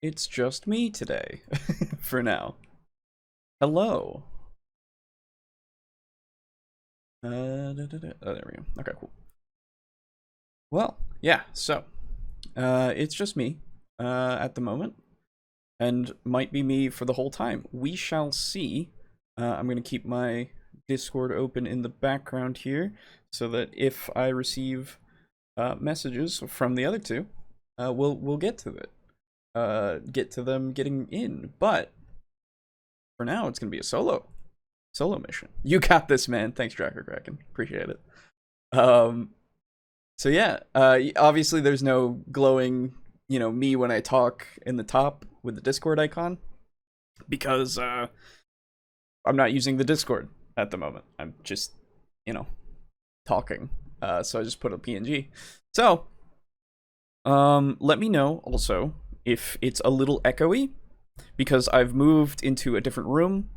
It's just me today, for now. Hello. Oh, there we go. Okay, cool. Well, yeah, so, it's just me, at the moment, and might be me for the whole time. We shall see. I'm gonna keep my Discord open in the background here, so that if I receive, messages from the other two, we'll get to it. Get to them getting in, but for now, it's gonna be a solo mission. You got this, man. Thanks, Dracker Kraken. Appreciate it. Um, so yeah, obviously there's no glowing, me when I talk in the top with the Discord icon because I'm not using the Discord at the moment. I'm just, talking. So I just put a PNG. So, let me know also if it's a little echoey because I've moved into a different room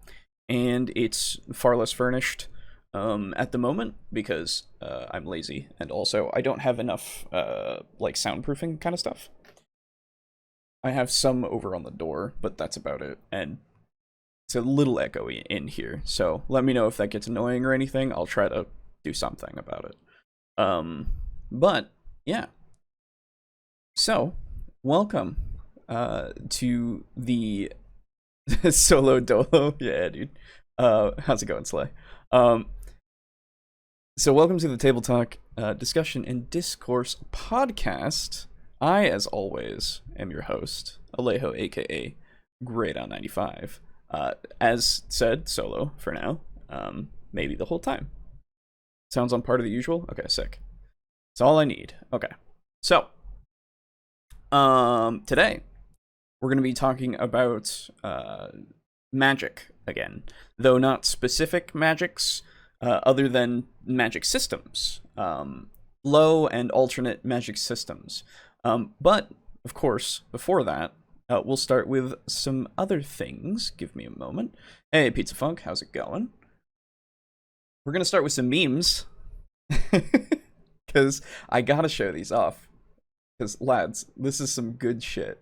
and it's far less furnished at the moment because I'm lazy and also I don't have enough like soundproofing kind of stuff. I have some over on the door, but that's about it, and it's a little echoey in here. So let me know if that gets annoying or anything. I'll try to do something about it. But yeah. So welcome to the solo dolo. Yeah, dude. How's it going, Slay? So welcome to the TableTalk discussion and discourse podcast. I, as always, am your host, Alejo, aka Great on 95. As said, solo for now. Maybe the whole time. Sounds on part of the usual? Okay, sick. That's all I need. Okay. So, today we're going to be talking about magic again, though not specific magics, other than magic systems, low and alternate magic systems. But of course, before that, we'll start with some other things. Give me a moment. Hey, Pizza Funk, how's it going? We're gonna start with some memes, because I gotta show these off. Because lads, this is some good shit.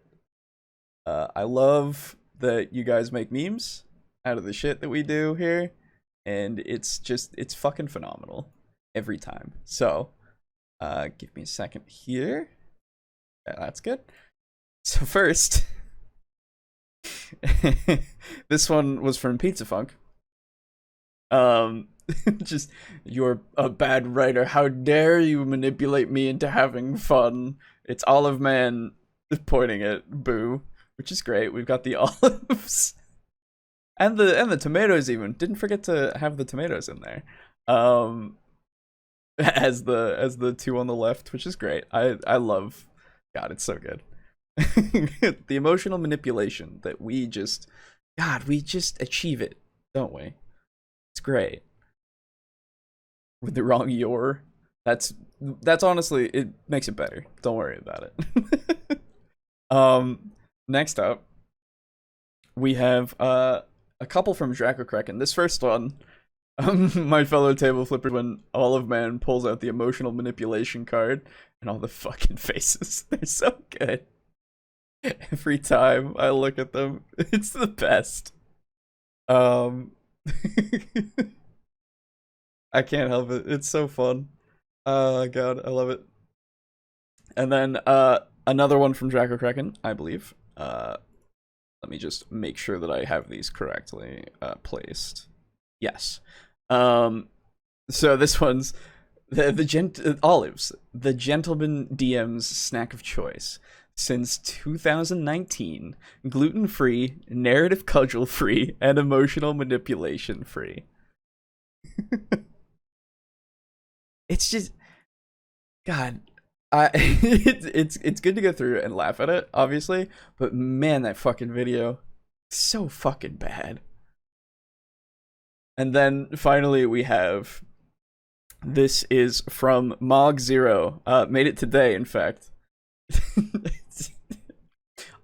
I love that you guys make memes out of the shit that we do here, and it's fucking phenomenal every time. So, give me a second here. Yeah, that's good. So first, this one was from Pizza Funk. Just, you're a bad writer. How dare you manipulate me into having fun? It's Olive Man pointing at Boo, which is great. We've got the olives and the tomatoes even. Didn't forget to have the tomatoes in there. As the two on the left, which is great. I love. God, it's so good. The emotional manipulation that we just achieve it, don't we? It's great. With the wrong your, that's honestly, it makes it better. Don't worry about it. Next up, we have a couple from Draco Kraken. This first one, my fellow table flipper, when Olive Man pulls out the emotional manipulation card and all the fucking faces. They're so good. Every time I look at them, it's the best. I can't help it. It's so fun. Oh god, I love it. And then another one from Draco Kraken, I believe. Let me just make sure that I have these correctly placed. Yes. So this one's the olives, the gentleman DM's snack of choice. Since 2019, gluten-free, narrative cudgel-free, and emotional manipulation-free. It's just, God, it's good to go through and laugh at it, obviously, but man, that fucking video, so fucking bad. And then finally we have, this is from Mog0, made it today, in fact.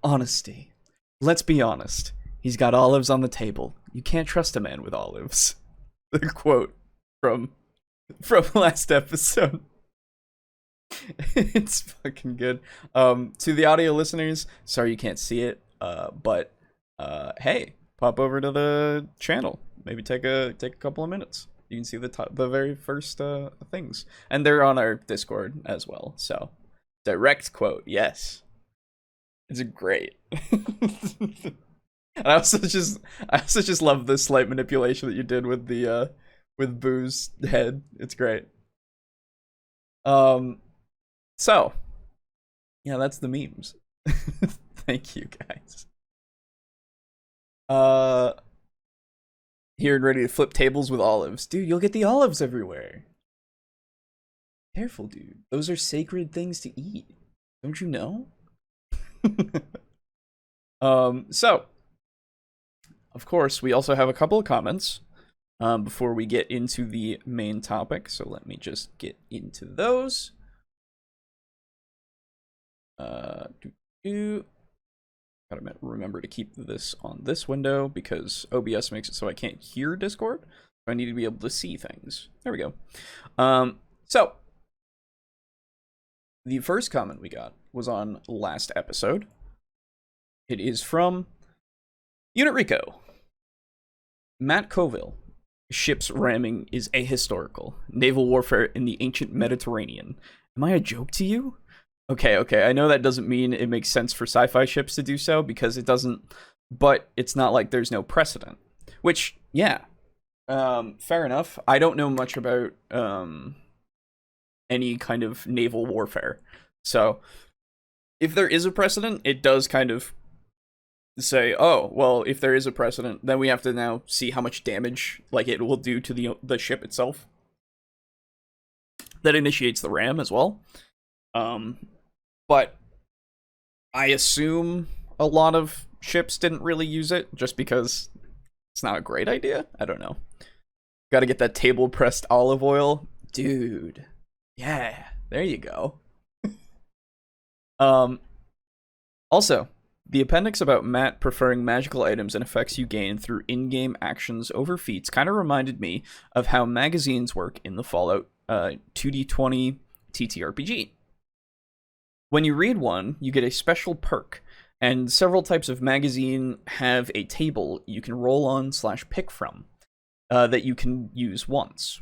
Honesty. Let's be honest. He's got olives on the table. You can't trust a man with olives. The quote from last episode. It's fucking good. To the audio listeners, sorry you can't see it. But hey, pop over to the channel. Maybe take a couple of minutes. You can see the very first things, and they're on our Discord as well. So, direct quote, yes, it's great. And I also just love the slight manipulation that you did with the with Boo's head. It's great. So yeah, that's the memes. Thank you guys. Here and ready to flip tables with olives. Dude, you'll get the olives everywhere. Careful, dude. Those are sacred things to eat. Don't you know? So of course, we also have a couple of comments before we get into the main topic. So let me just get into those. Gotta remember to keep this on this window because OBS makes it so I can't hear Discord. So I need to be able to see things. There we go. So the first comment we got was on last episode. It is from Unit Rico. Matt Colville. Ships ramming is ahistorical. Naval warfare in the ancient Mediterranean. Am I a joke to you? Okay. I know that doesn't mean it makes sense for sci-fi ships to do so, because it doesn't, but it's not like there's no precedent. Which, yeah. Fair enough. I don't know much about any kind of naval warfare. So, if there is a precedent, it does kind of say, oh, well, if there is a precedent, then we have to now see how much damage like it will do to the ship itself. That initiates the ram as well. But I assume a lot of ships didn't really use it just because it's not a great idea. I don't know. Got to get that table pressed olive oil, dude. Yeah, there you go. Also, the appendix about Matt preferring magical items and effects you gain through in-game actions over feats kind of reminded me of how magazines work in the Fallout 2D20 TTRPG. When you read one, you get a special perk, and several types of magazine have a table you can roll on / pick from that you can use once.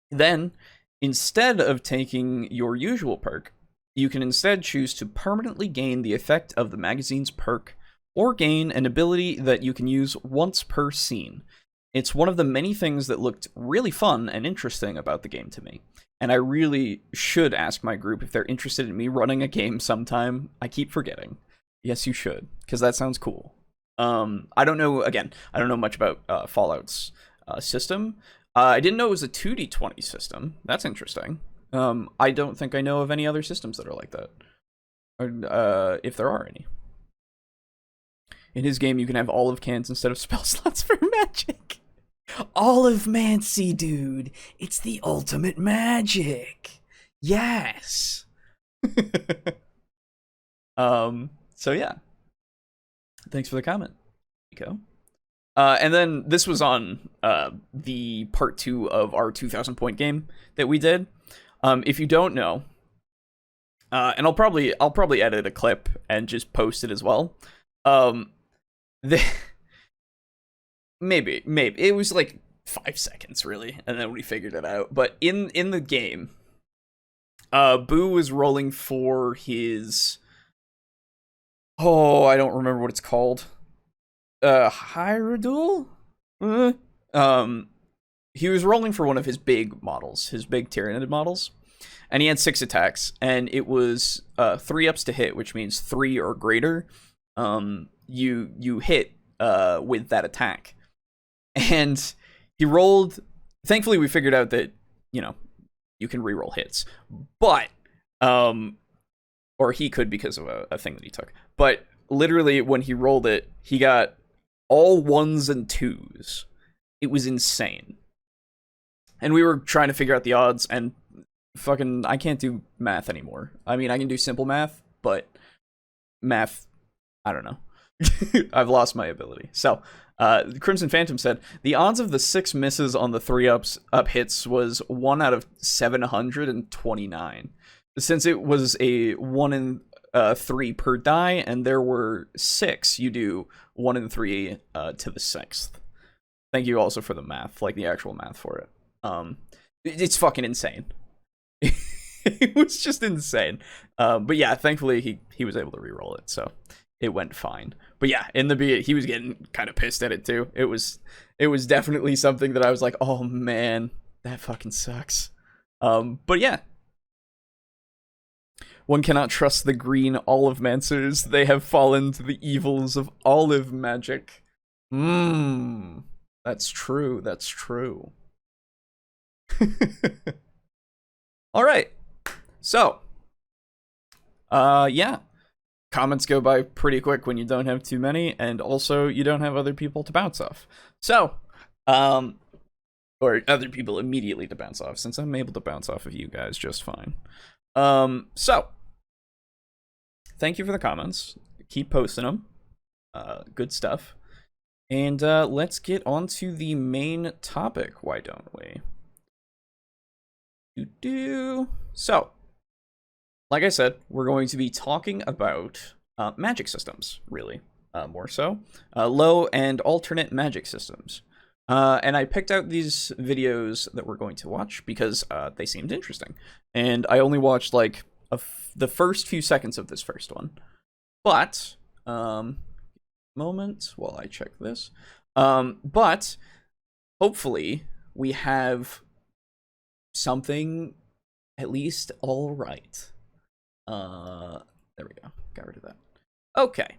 Then, instead of taking your usual perk, you can instead choose to permanently gain the effect of the magazine's perk, or gain an ability that you can use once per scene. It's one of the many things that looked really fun and interesting about the game to me. And I really should ask my group if they're interested in me running a game sometime. I keep forgetting. Yes, you should, because that sounds cool. I don't know much about Fallout's system. I didn't know it was a 2D20 system. That's interesting. I don't think I know of any other systems that are like that. Or, if there are any. In his game, you can have olive cans instead of spell slots for magic. Olive mancy, dude. It's the ultimate magic. Yes. So yeah. Thanks for the comment, Nico. And then this was on the part 2 of our 2,000 point game that we did. If you don't know, and I'll probably edit a clip and just post it as well. Maybe it was like 5 seconds really, and then we figured it out. But in the game, Boo was rolling for his, I don't remember what it's called. Hyrule? He was rolling for one of his big models, his big Tyranid models, and he had 6 attacks, and it was 3-ups to hit, which means 3 or greater. You hit with that attack, and he rolled. Thankfully, we figured out that you can reroll hits, but or he could because of a thing that he took. But literally, when he rolled it, he got all 1s and 2s. It was insane. And we were trying to figure out the odds, and fucking, I can't do math anymore. I mean, I can do simple math, but math, I don't know. I've lost my ability. So, Crimson Phantom said, the odds of the 6 misses on the 3-up hits was 1 out of 729. Since it was a 1 in 3 per die, and there were 6. You do 1 and 3 to the 6th. Thank you also for the math, like the actual math for it. It's fucking insane. It was just insane. But yeah, thankfully he was able to reroll it, so it went fine. But yeah, in the he was getting kind of pissed at it too. It was definitely something that I was like, oh man, that fucking sucks. But yeah. One cannot trust the green olive mancers. They have fallen to the evils of olive magic. That's true. That's true. All right. So, yeah. Comments go by pretty quick when you don't have too many, and also you don't have other people to bounce off. So, or other people immediately to bounce off, since I'm able to bounce off of you guys just fine. So, thank you for the comments. Keep posting them. Good stuff. And let's get on to the main topic, why don't we? So, like I said, we're going to be talking about magic systems, really, more so. Low and alternate magic systems. And I picked out these videos that we're going to watch because they seemed interesting. And I only watched, like, the first few seconds of this first one. But, moment while I check this. But, hopefully, we have something at least all right. There we go. Got rid of that. Okay.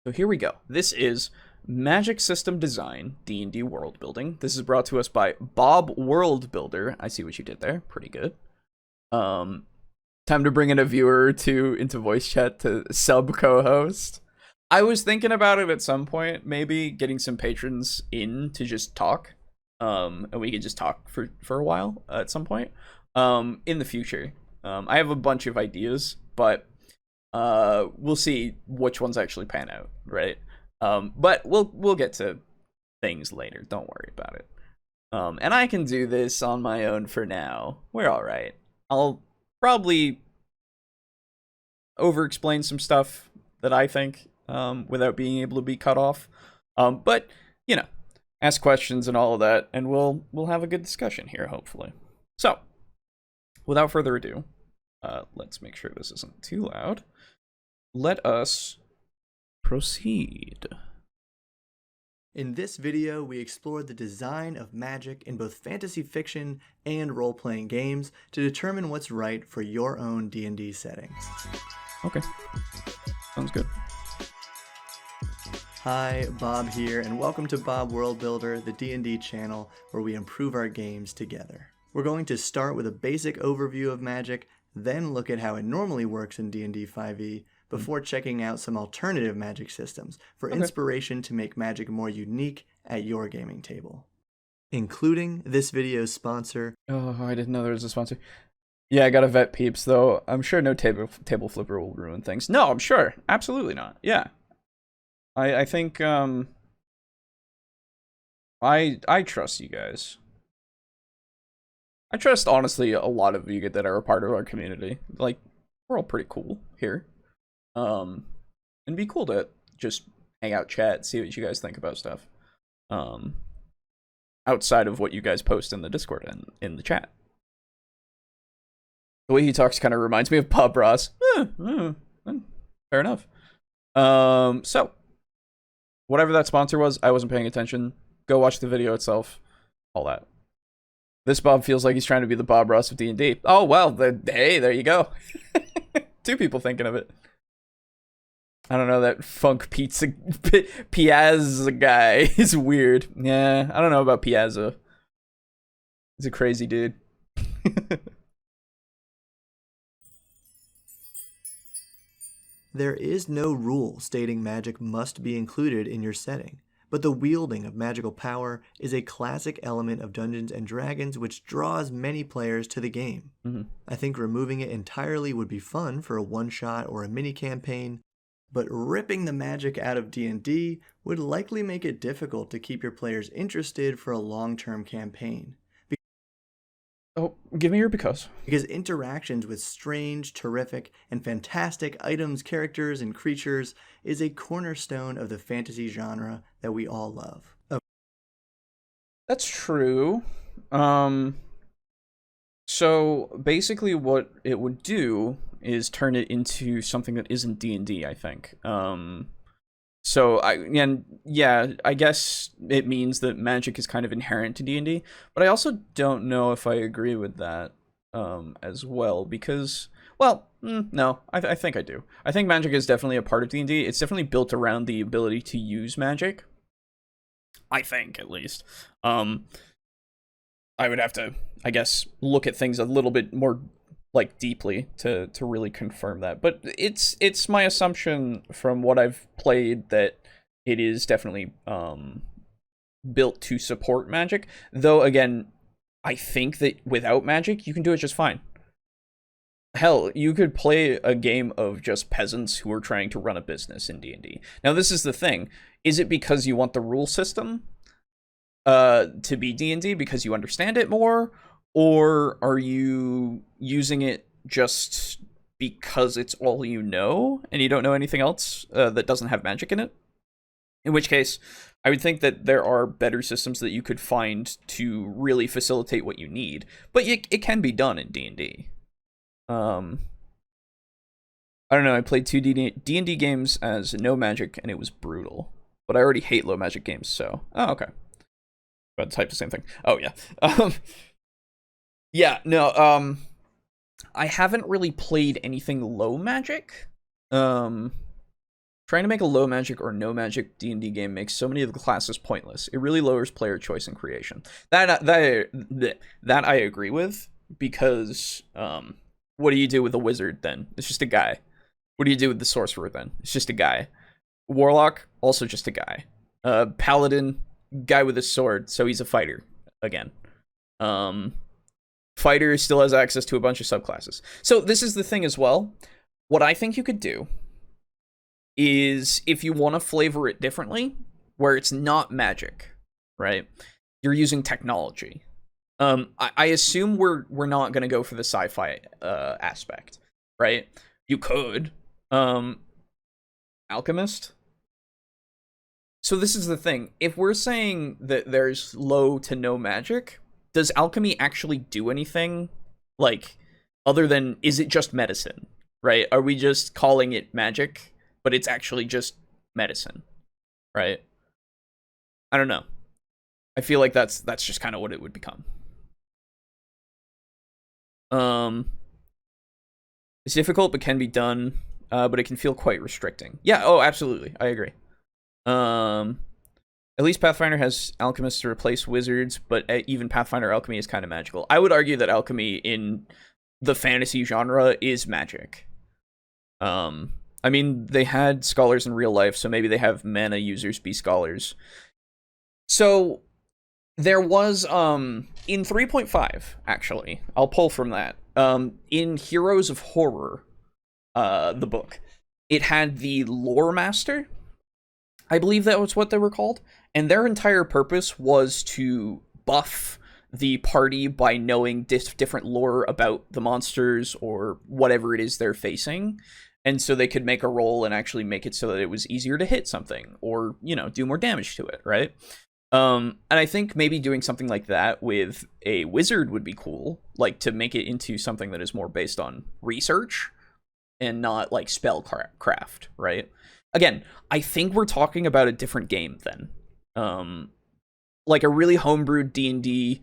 So here we go. This is Magic System Design, D&D World Building. This is brought to us by Bob World Builder. I see what you did there. Pretty good. Time to bring in a viewer or two into voice chat to sub co-host. I was thinking about it at some point, maybe getting some patrons in to just talk. And we could just talk for a while at some point. In the future. I have a bunch of ideas, but we'll see which ones actually pan out, right? But we'll get to things later. Don't worry about it. And I can do this on my own for now. We're all right. I'll probably over-explain some stuff that I think without being able to be cut off. But you know, ask questions and all of that, and we'll have a good discussion here, hopefully. So, without further ado, let's make sure this isn't too loud. Let us proceed. In this video, we explored the design of magic in both fantasy fiction and role-playing games to determine what's right for your own D&D setting. Okay. Sounds good. Hi, Bob here, and welcome to Bob World Builder, the D&D channel where we improve our games together. We're going to start with a basic overview of magic, then look at how it normally works in D&D 5e, before checking out some alternative magic systems for inspiration to make magic more unique at your gaming table. Including this video's sponsor. Oh, I didn't know there was a sponsor. Yeah, I gotta vet peeps, though. I'm sure no table flipper will ruin things. No, I'm sure. Absolutely not. Yeah. I think, I trust you guys. I trust, honestly, a lot of you that are a part of our community. Like, we're all pretty cool here. And it'd be cool to just hang out, chat, see what you guys think about stuff. Outside of what you guys post in the Discord and in the chat. The way he talks kind of reminds me of Bob Ross. Fair enough. So, whatever that sponsor was, I wasn't paying attention. Go watch the video itself. All that. This Bob feels like he's trying to be the Bob Ross of D&D. Oh, well, hey, there you go. 2 people thinking of it. I don't know, that funk pizza Piazza guy is weird. Yeah, I don't know about Piazza. He's a crazy dude. There is no rule stating magic must be included in your setting, but the wielding of magical power is a classic element of Dungeons & Dragons which draws many players to the game. I think removing it entirely would be fun for a one-shot or a mini-campaign, but ripping the magic out of D&D would likely make it difficult to keep your players interested for a long-term campaign. Oh, give me your because. Because interactions with strange, terrific, and fantastic items, characters, and creatures is a cornerstone of the fantasy genre that we all love. That's true. Um, so basically what it would do is turn it into something that isn't D&D, I think. I guess it means that magic is kind of inherent to D&D, but I also don't know if I agree with that as well, because, well, no, I think I do. I think magic is definitely a part of D&D. It's definitely built around the ability to use magic. I think, at least. I would have to, I guess, look at things a little bit more like deeply to really confirm that. But it's my assumption from what I've played that it is definitely built to support magic. Though again, I think that without magic, you can do it just fine. Hell, you could play a game of just peasants who are trying to run a business in D&D. Now, this is the thing. Is it because you want the rule system to be D&D because you understand it more? Or are you using it just because it's all you know and you don't know anything else that doesn't have magic in it? In which case, I would think that there are better systems that you could find to really facilitate what you need. But it can be done in D&D. I don't know, I played 2 D&D games as no magic, and it was brutal. But I already hate low magic games, so... Oh, okay. But type the same thing. Oh, yeah. I haven't really played anything low magic. Trying to make a low magic or no magic D&D game makes so many of the classes pointless. It really lowers player choice and creation. That I agree with, because what do you do with a wizard then? It's just a guy. What do you do with the sorcerer then? It's just a guy. Warlock, also just a guy. Paladin, guy with a sword, so he's a fighter again. Fighter still has access to a bunch of subclasses. So this is the thing as well. What I think you could do is, if you want to flavor it differently, where it's not magic, right? You're using technology. I assume we're not gonna go for the sci-fi aspect, right? You could. Alchemist. So this is the thing. If we're saying that there's low to no magic, does alchemy actually do anything? Like, other than, is it just medicine, right? Are we just calling it magic, but it's actually just medicine, right? I don't know. I feel like that's just kind of what it would become. It's difficult, but can be done. But it can feel quite restricting. Yeah. Oh, absolutely. I agree. At least Pathfinder has alchemists to replace wizards, but even Pathfinder alchemy is kind of magical. I would argue that alchemy in the fantasy genre is magic. I mean, they had scholars in real life, so maybe they have mana users be scholars. So there was in 3.5, actually. I'll pull from that. In Heroes of Horror, the book, it had the lore master. I believe that was what they were called. And their entire purpose was to buff the party by knowing different lore about the monsters or whatever it is they're facing. And so they could make a roll and actually make it so that it was easier to hit something or, do more damage to it, right? And I think maybe doing something like that with a wizard would be cool, like to make it into something that is more based on research and not like spellcraft, right? Again, I think we're talking about a different game then. Like a really homebrewed D&D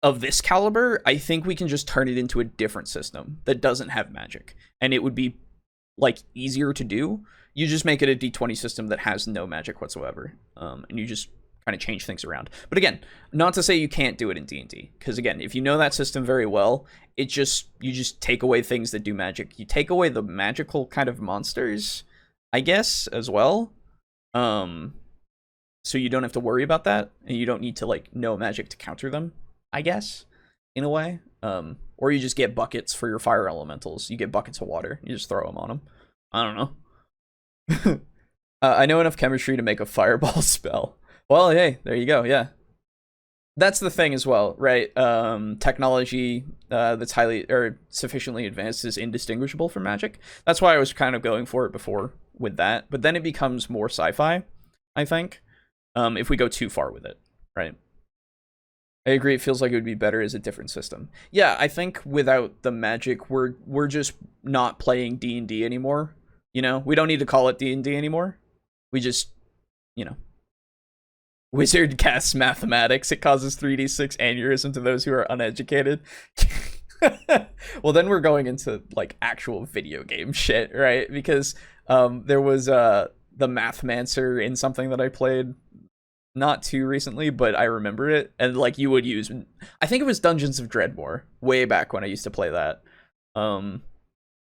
of this caliber, I think we can just turn it into a different system that doesn't have magic, and it would be like easier to do. You just make it a D20 system that has no magic whatsoever, and you just kind of change things around. But again, not to say you can't do it in D&D, because again, if you know that system very well, you just take away things that do magic. You take away the magical kind of monsters, I guess, as well. So you don't have to worry about that, and you don't need to like know magic to counter them, I guess, in a way. Or you just get buckets for your fire elementals. You get buckets of water. You just throw them on them. I don't know. I know enough chemistry to make a fireball spell. Well, hey, there you go. Yeah. That's the thing as well, right? Technology that's highly or sufficiently advanced is indistinguishable from magic. That's why I was kind of going for it before with that. But then it becomes more sci-fi, I think, if we go too far with it, right? I agree. It feels like it would be better as a different system. Yeah, I think without the magic, we're just not playing D&D anymore. You know, we don't need to call it D&D anymore. We just, you know, wizard casts mathematics. It causes 3d6 aneurysm to those who are uneducated. Well, then we're going into like actual video game shit, right? Because there was the Mathmancer in something that I played not too recently, but I remember it, and like you would use, I think it was Dungeons of Dreadmore way back when I used to play that.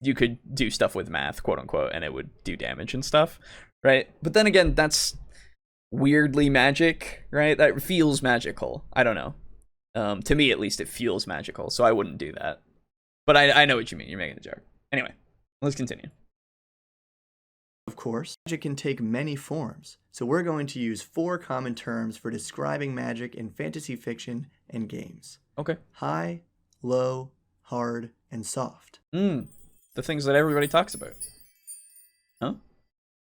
You could do stuff with math, quote unquote, and it would do damage and stuff, right? But then again, that's weirdly magic, right? That feels magical. I don't know. To me, at least, it feels magical, so I wouldn't do that. But I know what you mean. You're making a joke. Anyway, let's continue. Of course, magic can take many forms, so we're going to use 4 common terms for describing magic in fantasy fiction and games. Okay. High, low, hard, and soft. The things that everybody talks about. Huh?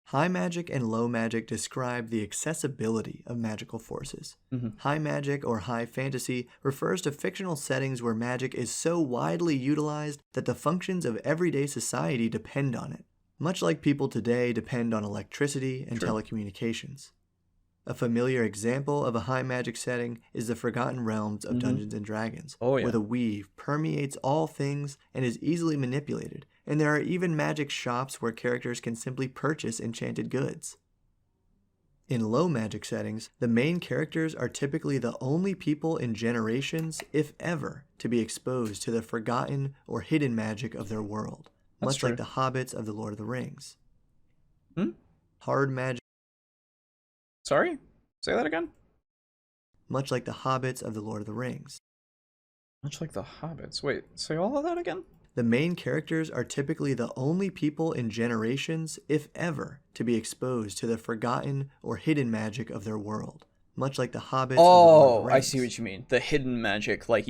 High magic and low magic describe the accessibility of magical forces. High magic or high fantasy refers to fictional settings where magic is so widely utilized that the functions of everyday society depend on it, much like people today depend on electricity and telecommunications. A familiar example of a high magic setting is the Forgotten Realms of Dungeons & Dragons, where the weave permeates all things and is easily manipulated, and there are even magic shops where characters can simply purchase enchanted goods. In low magic settings, the main characters are typically the only people in generations, if ever, to be exposed to the forgotten or hidden magic of their world, much like the hobbits of the Lord of the Rings. Hard magic. Sorry? Say that again? Much like the hobbits of the Lord of the Rings. Much like the hobbits. Wait, say all of that again? The main characters are typically the only people in generations, if ever, to be exposed to the forgotten or hidden magic of their world, much like the hobbits of the Lord of the Rings. I see what you mean. The hidden magic, like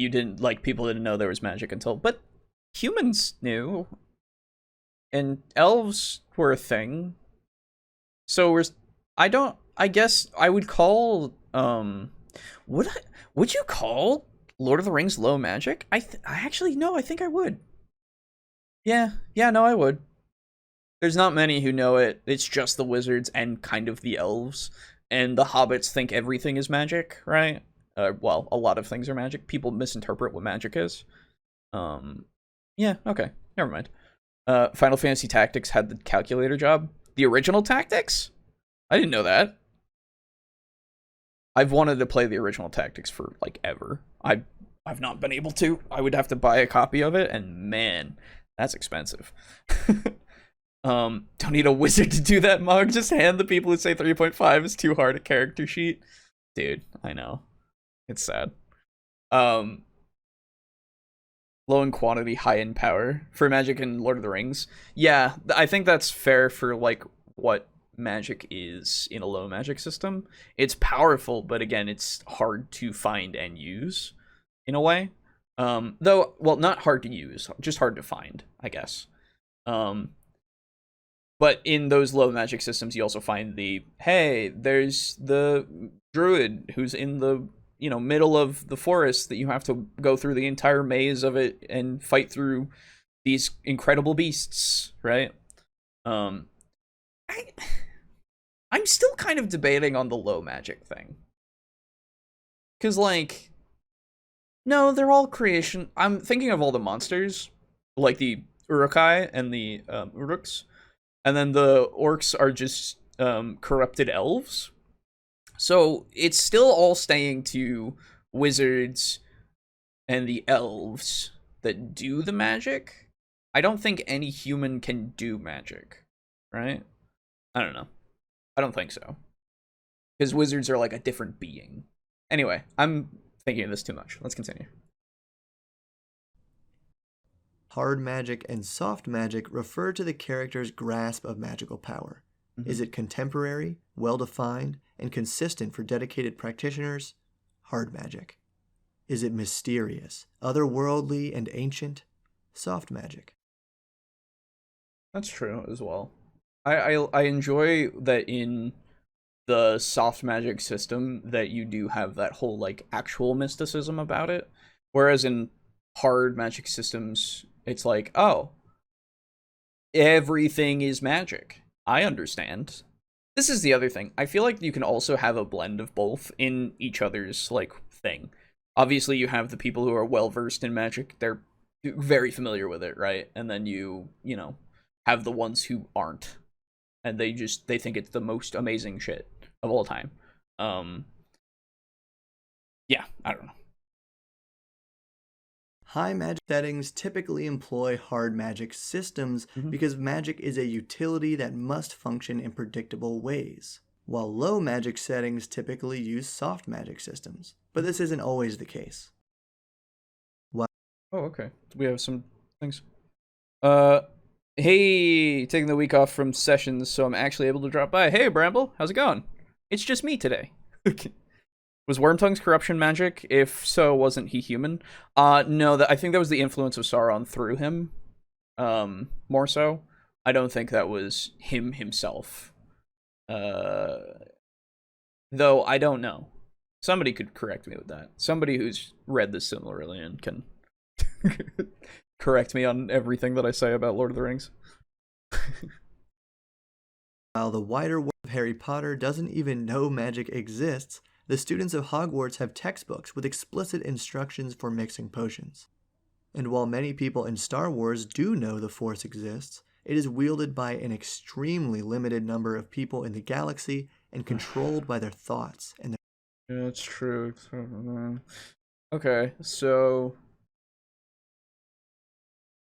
people didn't know there was magic until, but humans knew, and elves were a thing. So I guess I would call, would you call Lord of the Rings low magic? I think I would. Yeah, no, I would. There's not many who know it. It's just the wizards and kind of the elves. And the hobbits think everything is magic, right? Well, a lot of things are magic. People misinterpret what magic is. Yeah, okay. Never mind. Final Fantasy Tactics had the calculator job. The original Tactics? I didn't know that. I've wanted to play the original Tactics for, like, ever. I've not been able to. I would have to buy a copy of it, and man, that's expensive. Don't need a wizard to do that, Mug. Just hand the people who say 3.5 is too hard a character sheet. Dude, I know. It's sad. Low in quantity, high in power for Magic and Lord of the Rings. Yeah, I think that's fair for, like, what magic is in a low magic system. It's powerful, but again, it's hard to find and use in a way. Though, well, not hard to use, just hard to find, I guess. But in those low magic systems, you also find hey, there's the druid who's in the, middle of the forest that you have to go through the entire maze of it and fight through these incredible beasts, right? I'm still kind of debating on the low magic thing. Because, like, no, they're all creation. I'm thinking of all the monsters, like the Urukai and the Uruks. And then the orcs are just corrupted elves. So it's still all staying to wizards and the elves that do the magic. I don't think any human can do magic, right? I don't know. I don't think so. Because wizards are like a different being. Anyway, I'm thinking of this too much. Let's continue. Hard magic and soft magic refer to the character's grasp of magical power. Is it contemporary, well-defined, and consistent for dedicated practitioners? Hard magic. Is it mysterious, otherworldly, and ancient? Soft magic. That's true as well. I enjoy that in the soft magic system that you do have that whole like actual mysticism about it, whereas in hard magic systems it's like, oh, everything is magic. I understand. This is the other thing. I feel like you can also have a blend of both in each other's like thing. Obviously you have the people who are well versed in magic. They're very familiar with it, right? And then you know, have the ones who aren't, and they think it's the most amazing shit of all time. Yeah, I don't know. High magic settings typically employ hard magic systems because magic is a utility that must function in predictable ways, while low magic settings typically use soft magic systems. But this isn't always the case. Oh, okay. We have some things. Hey, taking the week off from sessions, so I'm actually able to drop by. Hey, Bramble, how's it going? It's just me today. Was Wormtongue's corruption magic? If so, wasn't he human? No, I think that was the influence of Sauron through him. More so. I don't think that was him himself. Though I don't know. Somebody could correct me with that. Somebody who's read this Silmarillion can correct me on everything that I say about Lord of the Rings. While the wider world of Harry Potter doesn't even know magic exists, the students of Hogwarts have textbooks with explicit instructions for mixing potions. And while many people in Star Wars do know the Force exists, it is wielded by an extremely limited number of people in the galaxy and controlled by their thoughts and their... Yeah, it's true. Okay, so...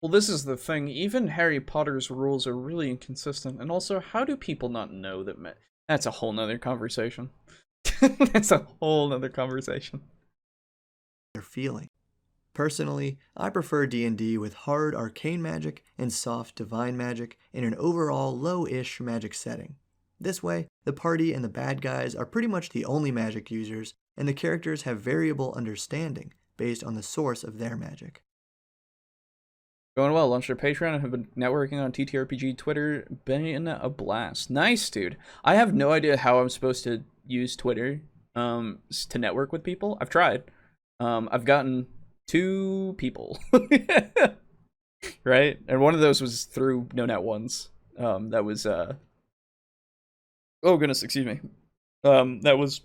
Well, this is the thing. Even Harry Potter's rules are really inconsistent. And also, how do people not know that... That's a whole nother conversation. That's a whole nother conversation. Their feeling. Personally, I prefer D&D with hard arcane magic and soft divine magic in an overall low-ish magic setting. This way, the party and the bad guys are pretty much the only magic users, and the characters have variable understanding based on the source of their magic. Going well. Launched their Patreon and have been networking on TTRPG Twitter. Been a blast. Nice, dude. I have no idea how I'm supposed to use Twitter to network with people. I've tried. I've gotten 2 people. Right? And one of those was through No Net Ones. That was oh goodness, excuse me. That was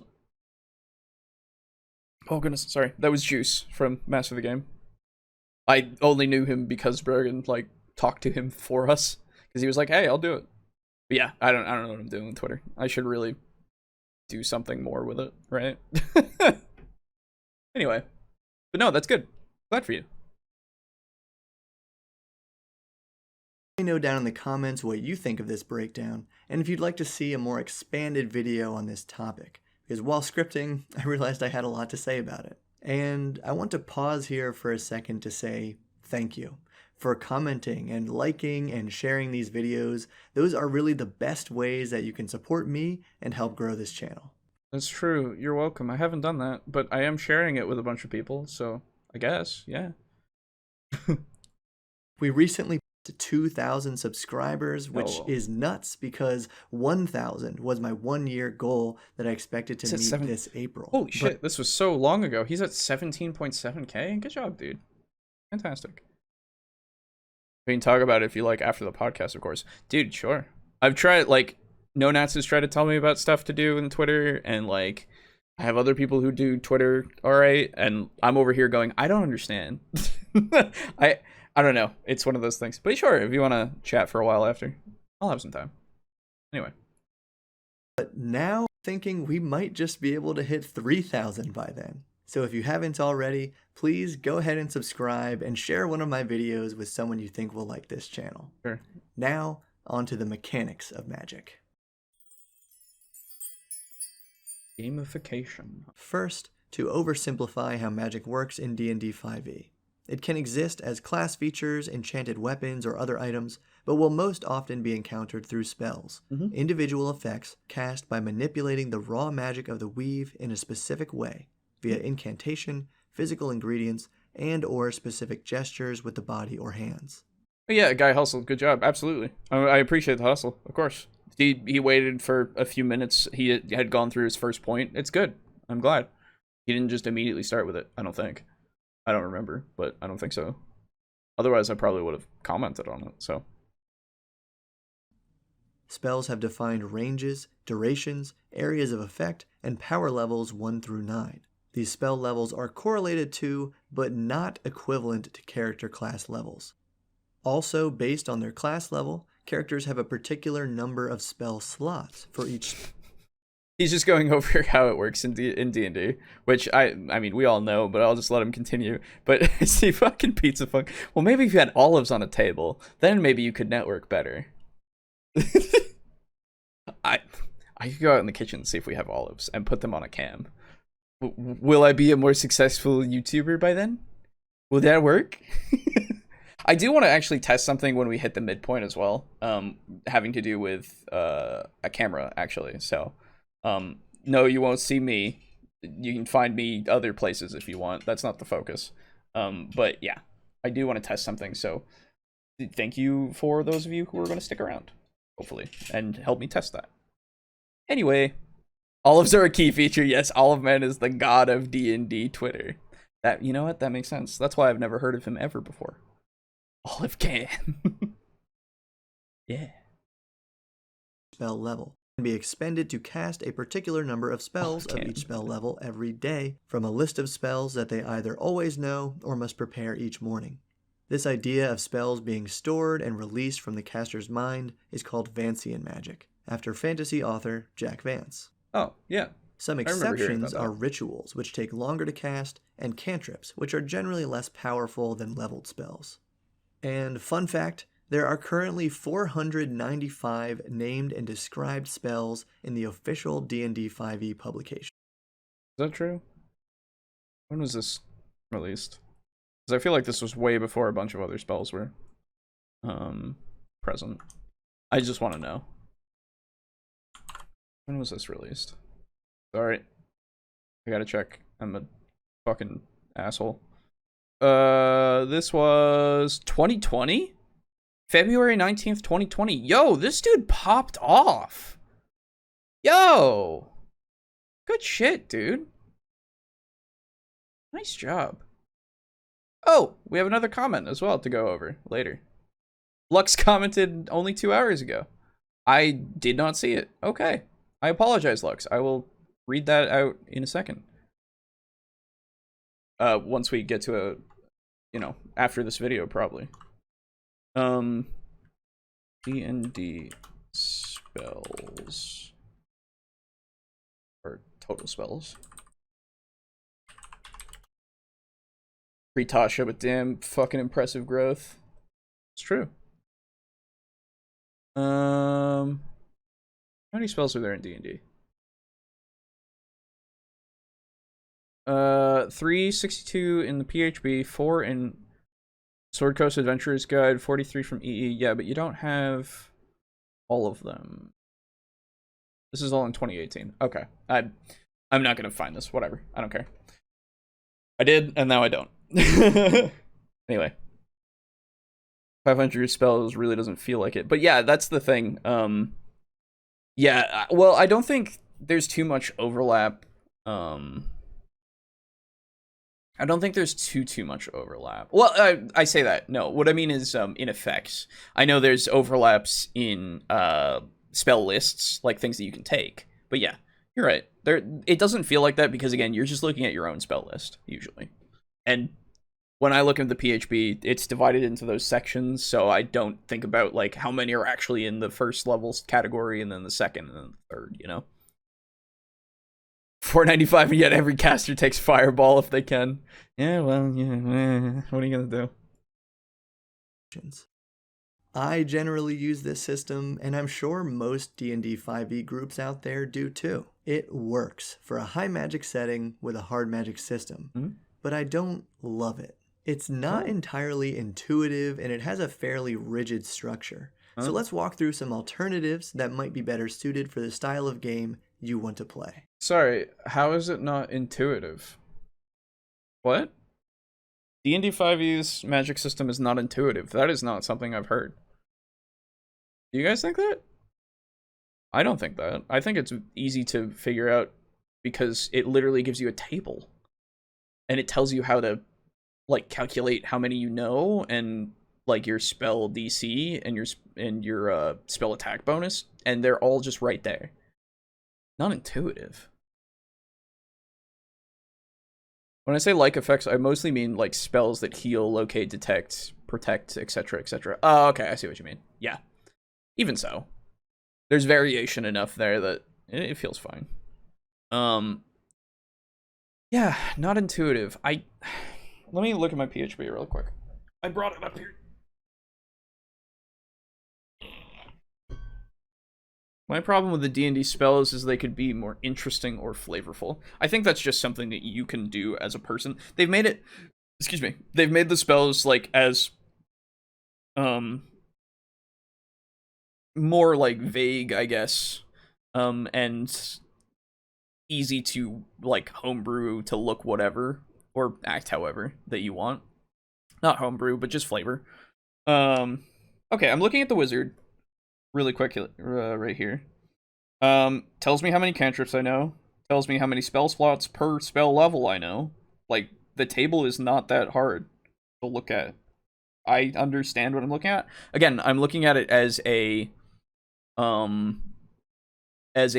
oh goodness, sorry. That was Juice from Master of the Game. I only knew him because Bergen like talked to him for us because he was like, "Hey, I'll do it." But yeah, I don't know what I'm doing with Twitter. I should really do something more with it, right? Anyway, but no, that's good. Glad for you. Let me know down in the comments what you think of this breakdown, and if you'd like to see a more expanded video on this topic, because while scripting, I realized I had a lot to say about it. And I want to pause here for a second to say thank you for commenting and liking and sharing these videos. Those are really the best ways that you can support me and help grow this channel. That's true. You're welcome. I haven't done that, but I am sharing it with a bunch of people, so I guess, yeah. We recently to 2,000 subscribers, which is nuts because 1,000 was my 1-year goal that I expected to meet this April. Holy shit, this was so long ago. He's at 17.7k. Good job, dude. Fantastic. We can talk about it if you like after the podcast, of course. Dude, sure. I've tried, like, No Nats has tried to tell me about stuff to do in Twitter, and, like, I have other people who do Twitter alright, and I'm over here going, I don't understand. I don't know. It's one of those things. But sure, if you want to chat for a while after, I'll have some time. Anyway. But now thinking we might just be able to hit 3,000 by then. So if you haven't already, please go ahead and subscribe and share one of my videos with someone you think will like this channel. Sure. Now, on to the mechanics of magic. Gamification. First, to oversimplify how magic works in D&D 5e. It can exist as class features, enchanted weapons, or other items, but will most often be encountered through spells, individual effects cast by manipulating the raw magic of the weave in a specific way, via incantation, physical ingredients, and or specific gestures with the body or hands. Yeah, guy hustled. Good job. Absolutely. I appreciate the hustle, of course. He waited for a few minutes. He had gone through his first point. It's good. I'm glad. He didn't just immediately start with it, I don't think. I don't remember, but I don't think so. Otherwise, I probably would have commented on it, so. Spells have defined ranges, durations, areas of effect, and power levels 1 through 9. These spell levels are correlated to, but not equivalent to character class levels. Also, based on their class level, characters have a particular number of spell slots for each. He's just going over how it works in D&D, which I mean, we all know, but I'll just let him continue. But see, fucking Pizza Funk. Well, maybe if you had olives on a table, then maybe you could network better. I could go out in the kitchen and see if we have olives and put them on a cam. Will I be a more successful YouTuber by then? Will that work? I do want to actually test something when we hit the midpoint as well, having to do with a camera, actually. So, no, you won't see me. You can find me other places if you want. That's not the focus. But yeah, I do want to test something. So thank you for those of you who are going to stick around, hopefully, and help me test that. Anyway, olives are a key feature. Yes, Olive Man is the god of D&D Twitter. That, you know what? That makes sense. That's why I've never heard of him ever before. Olive can. Yeah. Spell level can be expended to cast a particular number of spells of each spell level every day from a list of spells that they either always know or must prepare each morning. This idea of spells being stored and released from the caster's mind is called Vancian magic, after fantasy author Jack Vance. Oh, yeah. Some exceptions are rituals, which take longer to cast, and cantrips, which are generally less powerful than leveled spells. And fun fact, there are currently 495 named and described spells in the official D&D 5e publication. Is that true? When was this released? Because I feel like this was way before a bunch of other spells were present. I just want to know. When was this released? Sorry. I gotta check. I'm a fucking asshole. This was 2020? February 19th, 2020. Yo, this dude popped off. Yo. Good shit, dude. Nice job. Oh, we have another comment as well to go over later. Lux commented only 2 hours ago. I did not see it. Okay. I apologize, Lux. I will read that out in a second. Once we get to a, you know, after this video, probably. D&D spells. Or total spells. Pre-Tasha, but damn fucking impressive growth. It's true. How many spells are there in D&D? 362 in the PHB, 4 in Sword Coast Adventurer's Guide, 43 from EE. Yeah, but you don't have all of them. This is all in 2018. Okay. I'm not gonna find this. Whatever. I don't care. I did, and now I don't. Anyway. 500 spells really doesn't feel like it. But yeah, that's the thing. Yeah, well, I don't think there's too much overlap. I don't think there's too much overlap. Well, I say that. No, what I mean is in effects. I know there's overlaps in spell lists, like things that you can take. But yeah, you're right. It doesn't feel like that because, again, you're just looking at your own spell list, usually. And when I look at the PHB, it's divided into those sections, so I don't think about, like, how many are actually in the first levels category and then the second and then the third, you know? 495, and yet every caster takes Fireball if they can. Yeah, well, yeah, what are you gonna do? I generally use this system, and I'm sure most D&D 5e groups out there do too. It works for a high magic setting with a hard magic system, but I don't love it. It's not entirely intuitive, and it has a fairly rigid structure. So let's walk through some alternatives that might be better suited for the style of game you want to play. Sorry, how is it not intuitive? What? D&D 5e's magic system is not intuitive. That is not something I've heard. Do you guys think that? I don't think that. I think it's easy to figure out because it literally gives you a table. And it tells you how to, like, calculate how many you know and, like, your spell DC and your spell attack bonus. And they're all just right there. Not intuitive. When I say like effects, I mostly mean like spells that heal, locate, detect, protect, etc., etc. Oh, okay, I see what you mean. Yeah. Even so, there's variation enough there that it feels fine. Yeah, not intuitive. Let me look at my PHP real quick. I brought it up here. My problem with the D&D spells is they could be more interesting or flavorful. I think that's just something that you can do as a person. They've made it, excuse me, they've made the spells like as more like vague, I guess, and easy to like homebrew to look whatever or act however that you want. Not homebrew, but just flavor. Okay, I'm looking at the wizard really quick right here. Tells me how many cantrips I know. Tells me how many spell slots per spell level I know. Like, the table is not that hard to look at. I understand what I'm looking at. Again, I'm looking at it as a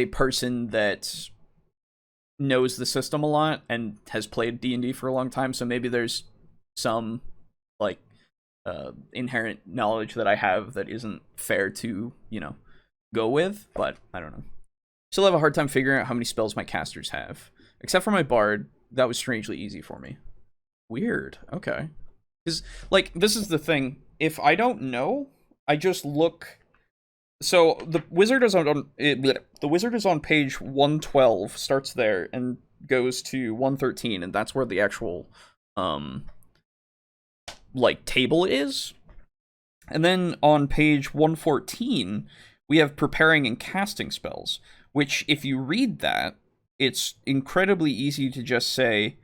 person that knows the system a lot and has played D&D for a long time, so maybe there's some like inherent knowledge that I have that isn't fair to, go with, but I don't know. Still have a hard time figuring out how many spells my casters have. Except for my bard, that was strangely easy for me. Weird. Okay. Because, like, this is the thing. If I don't know, I just look. So the wizard is on page 112, starts there and goes to 113, and that's where the actual like table is. And then on page 114, we have preparing and casting spells, which if you read that, it's incredibly easy to just say,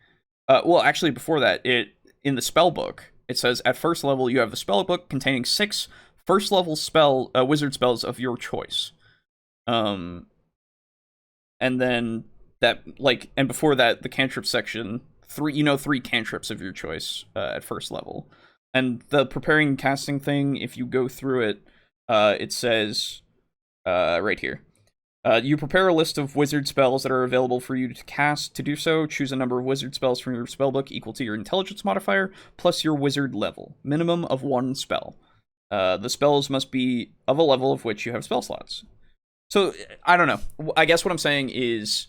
well, actually before that, in the spell book, it says at first level you have the spell book containing 6 first level wizard spells of your choice. And then and before that, the cantrip section, 3 cantrips of your choice at first level. And the preparing and casting thing, if you go through it, it says right here. You prepare a list of wizard spells that are available for you to cast. To do so, choose a number of wizard spells from your spellbook equal to your intelligence modifier plus your wizard level. Minimum of 1 spell. The spells must be of a level of which you have spell slots. So, I don't know. I guess what I'm saying is,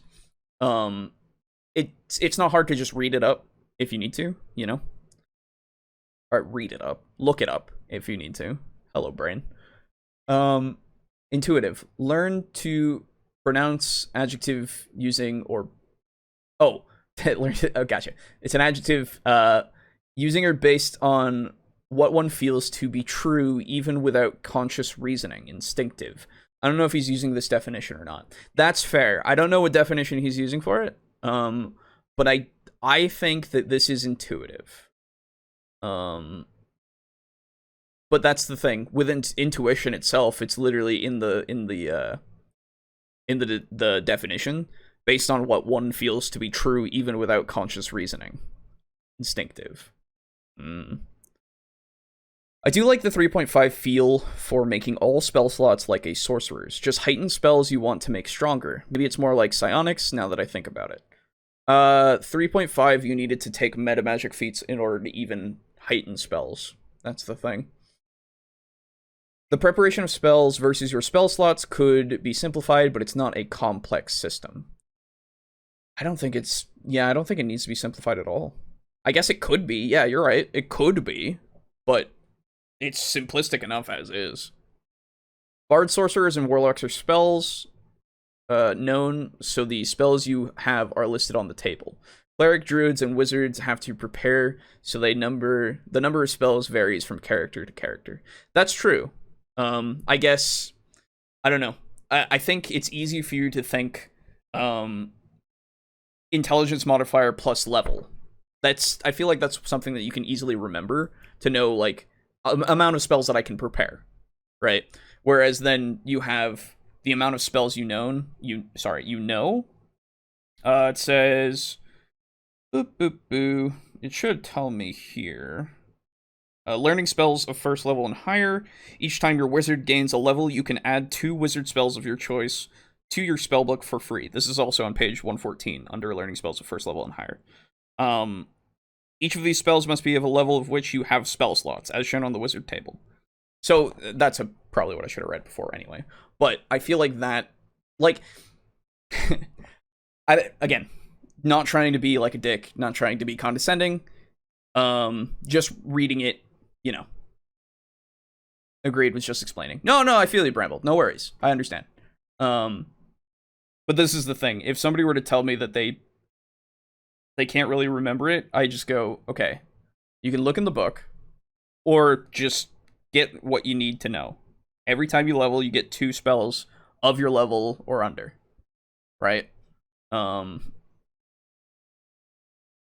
it's not hard to just read it up if you need to, Or read it up. Look it up if you need to. Hello, brain. Intuitive. Learn to pronounce adjective using oh, gotcha. It's an adjective using or based on what one feels to be true even without conscious reasoning. Instinctive. I don't know if he's using this definition or not. That's fair. I don't know what definition he's using for it. But I think that this is intuitive. But that's the thing. Within intuition itself, it's literally in the definition, based on what one feels to be true, even without conscious reasoning. Instinctive. I do like the 3.5 feel for making all spell slots like a sorcerer's. Just heighten spells you want to make stronger. Maybe it's more like psionics, now that I think about it. 3.5, you needed to take meta magic feats in order to even heighten spells. That's the thing. The preparation of spells versus your spell slots could be simplified, but it's not a complex system. I don't think it needs to be simplified at all. I guess it could be. Yeah, you're right. It could be, but it's simplistic enough as is. Bard, sorcerers, and warlocks are spells known, so the spells you have are listed on the table. Cleric, druids, and wizards have to prepare, so the number of spells varies from character to character. That's true. I guess, I don't know. I think it's easy for you to think intelligence modifier plus level. I feel like that's something that you can easily remember to know, like, amount of spells that I can prepare, right? Whereas then you have the amount of spells you know. It says, boop, boop, boo. It should tell me here. Learning spells of first level and higher. Each time your wizard gains a level, you can add 2 wizard spells of your choice to your spellbook for free. This is also on page 114 under learning spells of first level and higher. Each of these spells must be of a level of which you have spell slots, as shown on the wizard table. So that's probably what I should have read before anyway. But I feel like that, like, again, not trying to be like a dick, not trying to be condescending, just reading it, Agreed was just explaining. No, I feel you, Bramble. No worries. I understand. But this is the thing. If somebody were to tell me that they can't really remember it, I just go, okay, you can look in the book, or just get what you need to know. Every time you level, you get 2 spells of your level or under, right? And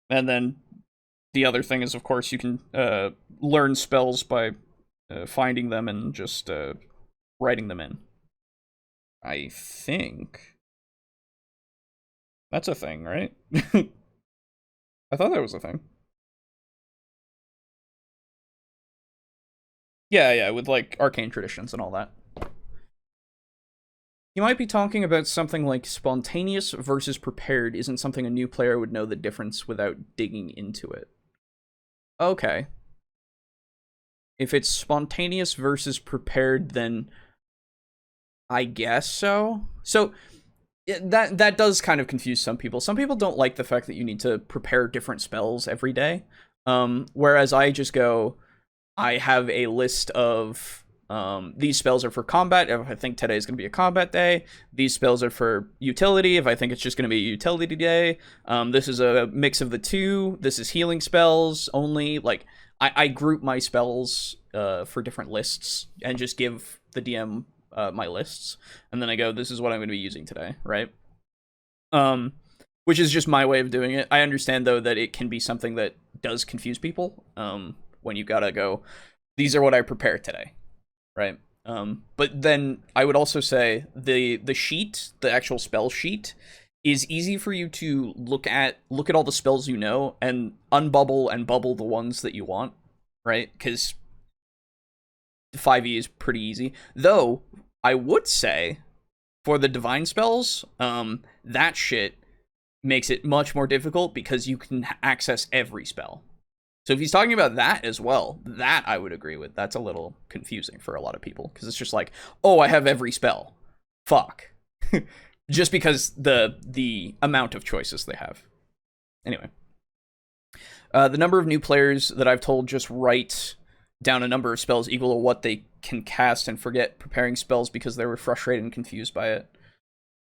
then the other thing is, of course, you can learn spells by finding them and just writing them in. I think that's a thing, right? I thought that was a thing. Yeah, with like arcane traditions and all that. You might be talking about something like spontaneous versus prepared isn't something a new player would know the difference without digging into it. Okay. If it's spontaneous versus prepared, then I guess so. So that does kind of confuse some people. Some people don't like the fact that you need to prepare different spells every day. Whereas I just go, I have a list of these spells are for combat if I think today is going to be a combat day. These spells are for utility if I think it's just going to be a utility day. This is a mix of the two. This is healing spells only. Like, I group my spells for different lists and just give the DM my lists, and then I go, this is what I'm going to be using today, right? Which is just my way of doing it. I understand, though, that it can be something that does confuse people when you gotta go, these are what I prepared today, right? But then I would also say the sheet, the actual spell sheet, is easy for you to look at all the spells you know and unbubble and bubble the ones that you want, right? Because 5e is pretty easy. Though, I would say, for the divine spells, that shit makes it much more difficult because you can access every spell. So if he's talking about that as well, that I would agree with. That's a little confusing for a lot of people because it's just like, oh, I have every spell. Fuck. Just because the amount of choices they have. Anyway. The number of new players that I've told just write down a number of spells equal to what they can cast and forget preparing spells because they were frustrated and confused by it.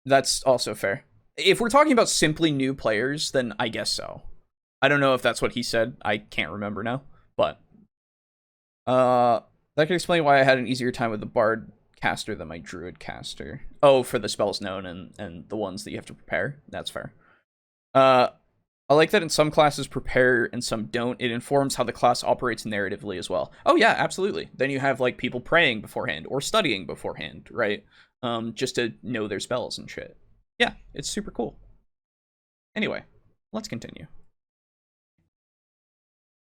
That's also fair. If we're talking about simply new players, then I guess so. I don't know if that's what he said. I can't remember now. But that can explain why I had an easier time with the Bard caster than my Druid caster. Oh, for the spells known and the ones that you have to prepare. That's fair. I like that in some classes prepare and some don't. It informs how the class operates narratively as well. Oh yeah, absolutely. Then you have like people praying beforehand or studying beforehand, right? Just to know their spells and shit. Yeah, it's super cool. Anyway, let's continue.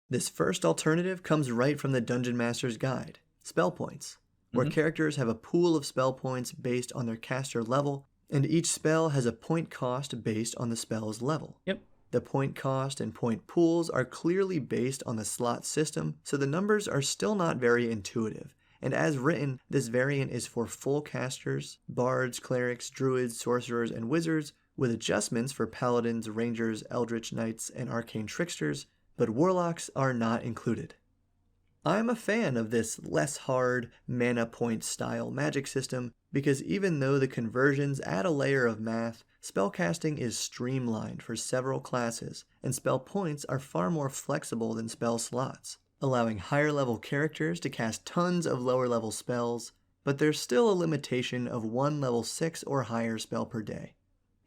This first alternative comes right from the Dungeon Master's Guide, Spell Points, where characters have a pool of spell points based on their caster level, and each spell has a point cost based on the spell's level. Yep. The point cost and point pools are clearly based on the slot system, so the numbers are still not very intuitive. And as written, this variant is for full casters, bards, clerics, druids, sorcerers, and wizards, with adjustments for paladins, rangers, eldritch knights, and arcane tricksters, but warlocks are not included. I'm a fan of this less hard, mana point style magic system because even though the conversions add a layer of math, spellcasting is streamlined for several classes, and spell points are far more flexible than spell slots, allowing higher level characters to cast tons of lower level spells, but there's still a limitation of 1 level 6 or higher spell per day.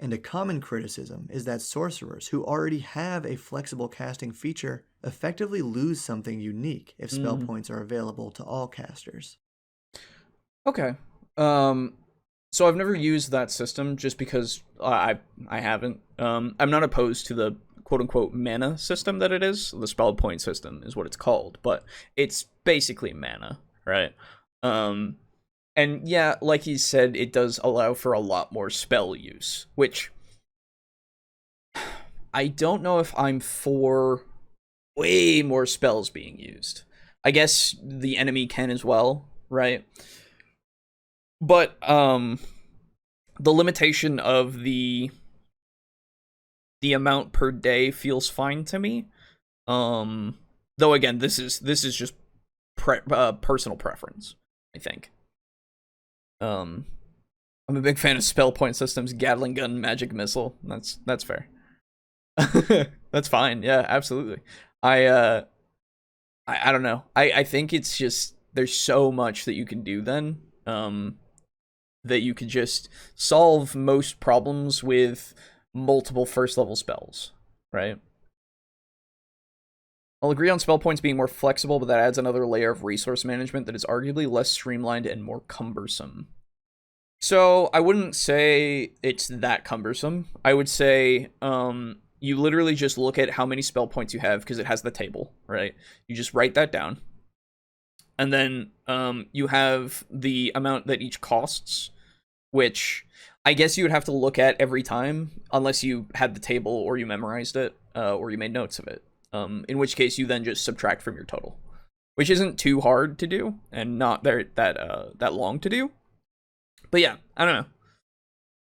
And a common criticism is that sorcerers who already have a flexible casting feature effectively lose something unique if spell points are available to all casters. Okay. So I've never used that system just because I haven't. I'm not opposed to the quote unquote mana system that it is. The spell point system is what it's called, but it's basically mana, right? And yeah, like he said, it does allow for a lot more spell use, which I don't know if I'm for way more spells being used. I guess the enemy can as well, right? But the limitation of the amount per day feels fine to me. Though again, this is just personal preference, I think. I'm a big fan of spell point systems, Gatling gun, magic missile. That's fair. That's fine. Yeah, absolutely. I don't know. I think it's just there's so much that you can do then. That you could just solve most problems with multiple first level spells, right? I'll agree on spell points being more flexible, but that adds another layer of resource management that is arguably less streamlined and more cumbersome. So I wouldn't say it's that cumbersome. I would say you literally just look at how many spell points you have because it has the table, right? You just write that down. And then you have the amount that each costs, which I guess you would have to look at every time, unless you had the table or you memorized it or you made notes of it. In which case you then just subtract from your total, which isn't too hard to do and not that long to do. But yeah, I don't know.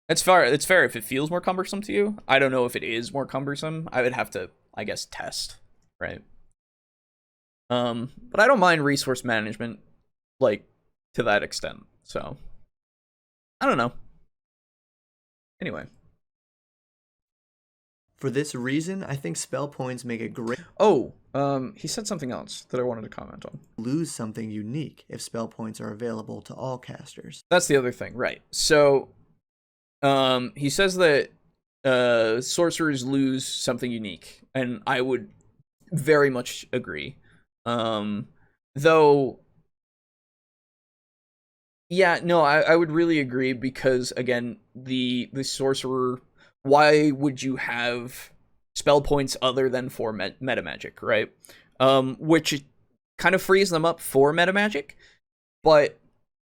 It's fair if it feels more cumbersome to you. I don't know if it is more cumbersome. I would have to, I guess, test, right? But I don't mind resource management, like, to that extent. So, I don't know. Anyway. For this reason, I think spell points make a great... Oh, he said something else that I wanted to comment on. Lose something unique if spell points are available to all casters. That's the other thing, right. So, he says that sorcerers lose something unique, and I would very much agree. Though, yeah, no, I would really agree because again, the sorcerer, why would you have spell points other than for meta magic, right? Which kind of frees them up for meta magic, but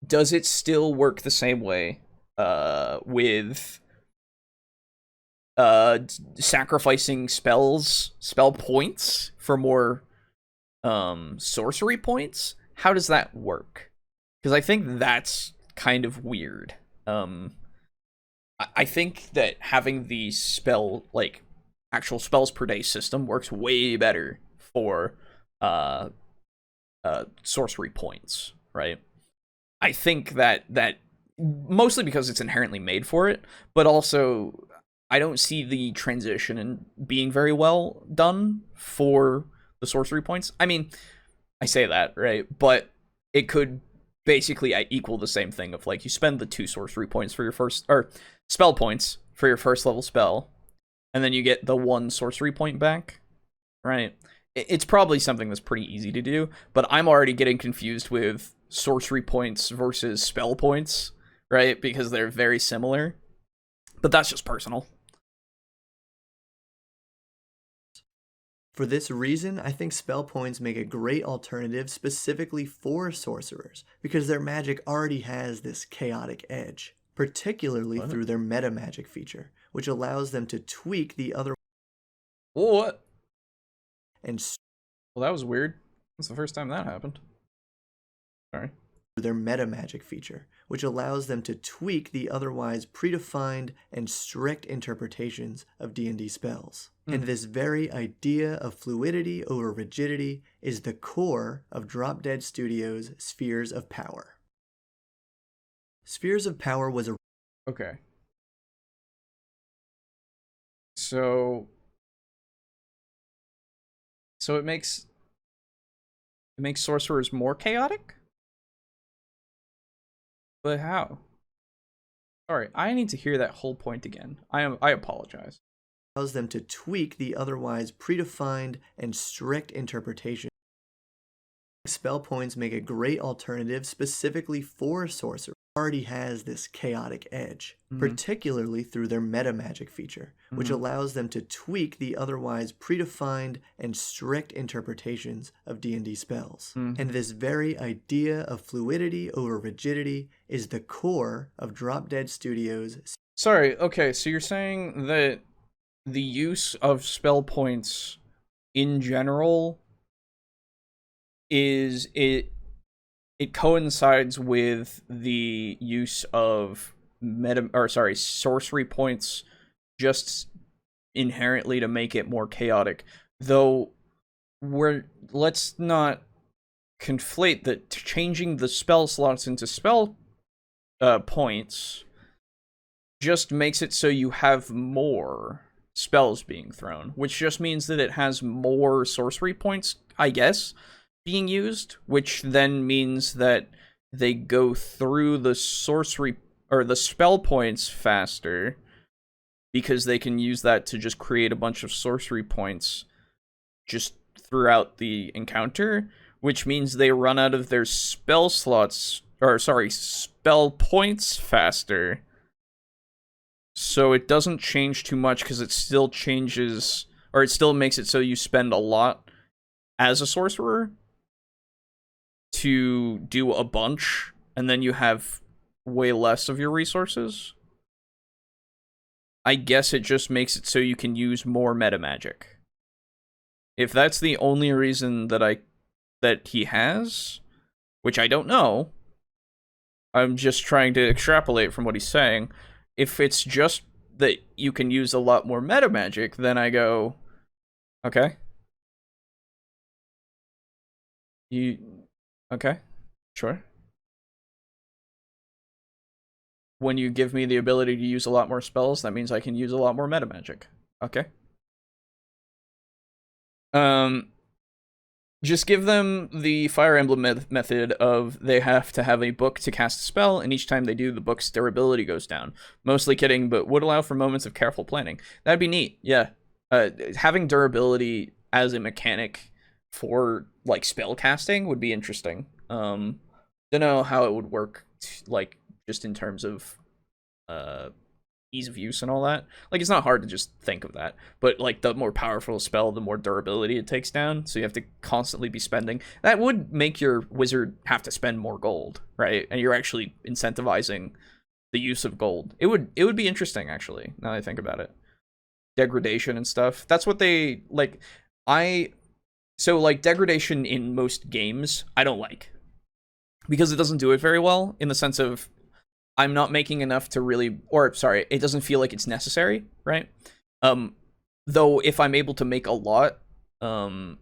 does it still work the same way with sacrificing spell points for more sorcery points? How does that work? Because I think that's kind of weird. I think that having the spell, like, actual spells per day system works way better for sorcery points, right? I think that mostly because it's inherently made for it, but also I don't see the transition being very well done for the sorcery points. I mean, I say that, right? But it could basically equal the same thing of, like, you spend the 2 sorcery points for your first, or spell points for your first level spell, and then you get the 1 sorcery point back, right? It's probably something that's pretty easy to do, but I'm already getting confused with sorcery points versus spell points, right? Because they're very similar. But that's just personal. For this reason, I think spell points make a great alternative specifically for sorcerers, because their magic already has this chaotic edge, particularly through their meta magic feature, which allows them to tweak the other... What? And well, that was weird. That's the first time that happened. Sorry. Their meta magic feature, which allows them to tweak the otherwise predefined and strict interpretations of D&D spells. And this very idea of fluidity over rigidity is the core of Drop Dead Studios' Spheres of Power. Spheres of Power was a... Okay. So it makes sorcerers more chaotic? But how? Sorry, I need to hear that whole point again. I apologize. Allows them to tweak the otherwise predefined and strict interpretation. Spell points make a great alternative specifically for sorcerer who already has this chaotic edge, particularly through their meta magic feature, which allows them to tweak the otherwise predefined and strict interpretations of D&D spells. And this very idea of fluidity over rigidity is the core of Drop Dead Studios. Sorry, okay, so you're saying that the use of spell points in general is it coincides with the use of sorcery points just inherently to make it more chaotic. Though let's not conflate that changing the spell slots into spell points just makes it so you have more spells being thrown, which just means that it has more sorcery points, I guess, being used, which then means that they go through the sorcery or the spell points faster because they can use that to just create a bunch of sorcery points just throughout the encounter, which means they run out of their spell points faster. So it doesn't change too much because it still changes, or it still makes it so you spend a lot as a sorcerer to do a bunch, and then you have way less of your resources. I guess it just makes it so you can use more meta magic. If that's the only reason that he has, which I don't know, I'm just trying to extrapolate from what he's saying. If it's just that you can use a lot more meta magic, then I go, okay. Okay, sure. When you give me the ability to use a lot more spells, that means I can use a lot more meta magic. Okay. Just give them the Fire Emblem method of they have to have a book to cast a spell, and each time they do, the book's durability goes down. Mostly kidding, but would allow for moments of careful planning. That'd be neat, yeah. Having durability as a mechanic for, like, spell casting would be interesting. Don't know how it would work, like, just in terms of ease of use and all that. Like, it's not hard to just think of that, but like the more powerful a spell, the more durability it takes down, so you have to constantly be spending. That would make your wizard have to spend more gold, right? And you're actually incentivizing the use of gold. It would be interesting, actually, now that I think about it. Degradation and stuff, that's what they like. So like degradation in most games I don't like, because it doesn't do it very well, in the sense of I'm not making enough to really, or sorry, it doesn't feel like it's necessary, right? Though if I'm able to make a lot, and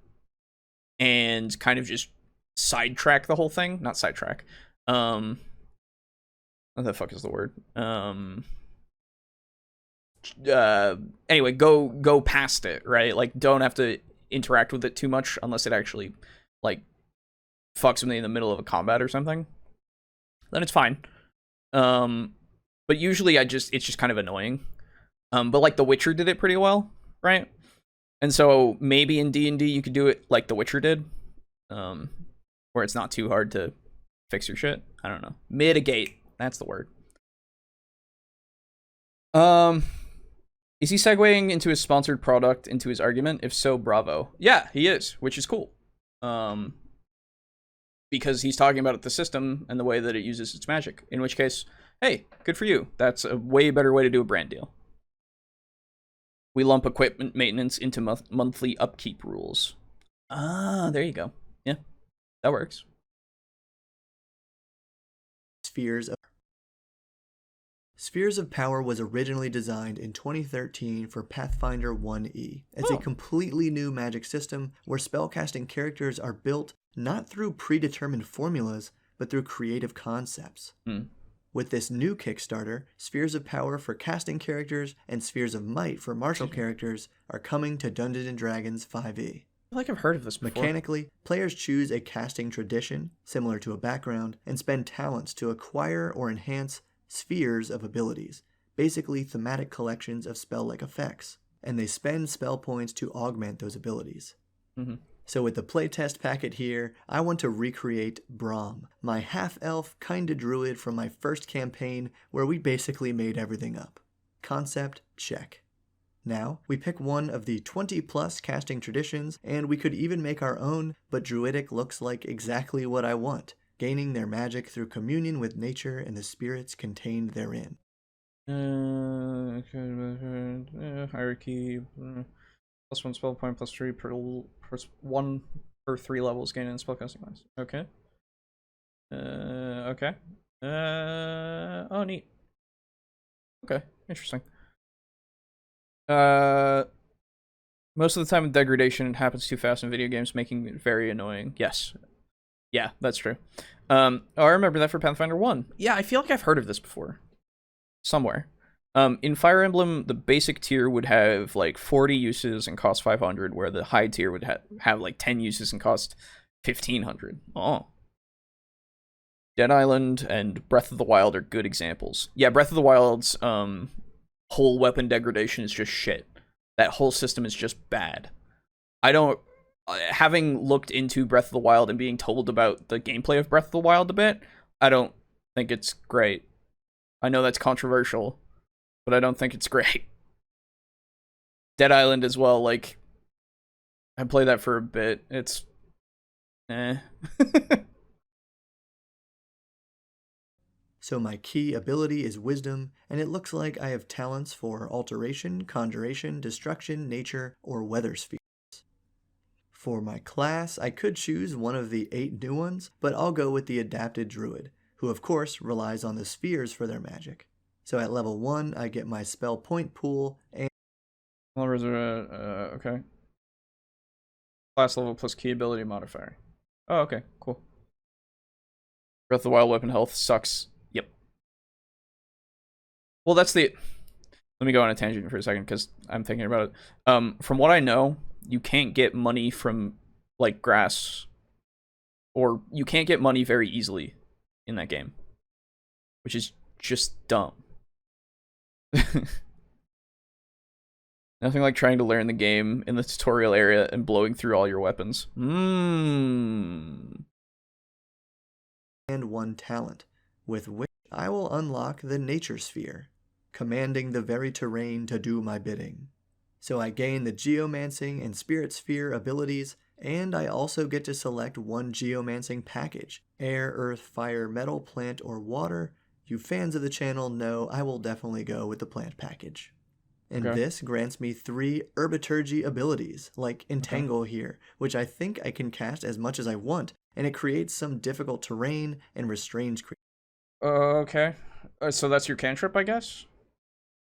kind of just sidetrack the whole thing, not sidetrack, what the fuck is the word? Anyway, go past it, right? Like, don't have to interact with it too much unless it actually, like, fucks with me in the middle of a combat or something. Then it's fine. But usually it's just kind of annoying. But like The Witcher did it pretty well, right? And so maybe in D&D you could do it like The Witcher did, where it's not too hard to fix your shit. I don't know. Mitigate. That's the word. Is he segueing into his sponsored product into his argument? If so, bravo. Yeah, he is, which is cool. Because he's talking about the system and the way that it uses its magic. In which case, hey, good for you. That's a way better way to do a brand deal. We lump equipment maintenance into monthly upkeep rules. Ah, there you go. Yeah, that works. Spheres of Power was originally designed in 2013 for Pathfinder 1E. It's a completely new magic system where spellcasting characters are built not through predetermined formulas, but through creative concepts. With this new Kickstarter, Spheres of Power for casting characters and Spheres of Might for martial characters are coming to Dungeons & Dragons 5e. I feel like I've heard of this before. Mechanically, players choose a casting tradition, similar to a background, and spend talents to acquire or enhance spheres of abilities, basically thematic collections of spell-like effects, and they spend spell points to augment those abilities. Mm-hmm. So with the playtest packet here, I want to recreate Braum, my half-elf kinda druid from my first campaign where we basically made everything up. Concept, check. Now, we pick one of the 20+ casting traditions, and we could even make our own, but druidic looks like exactly what I want, gaining their magic through communion with nature and the spirits contained therein. Hierarchy, +1 spell point, +3 per 1 per 3 levels gained in spellcasting class. Okay. Okay. Oh, neat. Okay, interesting. Most of the time, degradation happens too fast in video games, making it very annoying. Yes. Yeah, that's true. I remember that for Pathfinder 1. Yeah, I feel like I've heard of this before. Somewhere. In Fire Emblem, the basic tier would have like 40 uses and cost 500, where the high tier would have like 10 uses and cost 1500. Oh. Dead Island and Breath of the Wild are good examples. Yeah, Breath of the Wild's whole weapon degradation is just shit. That whole system is just bad. I don't... Having looked into Breath of the Wild and being told about the gameplay of Breath of the Wild a bit, I don't think it's great. I know that's controversial, but I don't think it's great. Dead Island as well, like... I played that for a bit. It's... So my key ability is Wisdom, and it looks like I have talents for Alteration, Conjuration, Destruction, Nature, or Weather spheres. For my class, I could choose one of the 8 new ones, but I'll go with the Adapted Druid, who of course relies on the spheres for their magic. So at level 1, I get my spell point pool and... Okay. Class level plus key ability modifier. Oh, okay, cool. Breath of the Wild weapon health sucks. Yep. Well, that's the... Let me go on a tangent for a second, because I'm thinking about it. From what I know, you can't get money from, like, grass. Or you can't get money very easily in that game. Which is just dumb. Nothing like trying to learn the game in the tutorial area and blowing through all your weapons. and 1 talent, with which I will unlock the Nature Sphere, commanding the very terrain to do my bidding. So I gain the Geomancing and Spirit Sphere abilities, and I also get to select 1 Geomancing package, air, earth, fire, metal, plant, or water. You fans of the channel know I will definitely go with the plant package. And this grants me 3 Herbiturgy abilities, like Entangle here, which I think I can cast as much as I want, and it creates some difficult terrain and restrains okay. So that's your cantrip, I guess?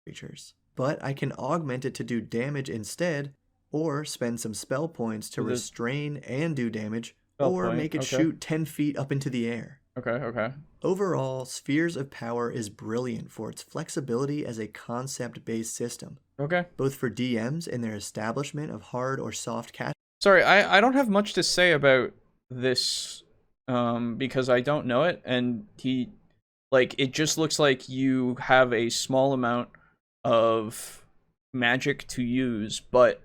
creatures. But I can augment it to do damage instead, or spend some spell points to restrain and do damage, or make it shoot 10 feet up into the air. Okay. Overall, Spheres of Power is brilliant for its flexibility as a concept-based system. Okay. Both for DMs in their establishment of hard or soft cast. Sorry, I don't have much to say about this, because I don't know it, and it just looks like you have a small amount of magic to use, but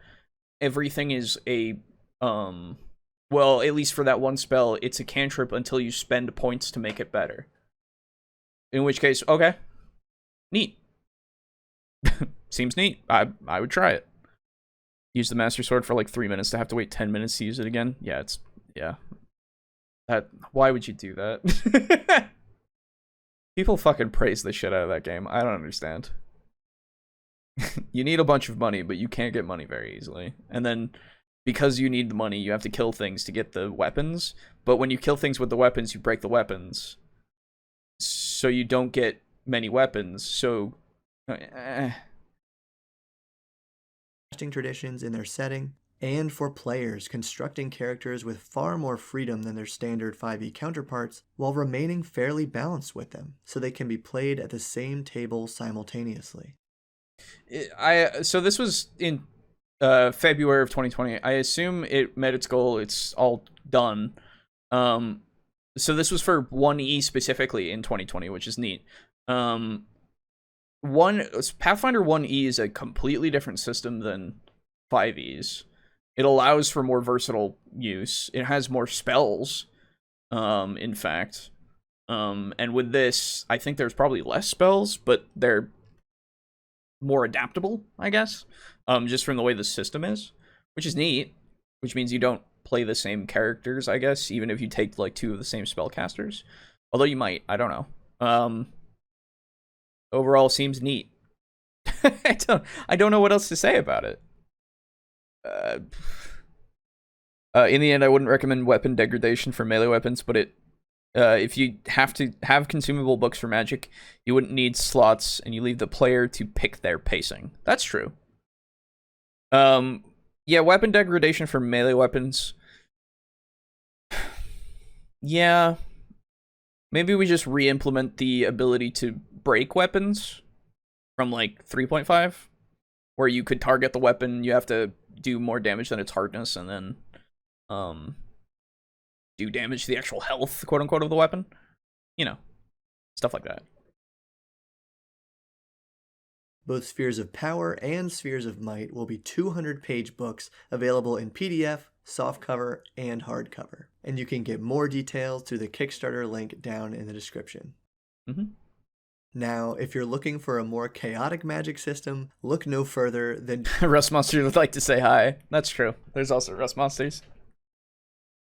everything is a, well, at least for that one spell, it's a cantrip until you spend points to make it better. In which case, okay. Neat. Seems neat. I would try it. Use the Master Sword for like 3 minutes to have to wait 10 minutes to use it again. Yeah. Why would you do that? People fucking praise the shit out of that game. I don't understand. You need a bunch of money, but you can't get money very easily. And then, because you need the money, you have to kill things to get the weapons. But when you kill things with the weapons, you break the weapons. So you don't get many weapons. So... traditions in their setting, and for players constructing characters with far more freedom than their standard 5e counterparts, while remaining fairly balanced with them, so they can be played at the same table simultaneously. So this was in February of 2020. I assume it met its goal. It's all done. So this was for 1E specifically in 2020, which is neat. Um, one Pathfinder 1E is a completely different system than 5E's. It allows for more versatile use. It has more spells, in fact. And with this, I think there's probably less spells, but they're more adaptable, I guess. Just from the way the system is, which is neat. Which means you don't play the same characters, I guess, even if you take like two of the same spellcasters. Although you might, I don't know. Overall, seems neat. I don't know what else to say about it. In the end, I wouldn't recommend weapon degradation for melee weapons, but if you have to have consumable books for magic, you wouldn't need slots, and you leave the player to pick their pacing. That's true. Yeah, weapon degradation for melee weapons. Yeah. Maybe we just re-implement the ability to break weapons from, like, 3.5, where you could target the weapon, you have to do more damage than its hardness, and then, do damage to the actual health, quote-unquote, of the weapon. You know, stuff like that. Both Spheres of Power and Spheres of Might will be 200-page books available in PDF, softcover, and hardcover. And you can get more details through the Kickstarter link down in the description. Now, if you're looking for a more chaotic magic system, look no further than... Rust Monsters would like to say hi. That's true. There's also Rust Monsters.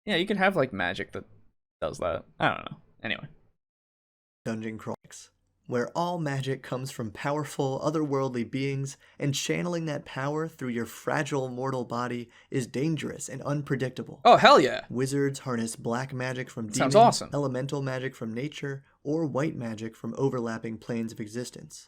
Yeah, you can have, like, magic that does that. I don't know. Anyway. Dungeon Crawls, where all magic comes from powerful, otherworldly beings, and channeling that power through your fragile mortal body is dangerous and unpredictable. Oh, hell yeah. Wizards harness black magic from demons, sounds awesome. Elemental magic from nature, or white magic from overlapping planes of existence,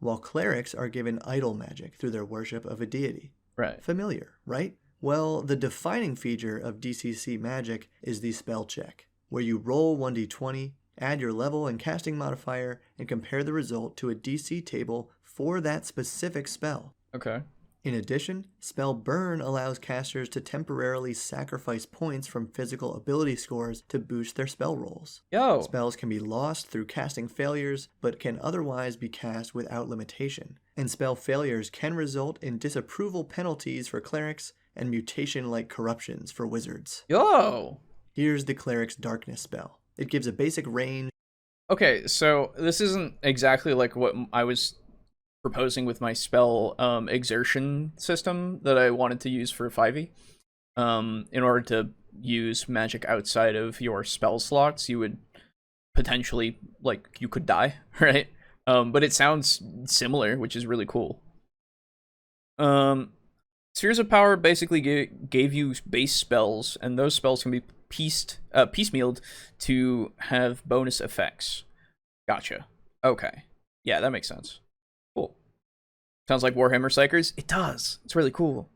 while clerics are given idol magic through their worship of a deity. Right. Familiar, right? Well, the defining feature of DCC magic is the spell check, where you roll 1d20, add your level and casting modifier, and compare the result to a DC table for that specific spell. Okay. In addition, Spell Burn allows casters to temporarily sacrifice points from physical ability scores to boost their spell rolls. Yo. Spells can be lost through casting failures, but can otherwise be cast without limitation. And spell failures can result in disapproval penalties for clerics and mutation-like corruptions for wizards. Yo. Here's the Cleric's Darkness spell. It gives a basic range. Okay, so this isn't exactly like what I was proposing with my spell exertion system that I wanted to use for 5e. In order to use magic outside of your spell slots, you would potentially, like, you could die, right? But it sounds similar, which is really cool. Spheres of Power basically gave you base spells, and those spells can be piecemealed to have bonus effects. Gotcha. Okay. Yeah, that makes sense. Cool. Sounds like Warhammer Psychers? It does. It's really cool.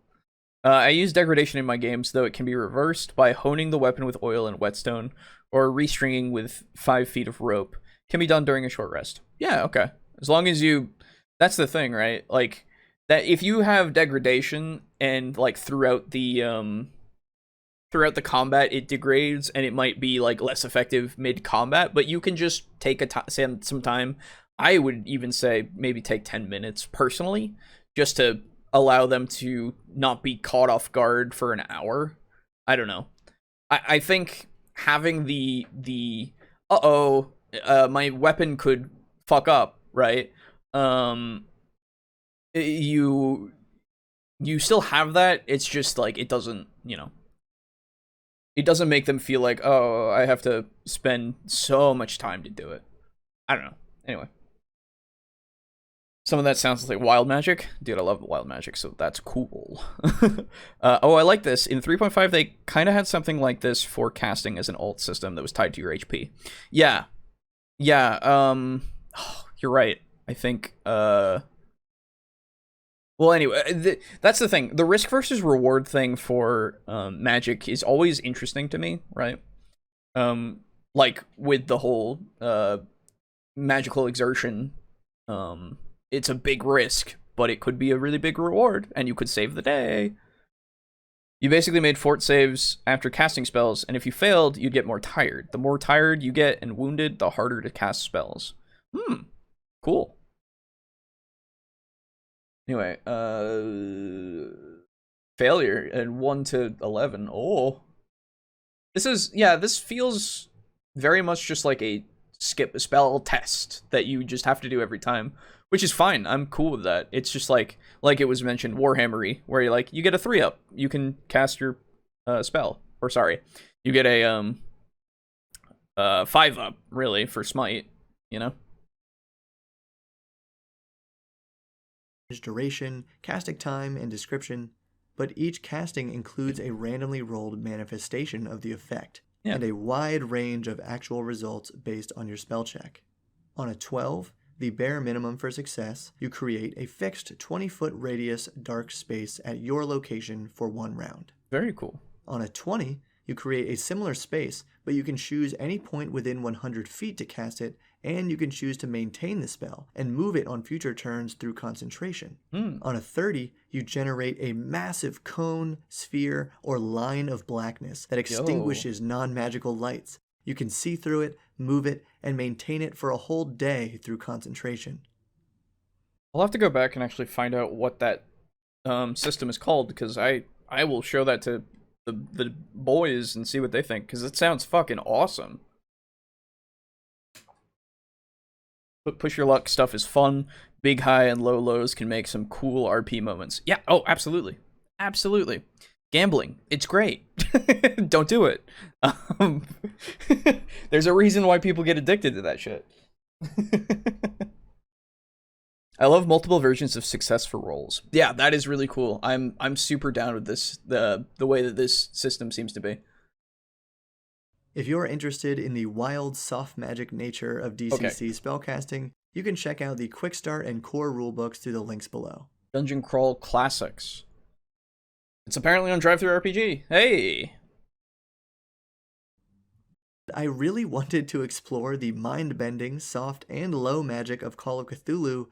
I use degradation in my games, though it can be reversed by honing the weapon with oil and whetstone, or restringing with 5 feet of rope. Can be done during a short rest. Yeah, okay. As long as you... That's the thing, right? Like, that if you have degradation and, like, throughout the combat it degrades, and it might be, like, less effective mid-combat, but you can just take some time. I would even say maybe take 10 minutes personally, just to allow them to not be caught off guard for an hour. I don't know. I think having the my weapon could fuck up, right? You still have that. It's just like it doesn't, it doesn't make them feel like, oh, I have to spend so much time to do it. I don't know. Anyway. Some of that sounds like wild magic. Dude, I love wild magic, so that's cool. Oh, I like this. In 3.5, they kind of had something like this for casting as an alt system that was tied to your HP. Yeah. Yeah, you're right. I think, well, anyway, that's the thing. The risk versus reward thing for magic is always interesting to me, right? Like, with the whole magical exertion, it's a big risk, but it could be a really big reward, and you could save the day. You basically made fort saves after casting spells, and if you failed, you'd get more tired. The more tired you get and wounded, the harder to cast spells. Cool. Anyway, failure and 1 to 11. Oh. This feels very much just like a skip a spell test that you just have to do every time, which is fine. I'm cool with that. It's just like it was mentioned, Warhammery, where you get a 3-up, you can cast your spell, or sorry, you get a 5-up really for smite, you know. Duration, casting time, and description, but each casting includes a randomly rolled manifestation of the effect, and a wide range of actual results based on your spell check. On a 12, the bare minimum for success, you create a fixed 20-foot radius dark space at your location for 1 round. Very cool. On a 20, you create a similar space, but you can choose any point within 100 feet to cast it, and you can choose to maintain the spell and move it on future turns through concentration. On a 30, you generate a massive cone, sphere, or line of blackness that extinguishes non-magical lights. You can see through it, move it, and maintain it for a whole day through concentration. I'll have to go back and actually find out what that system is called, because I will show that to the boys and see what they think, because it sounds fucking awesome. But push your luck stuff is fun. Big high and low lows can make some cool RP moments. Yeah, oh, absolutely. Absolutely. Gambling, it's great. Don't do it. There's a reason why people get addicted to that shit. I love multiple versions of success for rolls. Yeah, that is really cool. I'm super down with this, the way that this system seems to be. If you're interested in the wild, soft magic nature of DCC spellcasting, you can check out the Quick Start and Core rulebooks through the links below. Dungeon Crawl Classics. It's apparently on TTRPG. Hey! I really wanted to explore the mind-bending, soft, and low magic of Call of Cthulhu,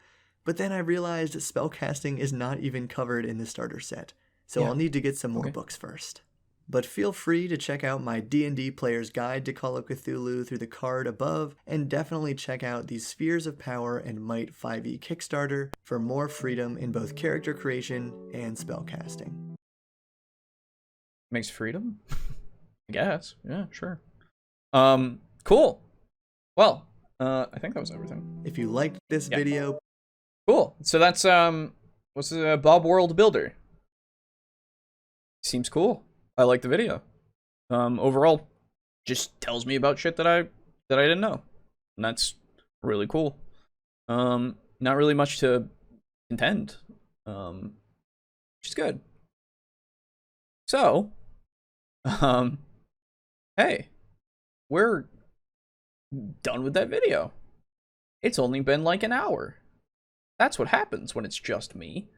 but then I realized spellcasting is not even covered in the starter set, so I'll need to get some more books first. But feel free to check out my D&D Player's Guide to Call of Cthulhu through the card above, and definitely check out the Spheres of Power and Might 5e Kickstarter for more freedom in both character creation and spellcasting. Makes freedom? I guess. Yeah, sure. Cool. Well, I think that was everything. If you liked this video... Cool. So that's, what's the Bob World Builder? Seems cool. I like the video. Overall, just tells me about shit that I didn't know, and that's really cool. Not really much to contend, which is good. So, hey, we're done with that video. It's only been like an hour. That's what happens when it's just me.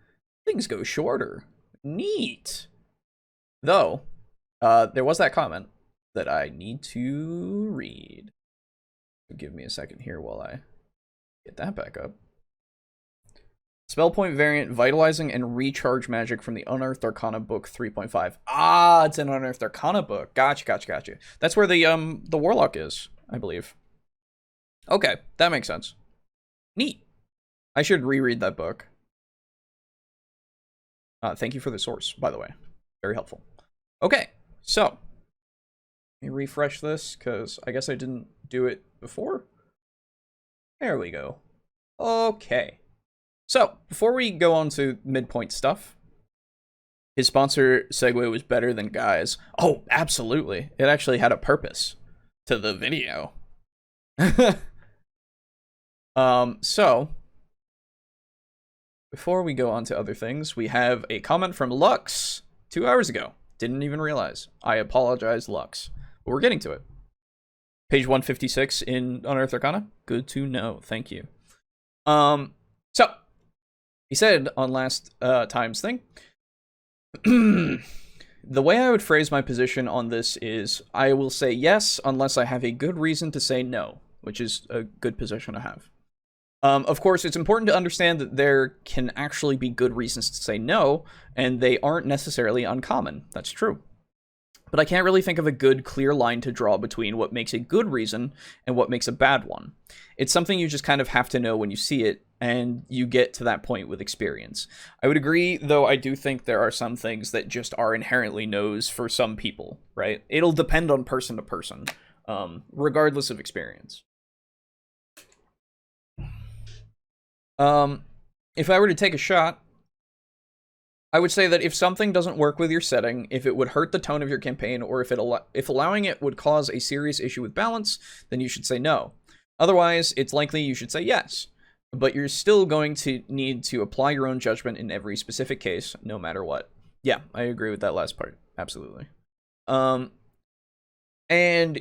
Things go shorter. Neat. Though, there was that comment that I need to read. Give me a second here while I get that back up. Spell point variant, vitalizing and recharge magic from the Unearthed Arcana book 3.5. Ah, it's an Unearthed Arcana book. Gotcha. That's where the warlock is, I believe. Okay, that makes sense. Neat. I should reread that book. Thank you for the source, by the way. Very helpful. Okay, so let me refresh this, because I guess I didn't do it before. There we go. Okay. So, before we go on to midpoint stuff, his sponsor segue was better than Guy's. Oh, absolutely. It actually had a purpose to the video. So, before we go on to other things, we have a comment from Lux 2 hours ago. Didn't even realize. I apologize, Lux. But we're getting to it. Page 156 in Unearthed Arcana. Good to know. Thank you. So, he said on last time's thing, the way I would phrase my position on this is, I will say yes unless I have a good reason to say no, which is a good position to have. Of course, it's important to understand that there can actually be good reasons to say no, and they aren't necessarily uncommon. That's true. But I can't really think of a good, clear line to draw between what makes a good reason and what makes a bad one. It's something you just kind of have to know when you see it, and you get to that point with experience. I would agree, though I do think there are some things that just are inherently no's for some people, right? It'll depend on person to person, regardless of experience. If I were to take a shot, I would say that if something doesn't work with your setting, if it would hurt the tone of your campaign, or if allowing it would cause a serious issue with balance, then you should say no. Otherwise, it's likely you should say yes. But you're still going to need to apply your own judgment in every specific case, no matter what. Yeah, I agree with that last part. Absolutely. And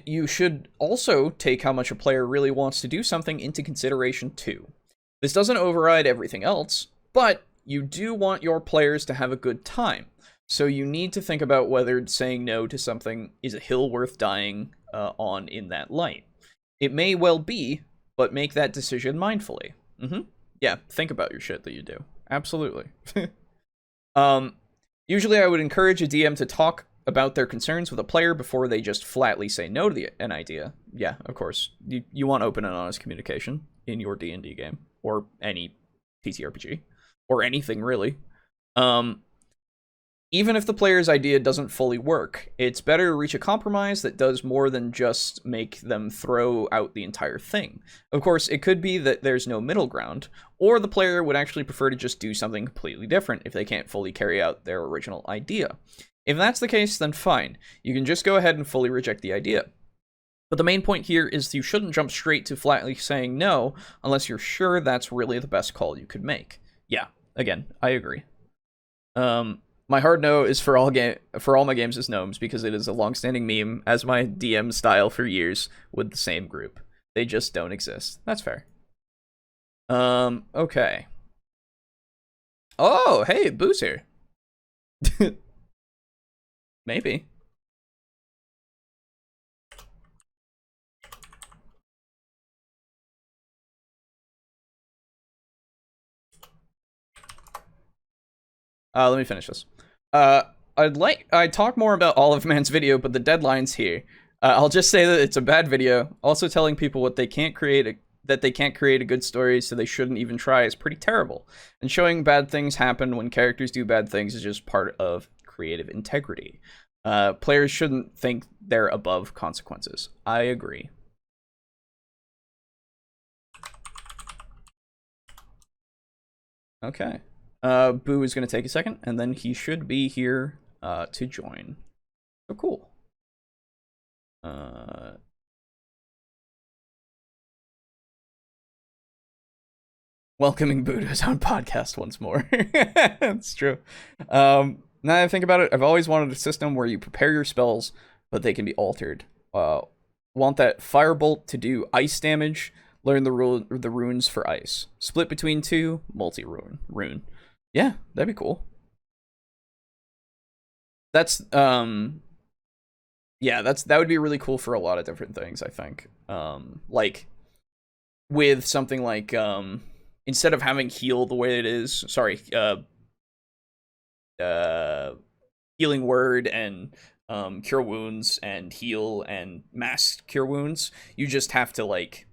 you should also take how much a player really wants to do something into consideration too. This doesn't override everything else, but you do want your players to have a good time. So you need to think about whether saying no to something is a hill worth dying on in that light. It may well be, but make that decision mindfully. Yeah, think about your shit that you do. Absolutely. Usually I would encourage a DM to talk about their concerns with a player before they just flatly say no to an idea. Yeah, of course. You want open and honest communication in your D&D game, or any TTRPG, or anything really. Even if the player's idea doesn't fully work, it's better to reach a compromise that does more than just make them throw out the entire thing. Of course, it could be that there's no middle ground, or the player would actually prefer to just do something completely different if they can't fully carry out their original idea. If that's the case, then fine. You can just go ahead and fully reject the idea. But the main point here is you shouldn't jump straight to flatly saying no unless you're sure that's really the best call you could make. Yeah, again, I agree. My hard no is for all my games is gnomes, because it is a long-standing meme as my DM style for years with the same group. They just don't exist. That's fair. Okay. Oh, hey, Boo's here. Maybe. Let me finish this. I'd talk more about Olive Man's video, but the deadline's here. I'll just say that it's a bad video. Also, telling people that they can't create a good story, so they shouldn't even try, is pretty terrible. And showing bad things happen when characters do bad things is just part of creative integrity. Players shouldn't think they're above consequences. I agree. Okay. Boo is going to take a second, and then he should be here to join. So cool. Welcoming Boo to his own podcast once more. That's true. Now that I think about it, I've always wanted a system where you prepare your spells, but they can be altered. Want that Firebolt to do ice damage, learn the runes for ice. Split between two, multi-rune. Yeah, that'd be cool. That's yeah, that would be really cool for a lot of different things, I think. Like with something like instead of having heal the way it is, healing word and cure wounds and heal and mass cure wounds, you just have to, like,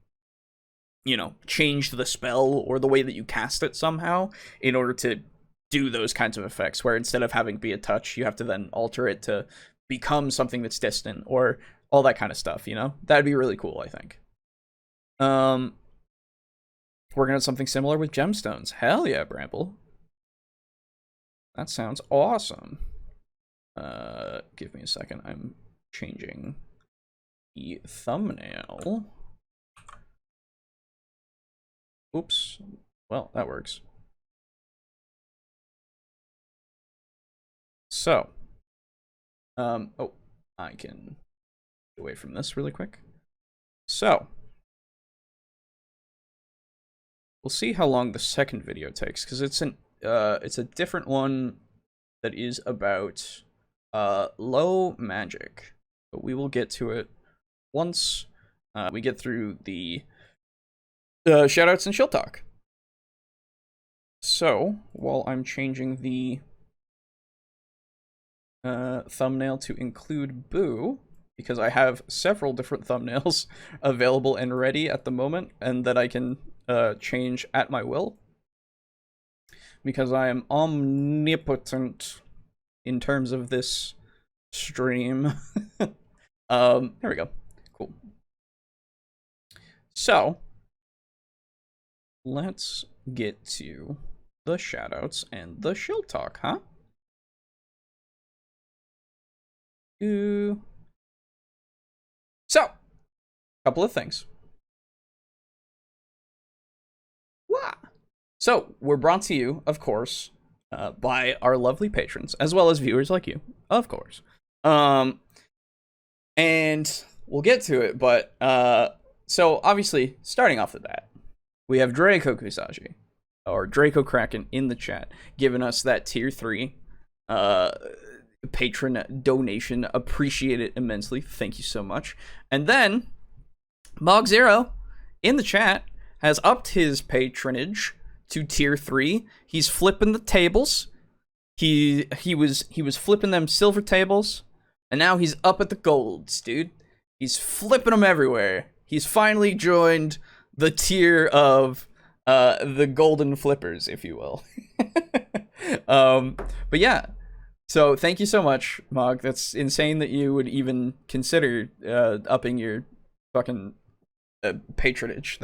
you know, change the spell or the way that you cast it somehow in order to do those kinds of effects, where instead of having be a touch, you have to then alter it to become something that's distant or all that kind of stuff, you know? That'd be really cool, I think. Working on something similar with gemstones. Hell yeah, Bramble. That sounds awesome. Give me a second. I'm changing the thumbnail. Oops. Well, that works. So, oh, I can get away from this really quick. So, we'll see how long the second video takes, because it's a different one that is about low magic, but we will get to it once we get through the shoutouts and chill talk. So, while I'm changing the thumbnail to include Boo, because I have several different thumbnails available and ready at the moment, and that I can change at my will, because I am omnipotent in terms of this stream. There we go. Cool. So, let's get to the shoutouts and the shill talk, huh? So, couple of things. Wow. So, we're brought to you, of course, by our lovely patrons, as well as viewers like you, of course. And we'll get to it, but, so, obviously, starting off the bat, we have Draco Kusaji, or Draco Kraken, in the chat, giving us that tier 3 patron donation. Appreciate it immensely. Thank you so much. And then Mog Zero in the chat has upped his patronage to tier 3. He's flipping the tables. He was flipping them silver tables, and now he's up at the golds, dude. He's flipping them everywhere. He's finally joined the tier of the golden flippers, if you will. But yeah. So thank you so much, Mog. That's insane that you would even consider upping your fucking patronage.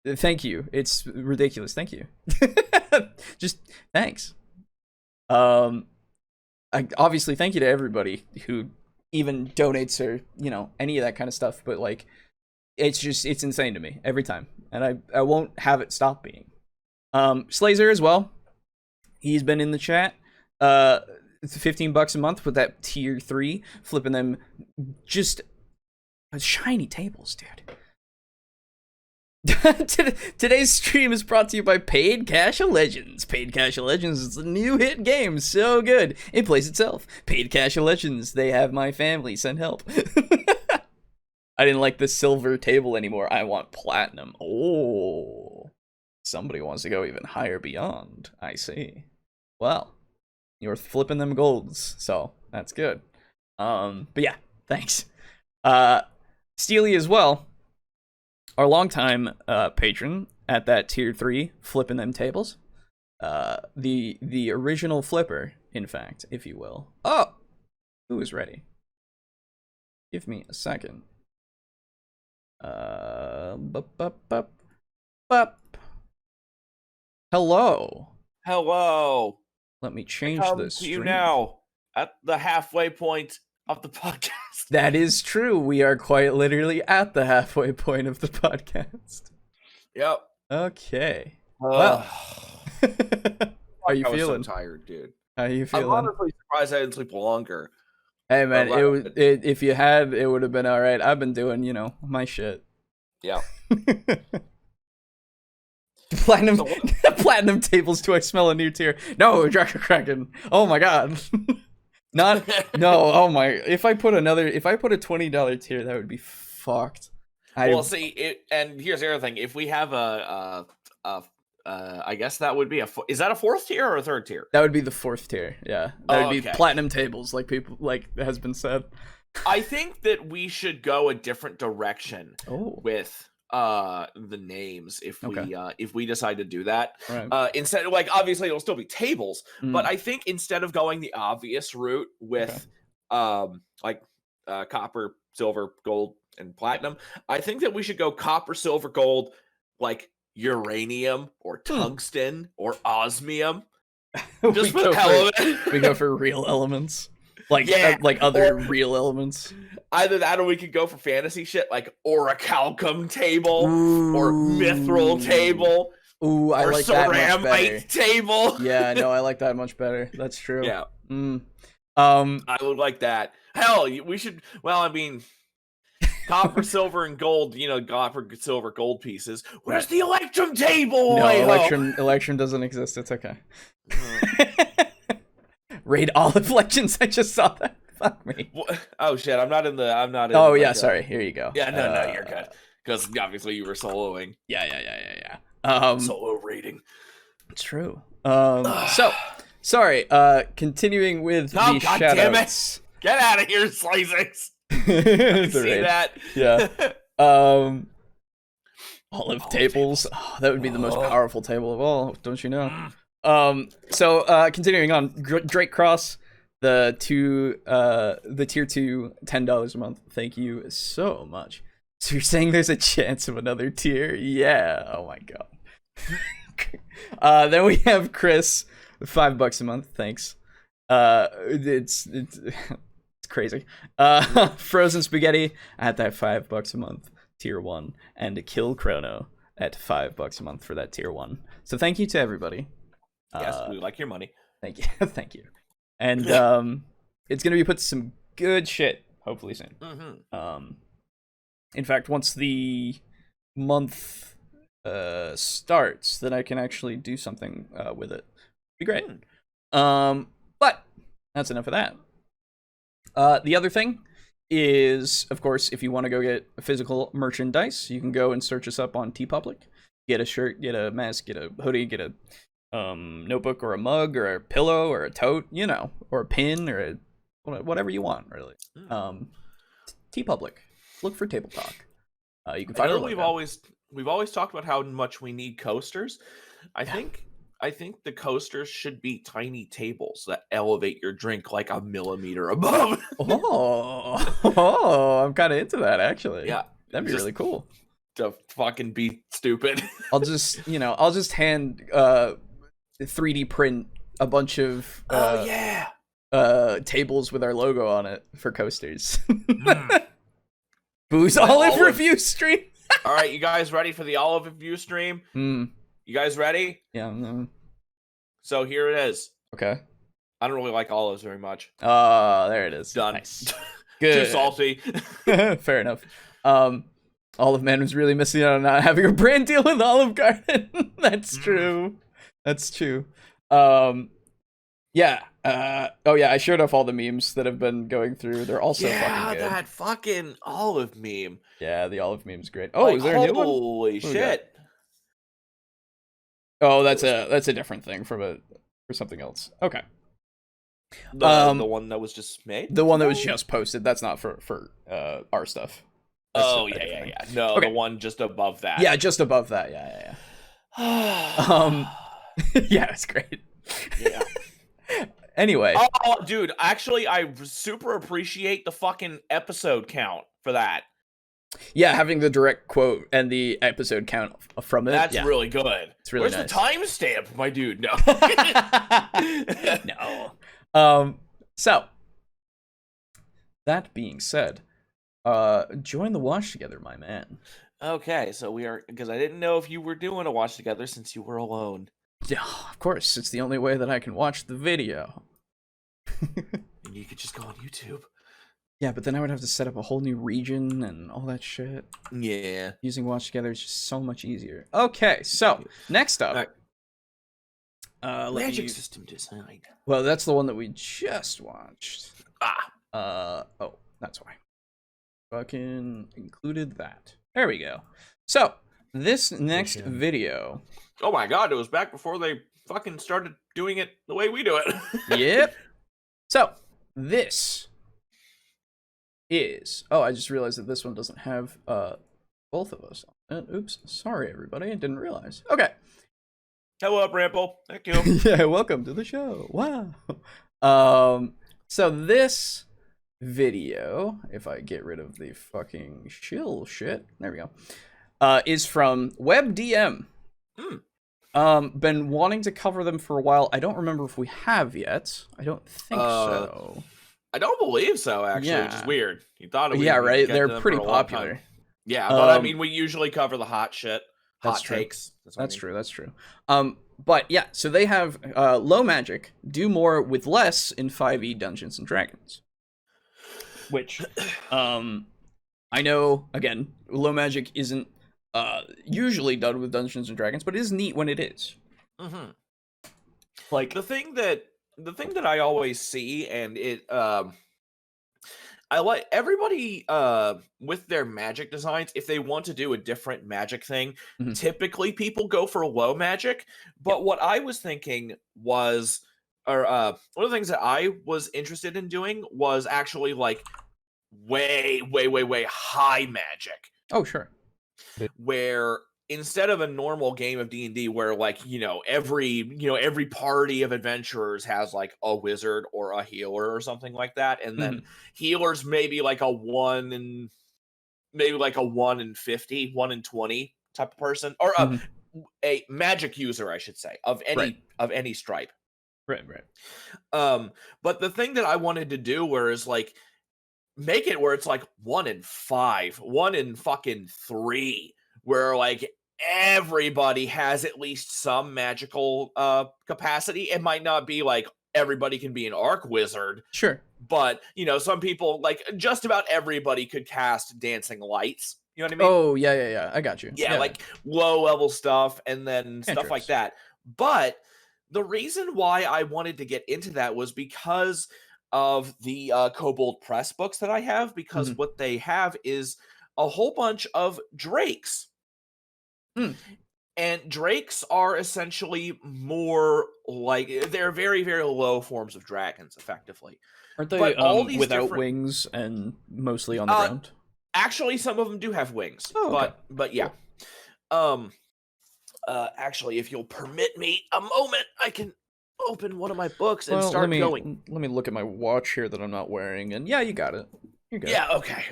Thank you. It's ridiculous. Thank you. Just thanks. Obviously thank you to everybody who even donates or, you know, any of that kind of stuff. But like, it's insane to me every time, and I won't have it stop being. Slazer as well. He's been in the chat. It's $15 a month with that tier 3, flipping them just shiny tables, dude. Today's stream is brought to you by Paid Cash of Legends. Paid Cash of Legends is a new hit game, so good it plays itself. Paid Cash of Legends, they have my family, send help. I didn't like the silver table anymore. I want platinum. Oh, somebody wants to go even higher beyond. I see. Well, you're flipping them golds, so that's good. But yeah, thanks. Steely as well, our longtime patron at that tier 3, flipping them tables. The original flipper, in fact, if you will. Oh, who is ready? Give me a second. Hello. Hello. Let me change this. To you now at the halfway point of the podcast. That is true. We are quite literally at the halfway point of the podcast. Yep. Okay. Well, how you I was feeling? So tired, dude. How you feeling? I'm honestly surprised I didn't sleep longer. Hey man, if you had, it would have been all right. I've been doing, you know, my shit. Yeah. Platinum tables. Do I smell a new tier? No, Draco Kraken. Oh my god. No. Oh my. If I put a $20 tier, that would be fucked. Well, see, and here's the other thing. If we have I guess that would be is that a 4th tier or a 3rd tier? That would be the 4th tier. Yeah, that would be platinum tables, like has been said. I think that we should go a different direction with the names if we decide to do that. Right. Instead, like, obviously it'll still be tables, but I think instead of going the obvious route with copper, silver, gold, and platinum, I think that we should go copper, silver, gold, like uranium or tungsten or osmium. Just for the hell of it. We go for real elements. Like other real elements. Either that or we could go for fantasy shit like orichalcum table or mithril table. Ooh, I like that much better. Table. Yeah, no, I like that much better. That's true. Yeah. I would like that. Hell, we should. Well, I mean, copper, silver, and gold. You know, copper, silver, gold pieces. Where's the electrum table? No, electrum doesn't exist. It's okay. Raid all of Legends. I just saw that. Fuck me. Oh shit! I'm not in. Oh yeah, sorry. Here you go. Yeah, no, you're good. Because obviously you were soloing. Yeah. Solo raiding. True. So Sorry. Continuing with Oh, the God damn it. shoutouts. Get out of here, Slicings. It's See alright. that? Yeah. Olive tables. Oh, that would be the most powerful table of all, don't you know? So continuing on, Drake Cross, the tier 2 $10 a month. Thank you so much. So you're saying there's a chance of another tier? Yeah. Oh my god. Then we have Chris, $5 a month. Thanks. It's crazy. Frozen Spaghetti at that $5 a month, tier 1, and a Kill Chrono at $5 a month for that tier 1. So thank you to everybody. Yes, we like your money. Thank you. Thank you. And it's gonna be put to some good shit hopefully soon. In fact, once the month starts, then I can actually do something with it. Be great. But that's enough of that. The other thing is, of course, if you want to go get physical merchandise, you can go and search us up on TeePublic. Get a shirt, get a mask, get a hoodie, get a notebook or a mug or a pillow or a tote, you know, or a pin or whatever you want, really. TeePublic. Look for TableTalk. You can find. We've always talked about how much we need coasters. I think the coasters should be tiny tables that elevate your drink like a millimeter above. I'm kind of into that, actually. Yeah, that'd be really cool. To fucking be stupid. I'll just hand 3D print a bunch of tables with our logo on it for coasters. Booze Olive review stream. All right, you guys ready for the Olive review stream? You guys ready? Yeah. So here it is. Okay. I don't really like olives very much. There it is. Done. Nice. Good. Too salty. Fair enough. Olive Man was really missing out on not having a brand deal with Olive Garden. That's true. That's true. Yeah. I showed off all the memes that have been going through. They're also fucking good. That fucking olive meme. Yeah, the olive meme's great. Oh, is there a new one? Holy shit. Oh, that's a different thing for something else. Okay. The one that was just made? The one that was just posted. That's not for our stuff. That's yeah. No, okay. The one just above that. Yeah, just above that. Yeah. Yeah, it's great. Yeah. Anyway. Oh, dude, actually, I super appreciate the fucking episode count for that. Yeah, having the direct quote and the episode count from it. That's really good. It's really nice. Where's the timestamp, my dude? No. No. So, that being said, join the watch together, my man. Okay, so we are, because I didn't know if you were doing a watch together since you were alone. Yeah, of course. It's the only way that I can watch the video. And you could just go on YouTube. Yeah, but then I would have to set up a whole new region and all that shit. Yeah. Using Watch Together is just so much easier. Okay, so next up. Magic System Design. Well, that's the one that we just watched. Oh, that's why. Fucking included that. There we go. So, this next video. Oh my god, it was back before they fucking started doing it the way we do it. Yep. So, this is... Oh, I just realized that this one doesn't have both of us on it. Oops. Sorry, everybody. I didn't realize. Okay. Hello, Brample. Thank you. Yeah, welcome to the show. Wow. So this video, if I get rid of the fucking shill shit, there we go, is from WebDM. Been wanting to cover them for a while. I don't remember if we have yet. I don't think so. I don't believe so, actually, which is weird. You thought it would. Yeah, right? They're pretty popular. Yeah, but I mean, we usually cover the hot shit. Hot takes. That's true. That's true. But yeah, so they have low magic, do more with less in 5e Dungeons and Dragons. Which, I know, again, low magic isn't usually done with Dungeons and Dragons, but it is neat when it is. Mm-hmm. Like the thing that I always see, and it I like everybody with their magic designs, if they want to do a different magic thing, typically people go for low magic. But what I was thinking was or one of the things that I was interested in doing was actually like way, way, way, way high magic, Oh, sure. where instead of a normal game of D&D where like, every party of adventurers has like a wizard or a healer or something like that, and then healers maybe like a 1 in 50, 1 in 20 type of person, or a magic user, I should say, of Right. any stripe. Right, right. But the thing that I wanted to do whereas like make it where it's like 1 in 5, 1 in fucking 3, where like everybody has at least some magical capacity. It might not be like everybody can be an arc wizard, Sure. but some people, like just about everybody could cast dancing lights. You know what I mean? Oh, yeah, yeah, yeah. I got you. Yeah, like low level stuff and then stuff Cantrips. like that. But the reason why I wanted to get into that was because of the Kobold Press books that I have, because what they have is a whole bunch of drakes. And drakes are essentially more like, they're very, very low forms of dragons, effectively. Aren't they But all these without different wings and mostly on the ground? Actually, some of them do have wings. Oh, okay. But yeah. Cool. Actually, if you'll permit me a moment, I can open one of my books and Well, start going. let me look at my watch here that I'm not wearing, and yeah, you got it. You're good. Yeah, okay.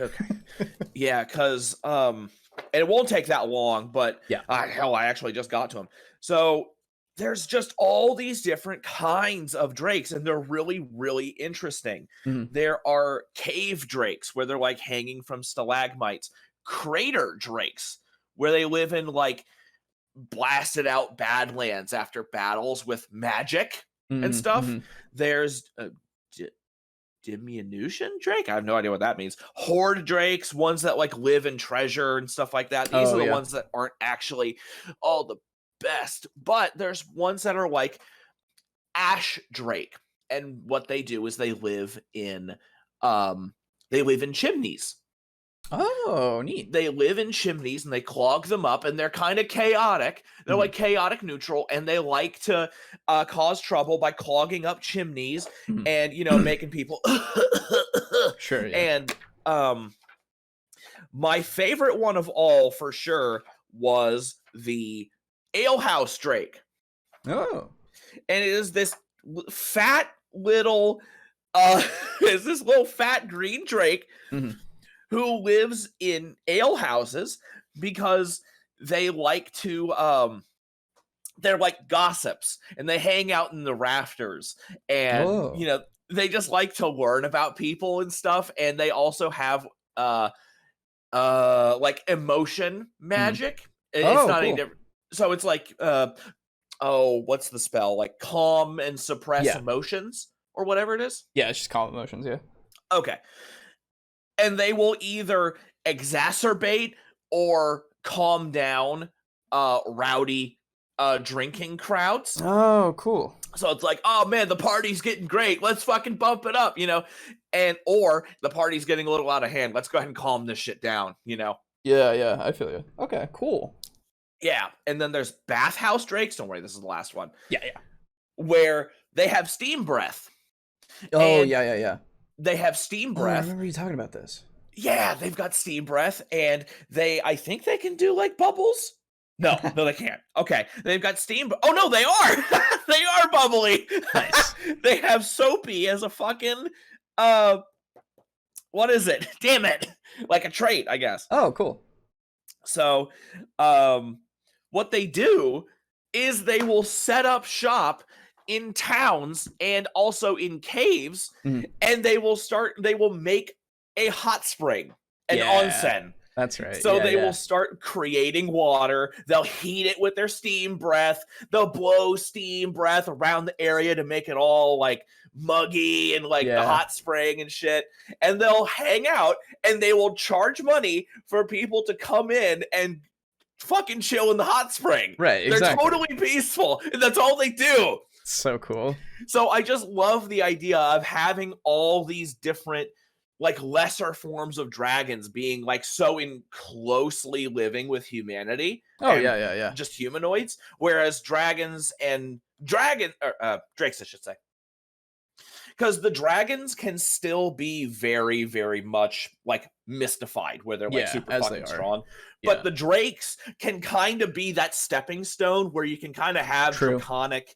Yeah, because and it won't take that long, but Yeah. hell, I actually just got to them. So there's just all these different kinds of drakes, and they're really, really interesting. There are cave drakes where they're like hanging from stalagmites, crater drakes where they live in like blasted out badlands after battles with magic and stuff. There's diminution drake. I have no idea what that means. Horde drakes, ones that like live in treasure and stuff like that. These are the ones that aren't actually all the best, but there's ones that are like ash drake, and what they do is they live in chimneys. Oh, neat. They live in chimneys and they clog them up, and they're kind of chaotic. They're like chaotic neutral, and they like to cause trouble by clogging up chimneys and making people Sure. Yeah. And my favorite one of all for sure was the alehouse drake. Oh. And it is this fat little is this little fat green drake who lives in alehouses because they like to they're like gossips, and they hang out in the rafters, and they just like to learn about people and stuff, and they also have like emotion magic. It's not any different. So it's like what's the spell? Like calm and suppress emotions or whatever it is? Yeah, it's just calm emotions, yeah. Okay. And they will either exacerbate or calm down rowdy drinking crowds. Oh, cool. So it's like, oh man, the party's getting great. Let's fucking bump it up, and or the party's getting a little out of hand. Let's go ahead and calm this shit down, Yeah, I feel you. Okay, cool. Yeah, and then there's bathhouse drakes. Don't worry, this is the last one. Yeah. Where they have steam breath. Oh, yeah. They have steam breath. I remember you talking about this. Yeah, they've got steam breath, and I think they can do like bubbles. No, they can't. Okay, they've got steam. Oh no, they are. They are bubbly. Nice. They have soapy as a fucking what is it? Damn it! Like a trait, I guess. Oh, cool. So, what they do is they will set up shop in towns and also in caves, and they will make a hot spring, an onsen. That's right. So they will start creating water. They'll heat it with their steam breath. They'll blow steam breath around the area to make it all like muggy and like the hot spring and shit. And they'll hang out, and they will charge money for people to come in and fucking chill in the hot spring. Right, They're totally peaceful, and that's all they do. So cool. So I just love the idea of having all these different like lesser forms of dragons being like so in closely living with humanity. Oh, yeah. Just humanoids. Whereas drakes, I should say, Because the dragons can still be very, very much like mystified, where they're like super as they fucking are. strong. Yeah. But the drakes can kind of be that stepping stone where you can kind of have True. draconic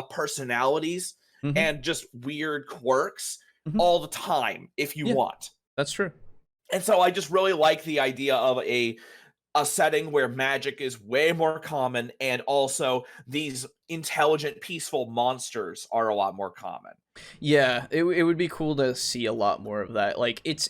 personalities and just weird quirks all the time if you want. That's true. And so I just really like the idea of a setting where magic is way more common, and also these intelligent, peaceful monsters are a lot more common. Yeah, it would be cool to see a lot more of that. Like it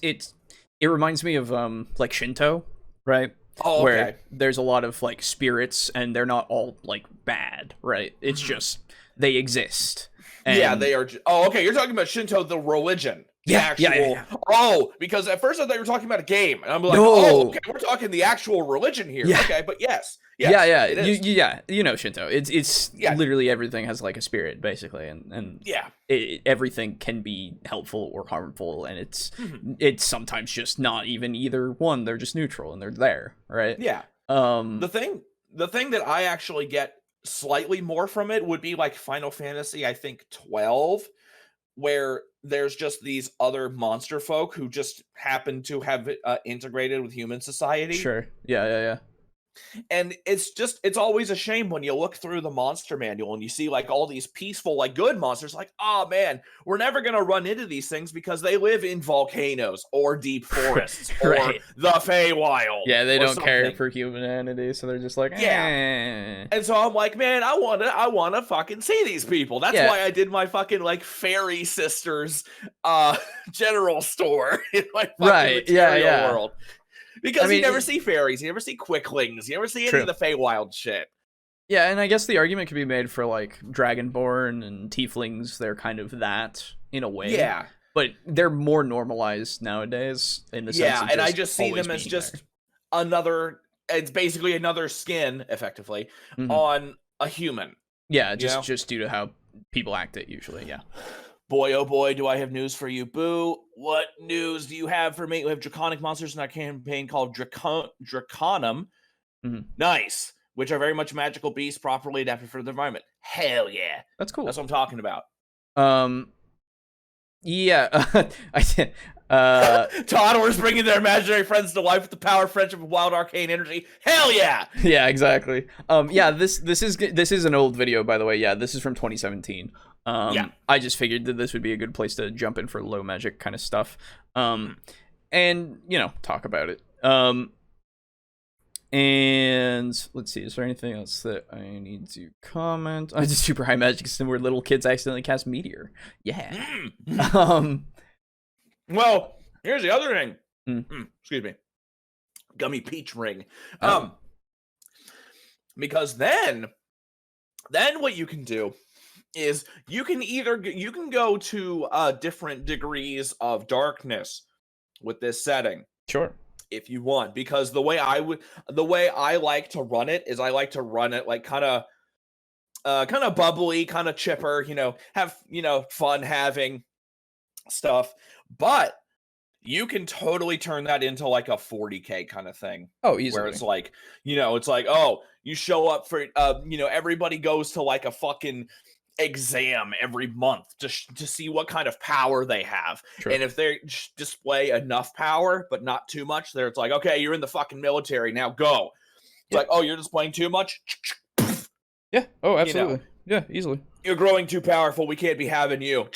reminds me of like Shinto, right? Oh, okay. Where there's a lot of like spirits and they're not all like bad, right? It's just they exist. And yeah, they are. Oh, okay. You're talking about Shinto, the religion. The actual. Yeah. Oh, because at first I thought you were talking about a game, and I'm like, No. oh, okay, we're talking the actual religion here. Yeah. Okay, but yes. Yeah. It is. You know Shinto. It's literally everything has like a spirit basically, and everything can be helpful or harmful, and it's sometimes just not even either one. They're just neutral and they're there, right? Yeah. The thing that I actually get slightly more from it would be like Final Fantasy, I think 12, where there's just these other monster folk who just happen to have integrated with human society. Sure. Yeah. And it's always a shame when you look through the monster manual and you see like all these peaceful, like good monsters, like, oh man, we're never going to run into these things because they live in volcanoes or deep forests or the Feywild. Yeah, they don't care for humanity, so they're just like, eh. And so I'm like, man, I want to fucking see these people. That's why I did my fucking like Fairy Sisters general store in my fucking material world. Because you never see fairies, you never see quicklings, you never see any of the Feywild shit. Yeah, and I guess the argument could be made for like Dragonborn and Tieflings. They're kind of that in a way. Yeah, but they're more normalized nowadays in the sense. Yeah, and I just see them as just another. It's basically another skin, effectively, on a human. Yeah, just due to how people act it usually. Yeah. Boy, oh boy, do I have news for you, Boo. What news do you have for me? We have draconic monsters in our campaign called Draconum. Nice. Which are very much magical beasts properly adapted for the environment. Hell yeah. That's cool. That's what I'm talking about. Yeah. Toddlers bringing their imaginary friends to life with the power, friendship, and wild arcane energy. Hell yeah! Yeah, exactly. Yeah, this is an old video, by the way. Yeah, this is from 2017. I just figured that this would be a good place to jump in for low magic kind of stuff. And talk about it. And let's see, is there anything else that I need to comment? I did super high magic system where little kids accidentally cast meteor. Yeah. Well, here's the other thing. Excuse me. Gummy peach ring. Because then what you can do is you can go to different degrees of darkness with this setting. Sure. If you want, because the way I like to run it is I like to run it like kind of bubbly, kind of chipper, have fun having stuff, but you can totally turn that into like a 40K kind of thing. Oh, easily. Where it's like, oh, you show up for everybody goes to like a fucking exam every month to see what kind of power they have. True. And if they display enough power but not too much, there it's like, okay, you're in the fucking military now, go. It's like, oh, you're displaying too much. Yeah. Oh, absolutely. Yeah, easily. You're growing too powerful, we can't be having you.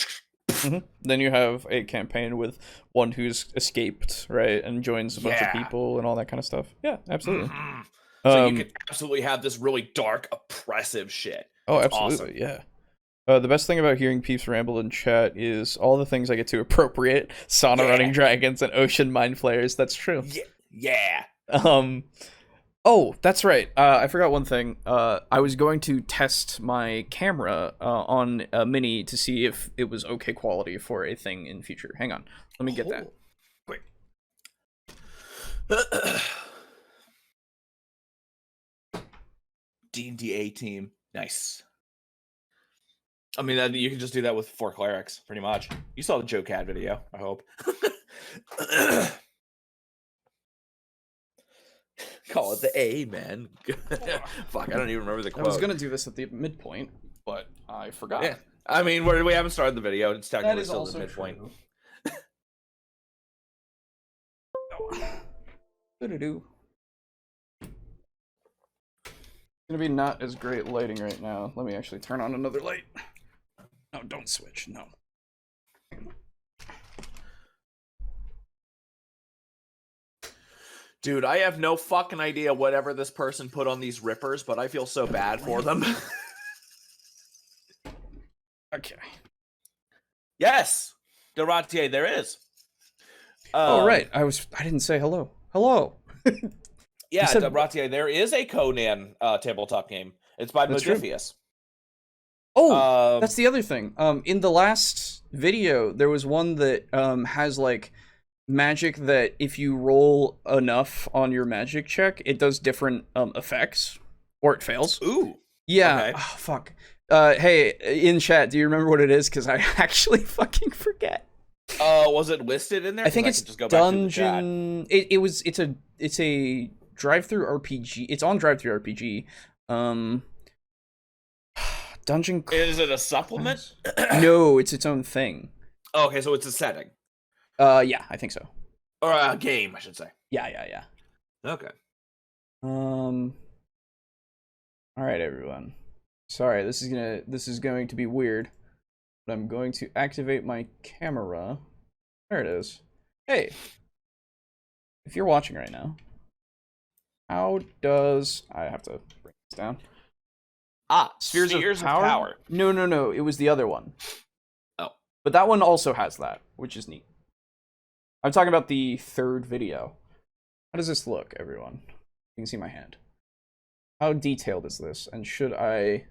Then you have a campaign with one who's escaped, right, and joins a bunch of people and all that kind of stuff. Yeah, absolutely. So you can absolutely have this really dark, oppressive shit. Oh, absolutely. Awesome. Yeah. The best thing about hearing Peeps ramble in chat is all the things I get to appropriate: sauna running dragons and ocean mind flayers. That's true. Yeah. Oh, that's right. I forgot one thing. I was going to test my camera on a Mini to see if it was okay quality for a thing in future. Hang on. Let me get that. Quick. D&D A team. Nice. I mean, you can just do that with 4 clerics, pretty much. You saw the Joe Cat video, I hope. Call it the A, man. Fuck, I don't even remember the quote. I was going to do this at the midpoint, but I forgot. Yeah. I mean, we haven't started the video. It's That technically is still also the midpoint. true. Do. It's gonna be not as great lighting right now. Let me actually turn on another light. No, don't switch. No. Dude, I have no fucking idea whatever this person put on these rippers, but I feel so bad for them. Okay. Yes, Deratier, there is. Oh right, I didn't say hello. Hello. Yeah, said... Deratier, there is a Conan tabletop game. It's by Modifius. Oh, that's the other thing. In the last video, there was one that has like magic that if you roll enough on your magic check, it does different effects, or it fails. Ooh. Yeah. Okay. Oh, fuck. Hey, in chat, do you remember what it is? Because I actually fucking forget. Was it listed in there? I think it's just go Dungeon. It's a drive-through RPG. It's on drive-through RPG. Dungeon. Is it a supplement? No, it's its own thing. Oh, okay, so it's a setting. Yeah, I think so. Or a game, I should say. Yeah. Okay. All right, everyone. Sorry, this is going to be weird, but I'm going to activate my camera. There it is. Hey, if you're watching right now, how does I have to bring this down? Spheres of Power. No. It was the other one. Oh, but that one also has that, which is neat. I'm talking about the third video. How does this look, everyone? You can see my hand. How detailed is this? And should I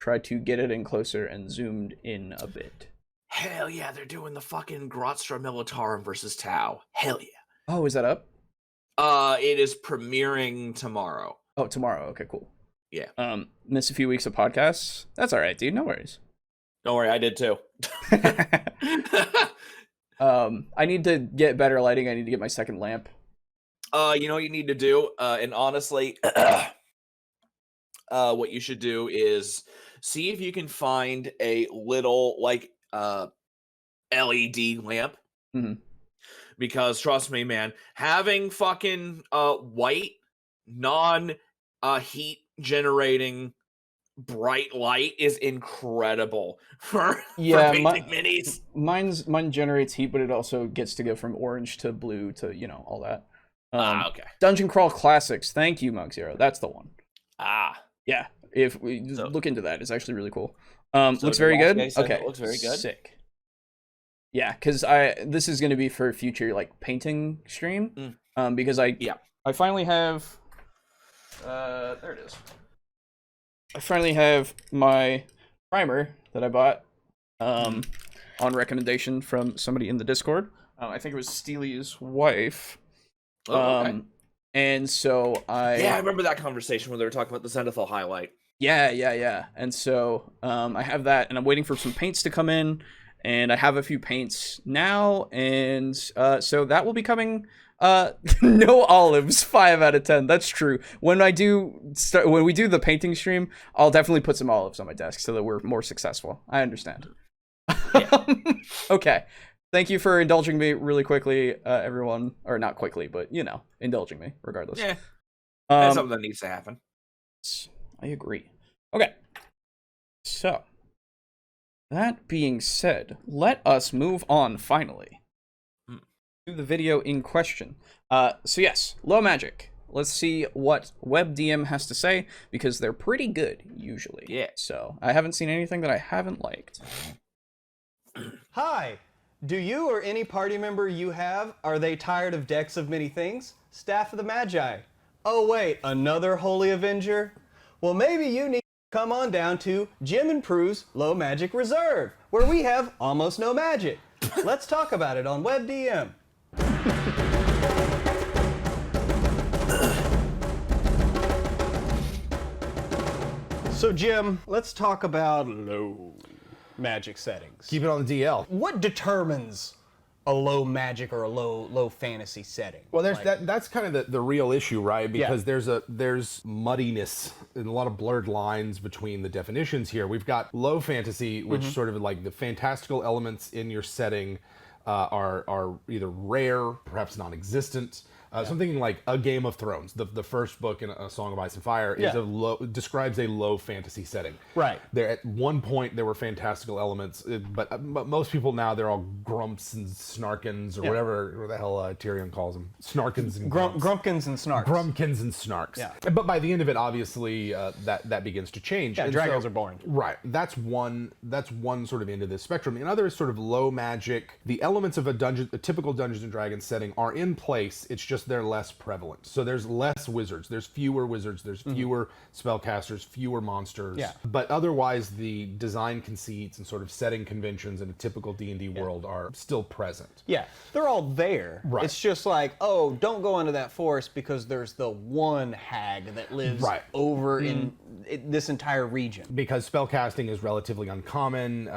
try to get it in closer and zoomed in a bit? Hell yeah, they're doing the fucking Grotstra Militarum versus Tau. Hell yeah. Oh, is that up? It is premiering tomorrow. Oh, tomorrow. Okay, cool. Yeah. Miss a few weeks of podcasts. That's all right, dude. No worries. Don't worry, I did too. I need to get better lighting. I need to get my second lamp. You know what you need to do? And honestly, what you should do is see if you can find a little like LED lamp. Mm-hmm. Because trust me, man, having fucking white, non heat generating bright light is incredible for painting minis. Mine generates heat, but it also gets to go from orange to blue to, you know, all that. Okay. Dungeon Crawl Classics. Thank you, Mug Zero. That's the one. Yeah. If we look into that, it's actually really cool. Looks very good. Okay. It looks very good. Sick. Yeah, because this is going to be for a future like painting stream. Because I finally have. There it is. I finally have my primer that I bought on recommendation from somebody in the Discord. I think it was Steely's wife. Okay. And so I remember that conversation where they were talking about the Zenithal highlight. Yeah. And so I have that, and I'm waiting for some paints to come in, and I have a few paints now, and so that will be coming. No olives, 5 out of 10. That's true. When we do the painting stream, I'll definitely put some olives on my desk so that we're more successful. I understand. Yeah. Okay. Thank you for indulging me really quickly, everyone. Or not quickly, but, you know, indulging me, regardless. Yeah. That's something that needs to happen. I agree. Okay. So, that being said, let us move on, finally, to the video in question. So yes, Low Magic. Let's see what WebDM has to say, because they're pretty good, usually. Yeah. So, I haven't seen anything that I haven't liked. Hi! Do you or any party member you have, are they tired of decks of many things? Staff of the Magi. Oh wait, another Holy Avenger? Well, maybe you need to come on down to Jim and Prue's Low Magic Reserve, where we have almost no magic. Let's talk about it on WebDM. So Jim, let's talk about low magic settings. Keep it on the DL. What determines a low magic or a low fantasy setting. Well, Like, that's kind of the real issue, right? Because there's muddiness and a lot of blurred lines between the definitions here. We've got low fantasy, which sort of like the fantastical elements in your setting are either rare, perhaps non-existent. Something like A Game of Thrones, the first book in A Song of Ice and Fire, is describes a low fantasy setting. Right. There at one point there were fantastical elements, but most people now they're all grumps and snarkins or whatever the hell Tyrion calls them, snarkins and grumps. Grumpkins and snarks. Grumpkins and snarks. Yeah. But by the end of it, obviously that begins to change. Yeah, And dragons are born. Right. That's one sort of end of this spectrum. Another is sort of low magic. The elements of a typical Dungeons and Dragons setting are in place. It's just they're less prevalent. So there's less wizards. There's fewer wizards. There's fewer spellcasters, fewer monsters. Yeah. But otherwise, the design conceits and sort of setting conventions in a typical D&D world are still present. Yeah, they're all there. Right. It's just like, oh, don't go into that forest because there's the one hag that lives over in this entire region. Because spellcasting is relatively uncommon,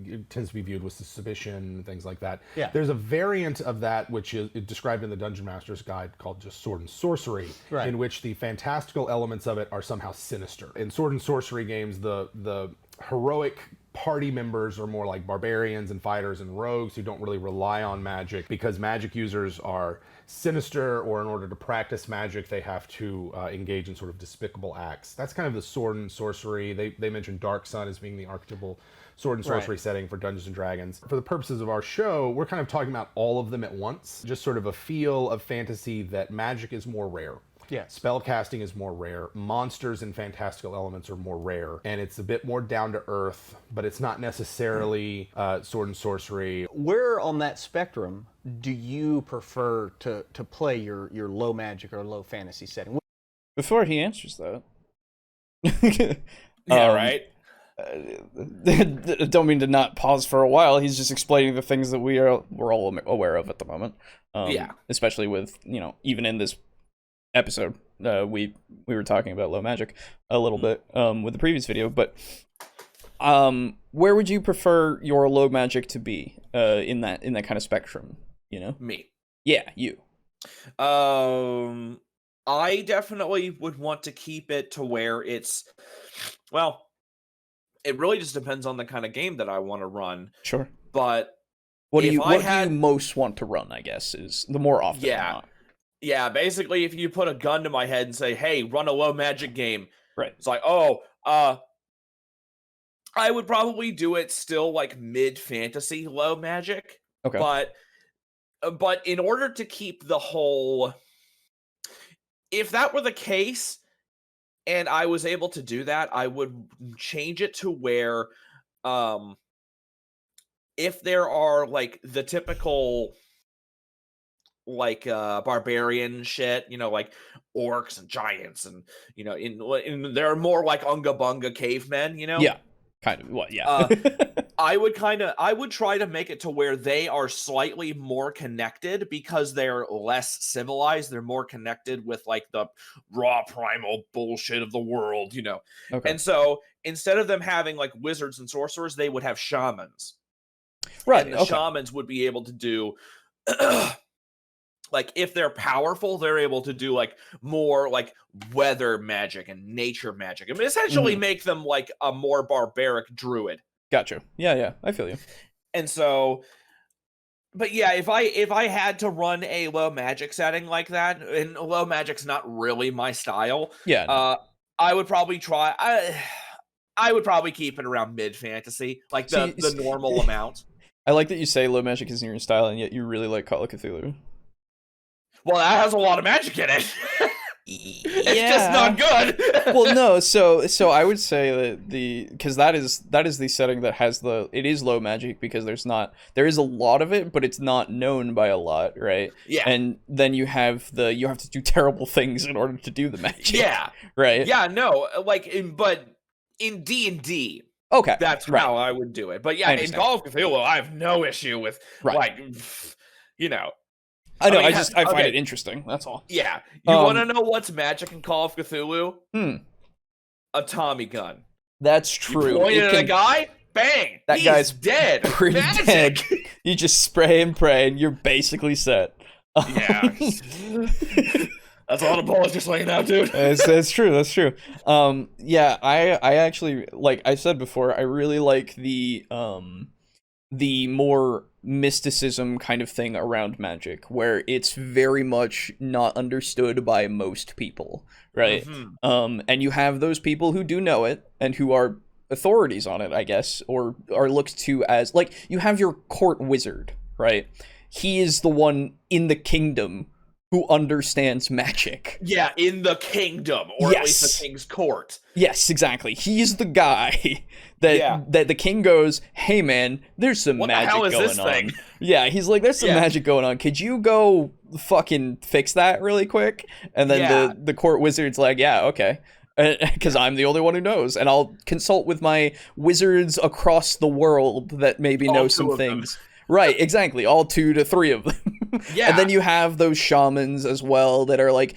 it tends to be viewed with suspicion, things like that. Yeah. There's a variant of that which is described in the Dungeon Master's Guide called just Sword and Sorcery, in which the fantastical elements of it are somehow sinister. In Sword and Sorcery games, the heroic party members are more like barbarians and fighters and rogues who don't really rely on magic because magic users are sinister, or in order to practice magic they have to engage in sort of despicable acts. That's kind of the Sword and Sorcery. They mentioned Dark Sun as being the archetypal Sword and Sorcery setting for Dungeons and Dragons. For the purposes of our show, we're kind of talking about all of them at once, just sort of a feel of fantasy that magic is more rare. Yes. Spellcasting is more rare. Monsters and fantastical elements are more rare. And it's a bit more down to earth, but it's not necessarily Sword and Sorcery. Where on that spectrum do you prefer to play your low magic or low fantasy setting? Before he answers that. Right. Don't mean to not pause for a while. He's just explaining the things that we're all aware of at the moment. Especially with, even in this episode, we were talking about low magic a little bit with the previous video, but where would you prefer your low magic to be in that kind of spectrum? Me. Yeah, you. I definitely would want to keep it to where it's, well, it really just depends on the kind of game that I want to run. Sure. But what do you most want to run, I guess, is the more often than not. Yeah, basically if you put a gun to my head and say, hey, run a low magic game. Right. It's like, I would probably do it still like mid-fantasy low magic. Okay. But in order to keep the whole... If that were the case, and I was able to do that, I would change it to where, if there are like the typical, like barbarian shit, like orcs and giants, and in there are more like Unga Bunga cavemen, Yeah, kind of. Well, yeah. I would try to make it to where they are slightly more connected because they're less civilized. They're more connected with like the raw primal bullshit of the world, Okay. And so instead of them having like wizards and sorcerers, they would have shamans. Right. And the shamans would be able to do like if they're powerful, they're able to do like more like weather magic and nature magic. I mean, essentially make them like a more barbaric druid. Gotcha. Yeah, I feel you. And so, but yeah, if I had to run a low magic setting like that, and low magic's not really my style. Yeah. No. I would probably try. I would probably keep it around mid fantasy, like the normal amount. I like that you say low magic isn't your style, and yet you really like Call of Cthulhu. Well, that has a lot of magic in it. It's just not good. Well, no. So I would say that because that is the setting that has it is low magic because there is a lot of it, but it's not known by a lot, right? Yeah. And then you have to do terrible things in order to do the magic. Yeah. Right. Yeah. No. But in D&D. Okay. That's how I would do it. But yeah, in Call of Cthulhu, I have no issue with like, I know. I find it interesting. That's all. Yeah. You want to know what's magic in Call of Cthulhu? A Tommy gun. That's true. You point it at a guy, bang. That he's guy's dead. Pretty magic. dead. You just spray and pray, and you're basically set. Yeah. That's a lot of bullets just laying out, dude. That's true. That's true. Yeah, I actually, like I said before, I really like the more mysticism kind of thing around magic, where it's very much not understood by most people, right? And you have those people who do know it and who are authorities on it, I guess, or are looked to as, like, you have your court wizard, right? He is the one in the kingdom who understands magic. Yeah, in the kingdom, or at least the king's court. Yes, exactly. He's the guy that the king goes, "Hey man, there's some magic going on." What the hell is this thing? Yeah, he's like, "There's some magic going on. Could you go fucking fix that really quick?" And then the court wizard's like, "Yeah, okay." Because I'm the only one who knows, and I'll consult with my wizards across the world that maybe know some things. Right, exactly. All 2 to 3 of them. Yeah. And then you have those shamans as well that are like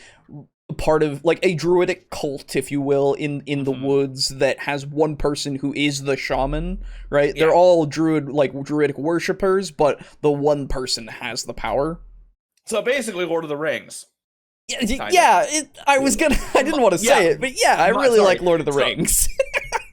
part of like a druidic cult, if you will, in the woods that has one person who is the shaman, right? Yeah. They're all druidic worshippers, but the one person has the power. So basically Lord of the Rings. I didn't want to say it, but yeah, I really like Lord of the Rings.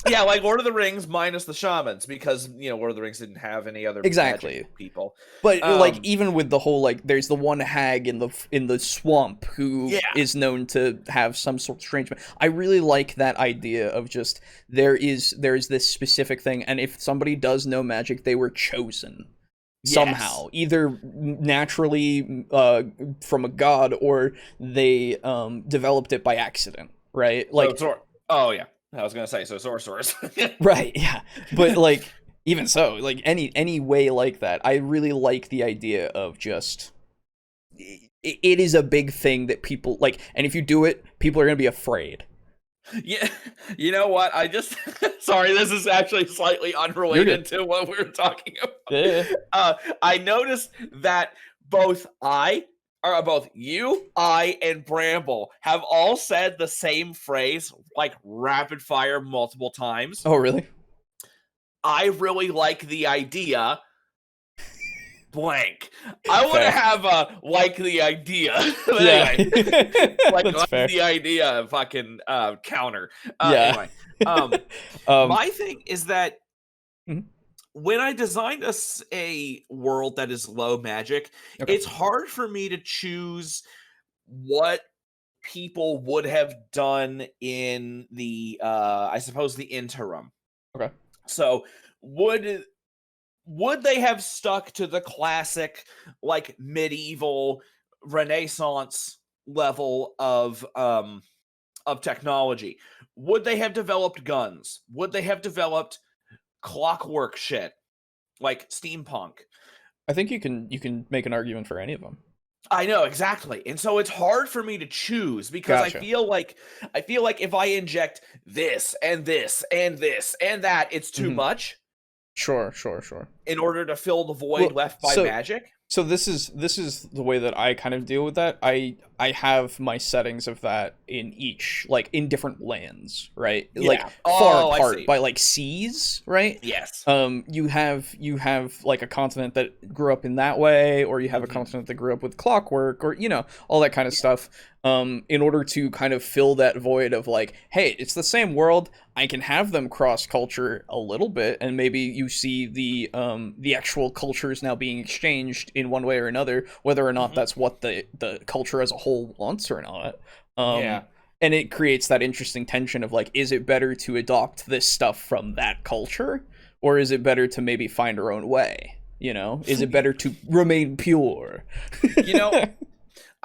Yeah, like Lord of the Rings minus the shamans, because, you know, Lord of the Rings didn't have any other magic people. But like, even with the whole, like, there's the one hag in the swamp who is known to have some sort of strange. I really like that idea of just there's this specific thing, and if somebody does know magic, they were chosen somehow, either naturally from a god, or they developed it by accident, right? Like, I was gonna say, so sorcerers. Right, yeah. But like, even so, like any way like that, I really like the idea of just it is a big thing that people like, and if you do it, people are gonna be afraid. Yeah, you know what? I just sorry, this is actually slightly unrelated to what we were talking about. Yeah. I noticed that both you, I, and Bramble have all said the same phrase, like rapid fire, multiple times. Oh, really? I really like the idea. Blank. I want to have a like the idea. Anyway, like the idea fucking counter. Anyway, my thing is that when I designed a world that is low magic, it's hard for me to choose what people would have done in the, I suppose, the interim. Okay. So would they have stuck to the classic, like, medieval Renaissance level of technology? Would they have developed guns? Would they have developed clockwork shit, like steampunk? I think you can make an argument for any of them. I know, exactly. And so it's hard for me to choose, because I feel like if I inject this and this and this and that, it's too much. Sure. In order to fill the void left by magic. So this is the way that I kind of deal with that. I have my settings of that in each, like, in different lands, right? Yeah. Like far apart by like seas, right? Yes. You have like a continent that grew up in that way, or you have a continent that grew up with clockwork, or, you know, all that kind of stuff. In order to kind of fill that void of like, hey, it's the same world. I can have them cross culture a little bit, and maybe you see the actual cultures now being exchanged in one way or another, whether or not that's what the culture as a whole wants or not. And it creates that interesting tension of like, is it better to adopt this stuff from that culture, or is it better to maybe find our own way? You know, is it better to remain pure? You know,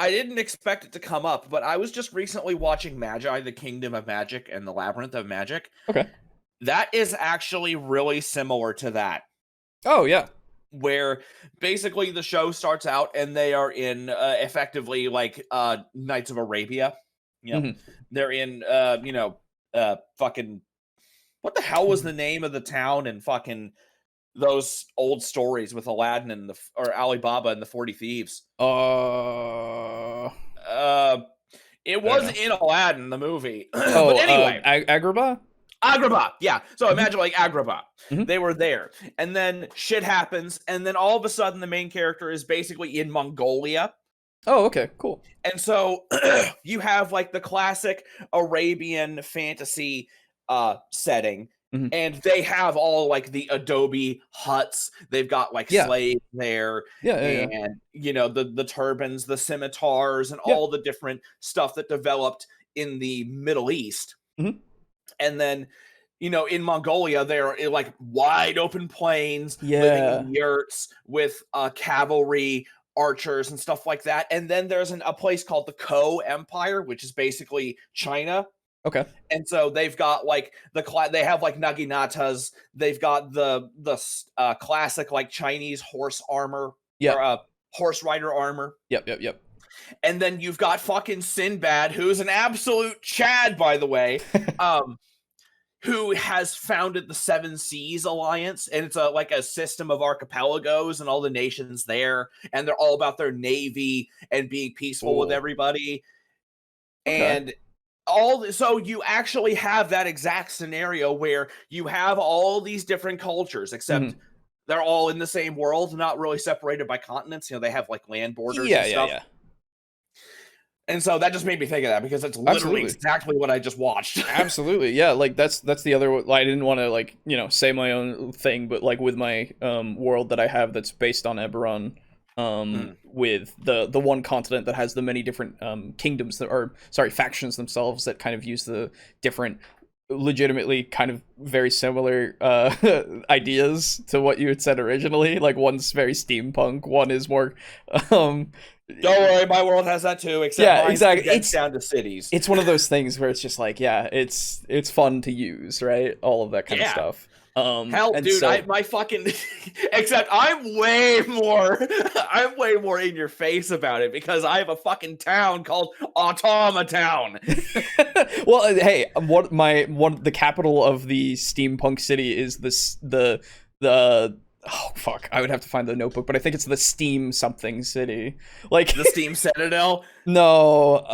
I didn't expect it to come up, but I was just recently watching Magi, the Kingdom of Magic and the Labyrinth of Magic. Okay. That is actually really similar to that. Oh, yeah. Where basically the show starts out and they are in effectively like Knights of Arabia. You know, they're in, fucking, what the hell was the name of the town in fucking those old stories with Aladdin or Alibaba and the 40 Thieves? It was in Aladdin, the movie. But anyway. Agrabah? Agrabah, yeah. So imagine like Agrabah. Mhm. They were there. And then shit happens. And then all of a sudden the main character is basically in Mongolia. Oh, okay, cool. And so you have like the classic Arabian fantasy setting. Mhm. And they have all like the adobe huts. They've got like Yeah. slaves there. Yeah, yeah, yeah. And you know, the turbans, the scimitars, and Yeah. all the different stuff that developed in the Middle East. Mhm. And then, you know, in Mongolia, they're in like wide open plains, living Yeah. in yurts with cavalry, archers, and stuff like that. And then there's a place called the Ko Empire, which is basically China. Okay. And so they've got like they have like naginatas. They've got the classic like Chinese horse armor, Yeah. or horse rider armor. Yep. And then you've got fucking Sinbad, who's an absolute Chad, by the way, who has founded the Seven Seas Alliance, and it's like a system of archipelagos and all the nations there, and they're all about their navy and being peaceful with everybody. Okay. And so you actually have that exact scenario where you have all these different cultures, except they're all in the same world, not really separated by continents. You know, they have like land borders and stuff. Yeah. And so that just made me think of that, because it's literally exactly what I just watched. Absolutely, yeah. Like that's the other. I didn't want to like say my own thing, but like with my world that I have that's based on Eberron, with the one continent that has the many different kingdoms that are factions themselves that kind of use the different, legitimately kind of very similar ideas to what you had said originally. Like one's very steampunk, one is more don't worry, my world has that too, except exactly. It's down to cities. It's one of those things where it's just like, it's fun to use, right? All of that kind of stuff. Hell, dude, my fucking except I'm way more in your face about it, because I have a fucking town called Automatown. Well, hey, the capital of the steampunk city is the oh fuck, I would have to find the notebook, but I think it's the Steam something city. Like the Steam Citadel? No,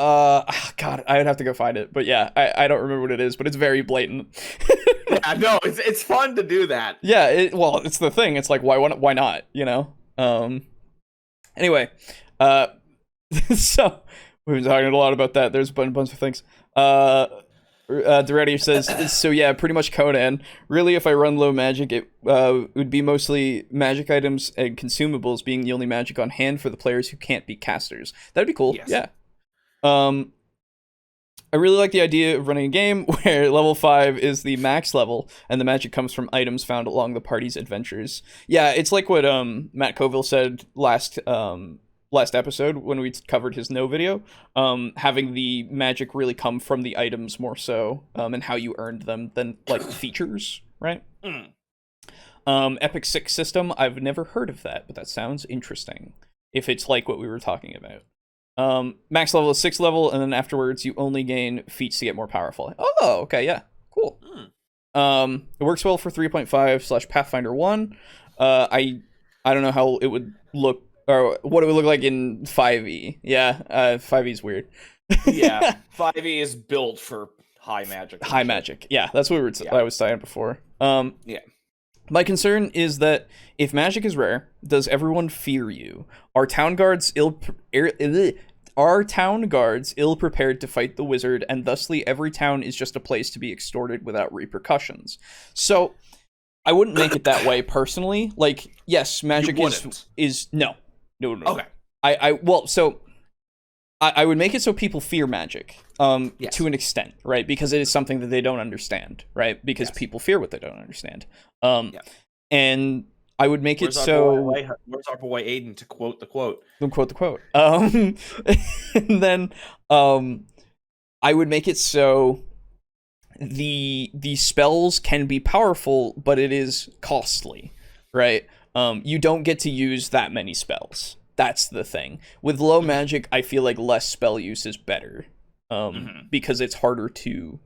God, I would have to go find it. But yeah, I don't remember what it is, but it's very blatant. Yeah, no, it's fun to do that. Yeah, it's the thing. It's like why not, you know? Anyway, so we've been talking a lot about that. There's been a bunch of things. Duretti says, so yeah, pretty much Conan. Really, if I run low magic, it would be mostly magic items and consumables being the only magic on hand for the players who can't be casters. That'd be cool. Yes. Yeah. I really like the idea of running a game where level 5 is the max level, and the magic comes from items found along the party's adventures. Yeah, it's like what Matt Colville said last episode when we covered his No video, having the magic really come from the items more so, and how you earned them than like features, right? Epic 6 system, I've never heard of that, but that sounds interesting if it's like what we were talking about. Max level is 6th level, and then afterwards you only gain feats to get more powerful. Oh, okay, yeah, cool. It works well for 3.5 / Pathfinder 1. I don't know how it would look, or what it would look like in 5e. Yeah, 5e is weird. Yeah, 5e is built for high magic. High magic, yeah, that's what I was saying before. Yeah. My concern is that if magic is rare, does everyone fear you? Are town guards ill-prepared to fight the wizard, and thusly every town is just a place to be extorted without repercussions? So, I wouldn't make it that way personally. Like, yes, magic is no. Okay. I would make it so people fear magic, to an extent, right? Because it is something that they don't understand, right? Because people fear what they don't understand. And I would make where's our boy Aiden to quote the quote? Quote the quote. And then I would make it so the spells can be powerful, but it is costly, right? You don't get to use that many spells. That's the thing. With low magic, I feel like less spell use is better, because it's harder to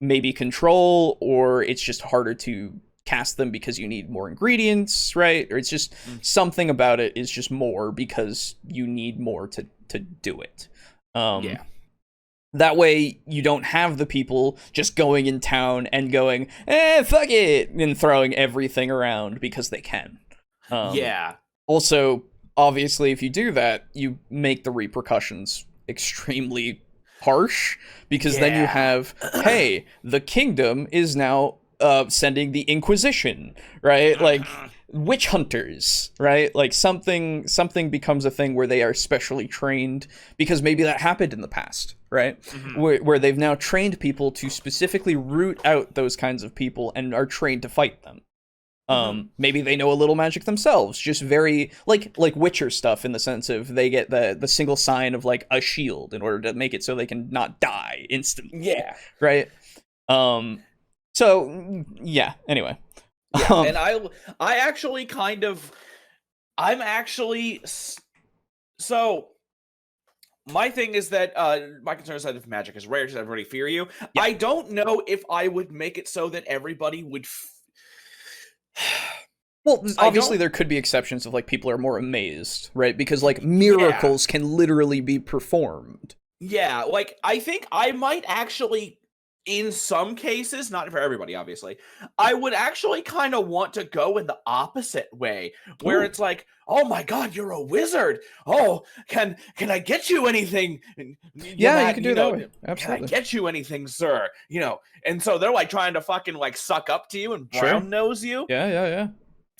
maybe control, or it's just harder to cast them because you need more ingredients, right? Or it's just something about it is just more because you need more to do it. That way, you don't have the people just going in town and going, fuck it, and throwing everything around because they can. Yeah. Also, obviously, if you do that, you make the repercussions extremely harsh, because then you have, hey, the kingdom is now sending the Inquisition, right? Like, witch hunters, right? Like, something becomes a thing where they are specially trained, because maybe that happened in the past, right? Where they've now trained people to specifically root out those kinds of people and are trained to fight them. Maybe they know a little magic themselves, just very like Witcher stuff, in the sense of they get the single sign of like a shield in order to make it so they can not die instantly. Yeah. Right. So yeah. Anyway. Yeah. And I actually I'm actually so. My thing is that my concern is that if magic is rare, does everybody fear you? Yeah. I don't know if I would make it so that everybody would. Well, obviously there could be exceptions of like people are more amazed, right? Because like miracles can literally be performed. Yeah, like I think I might actually, in some cases, not for everybody, obviously, I would actually kind of want to go in the opposite way, where it's like, oh my god, you're a wizard. Oh, can I get you anything? Yeah, you can do that way. Absolutely. Can I get you anything, sir? You know, and so they're like trying to fucking like suck up to you and brown nose you. Yeah.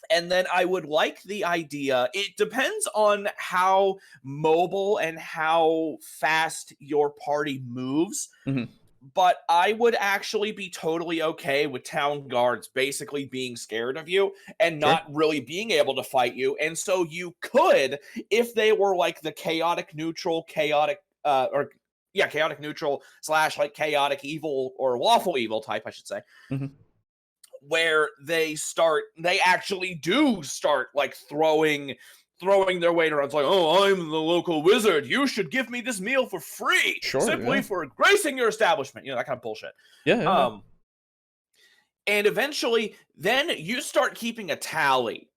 And then I would like the idea, it depends on how mobile and how fast your party moves, but I would actually be totally okay with town guards basically being scared of you and not really being able to fight you. And so you could, if they were like the chaotic neutral / like chaotic evil or lawful evil type, I should say, where they actually do start like throwing their weight around. It's like, oh, I'm the local wizard. You should give me this meal for free, simply for gracing your establishment. You know, that kind of bullshit. Yeah. And eventually, then you start keeping a tally.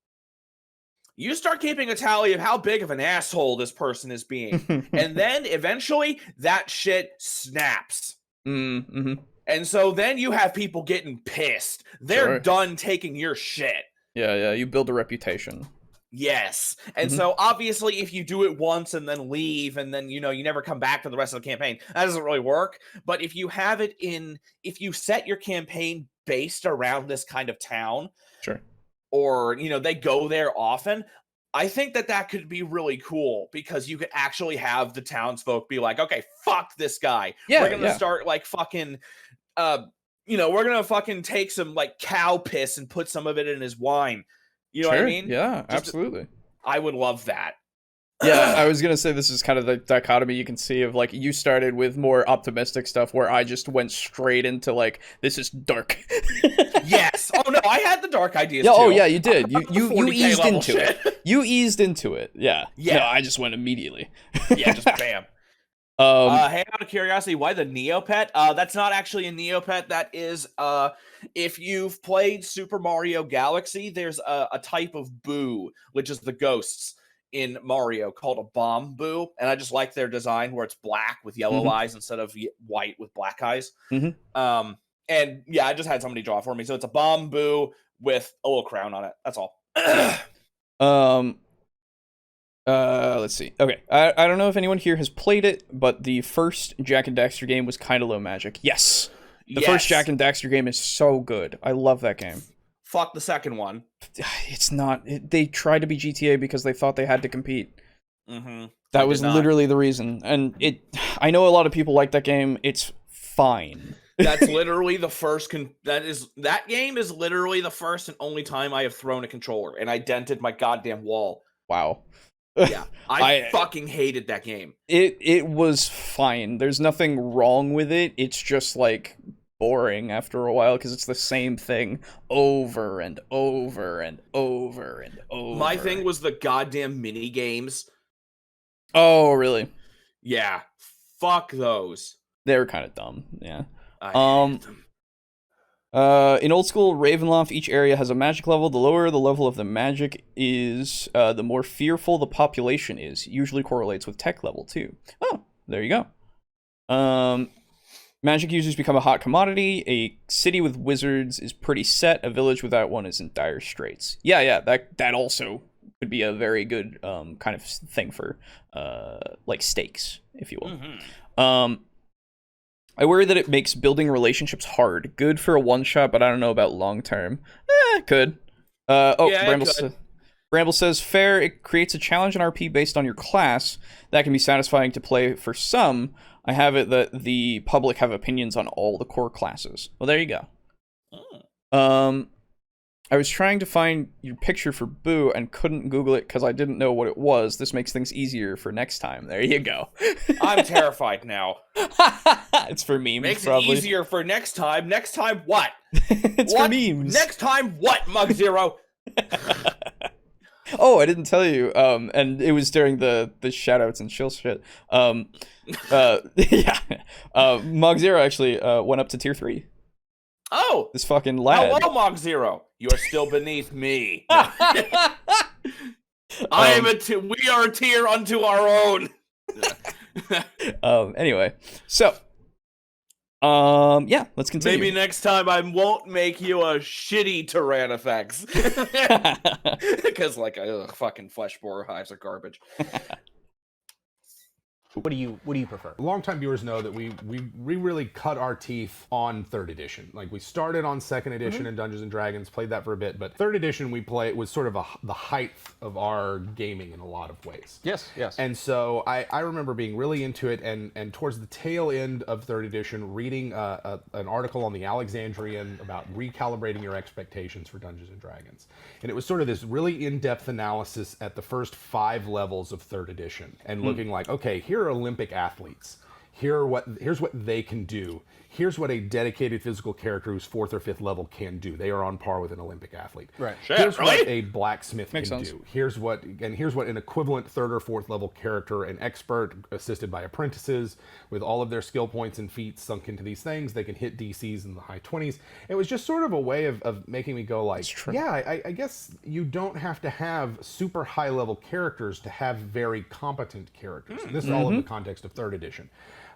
You start keeping a tally of how big of an asshole this person is being. And then eventually that shit snaps. And so then you have people getting pissed. They're done taking your shit. Yeah, you build a reputation. Yes. And so obviously if you do it once and then leave and then, you know, you never come back for the rest of the campaign, that doesn't really work. But if you have it if you set your campaign based around this kind of town, or, you know, they go there often, I think that could be really cool, because you could actually have the townsfolk be like, okay, fuck this guy. We're going to start like fucking, you know, we're going to fucking take some like cow piss and put some of it in his wine. You know what I mean? Yeah, absolutely. I would love that. Yeah, I was going to say this is kind of the dichotomy you can see of like you started with more optimistic stuff where I just went straight into like, this is dark. Yes. Oh no, I had the dark ideas too. Oh yeah, you did. You eased into it. You eased into it. Yeah. Yeah. No, I just went immediately. Yeah, just bam. Hey, out of curiosity, why the Neopet? That's not actually a Neopet. That is, if you've played Super Mario Galaxy, there's a type of boo, which is the ghosts in Mario, called a bomb boo. And I just like their design where it's black with yellow eyes instead of white with black eyes. And yeah, I just had somebody draw it for me. So it's a bomb boo with a little crown on it. That's all. Let's see. Okay, I don't know if anyone here has played it, but the first Jak and Daxter game was kind of low magic. Yes. The first Jak and Daxter game is so good. I love that game. Fuck the second one. It's not. They tried to be GTA because they thought they had to compete. That was literally the reason. And I know a lot of people like that game. It's fine. That's literally the first. That game is literally the first and only time I have thrown a controller, and I dented my goddamn wall. Wow. Yeah, I fucking hated that game. It was fine. There's nothing wrong with it. It's just like boring after a while because it's the same thing over and over and over and over. My thing was the goddamn mini games. Oh, really? Yeah. Fuck those. They were kind of dumb. Yeah. I hated them. In old school Ravenloft, each area has a magic level. The lower the level of the magic is, the more fearful the population is. Usually correlates with tech level too. Oh, there you go. Magic users become a hot commodity. A city with wizards is pretty set. A village without one is in dire straits. Yeah, that also could be a very good kind of thing for like stakes, if you will. I worry that it makes building relationships hard. Good for a one-shot, but I don't know about long-term. Could. Bramble says, fair, it creates a challenge in RP based on your class. That can be satisfying to play for some. I have it that the public have opinions on all the core classes. Well, there you go. I was trying to find your picture for Boo and couldn't Google it because I didn't know what it was. This makes things easier for next time. There you go. I'm terrified now. It's for memes, Makes probably. it easier for next time. Next time what? It's what? for memes. Next time what, Mug Zero? Oh, I didn't tell you. And it was during the shoutouts and chill shit. Mog Zero actually went up to tier 3. Oh, this fucking lad. Hello, Mog Zero. You are still beneath me. I am we are a tier unto our own. Anyway, so yeah, let's continue. Maybe next time I won't make you a shitty Tyrannifex. Because fucking flesh boar hives are garbage. What do you prefer? Longtime viewers know that we really cut our teeth on 3rd edition. Like, we started on 2nd edition in Dungeons and Dragons, played that for a bit, but 3rd edition was sort of the height of our gaming in a lot of ways. Yes. And so I remember being really into it, and towards the tail end of 3rd edition, reading an article on the Alexandrian about recalibrating your expectations for Dungeons and Dragons. And it was sort of this really in-depth analysis at the first 5 levels of 3rd edition, and looking like, okay, here are Olympic athletes. Here's what they can do. Here's what a dedicated physical character who's 4th or 5th level can do. They are on par with an Olympic athlete. Right. Here's what a blacksmith Makes can sense. do. Here's what an equivalent 3rd or 4th level character, an expert assisted by apprentices with all of their skill points and feats sunk into these things. They can hit DCs in the high 20s. It was just sort of a way of making me go like, yeah, I guess you don't have to have super high level characters to have very competent characters. And this is all in the context of 3rd edition.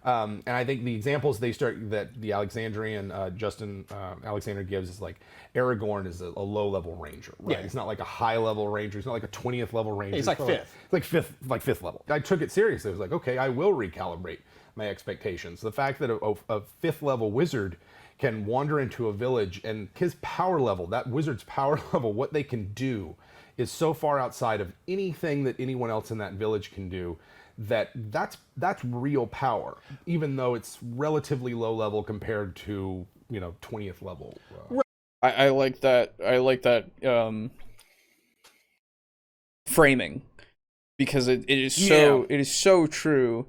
And I think the examples that the Alexandrian Justin Alexander gives is like Aragorn is a low-level ranger, right? Yeah. He's not like a high-level ranger. He's not like a 20th level ranger. He's like 5th. Like fifth level. I took it seriously. I was like, okay, I will recalibrate my expectations. The fact that a 5th level wizard can wander into a village and his power level, that wizard's power level, what they can do, is so far outside of anything that anyone else in that village can do. That's real power, even though it's relatively low level compared to 20th level. I like that. I like that framing, because it is so true.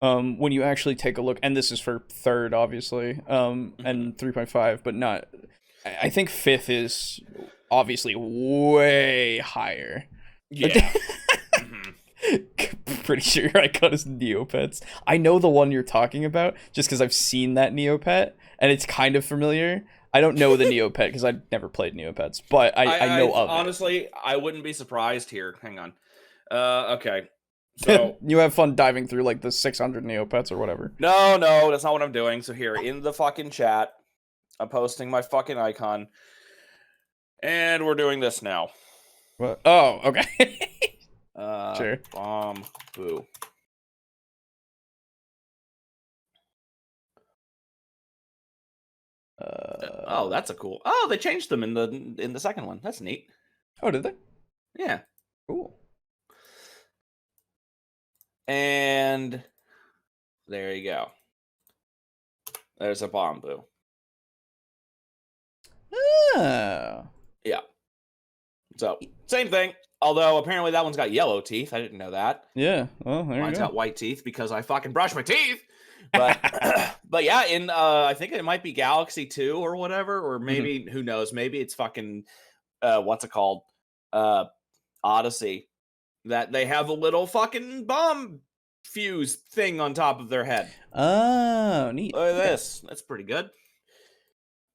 When you actually take a look, and this is for 3rd, obviously, and 3.5, but not. I think 5th is obviously way higher. Yeah. Pretty sure I got his Neopets. I know the one you're talking about just because I've seen that Neopet and it's kind of familiar. I don't know the Neopet because I never played Neopets, but I know of it. Honestly, I wouldn't be surprised here. Hang on. Okay. So you have fun diving through like the 600 Neopets or whatever. No, that's not what I'm doing. So here in the fucking chat, I'm posting my fucking icon, and we're doing this now. What? Oh, okay. Sure. Bomb Boo. Oh, that's a cool. Oh, they changed them in the second one. That's neat. Oh, did they? Yeah. Cool. And there you go. There's a Bomb Boo. Oh. Yeah. So same thing. Although apparently that one's got yellow teeth. I didn't know that. Yeah. Well, there Mine's you go. got white teeth because I fucking brush my teeth. But but yeah, in I think it might be Galaxy 2 or whatever, or maybe who knows? Maybe it's fucking what's it called? Odyssey. That they have a little fucking bomb fuse thing on top of their head. Oh, neat. Look at this. That's pretty good.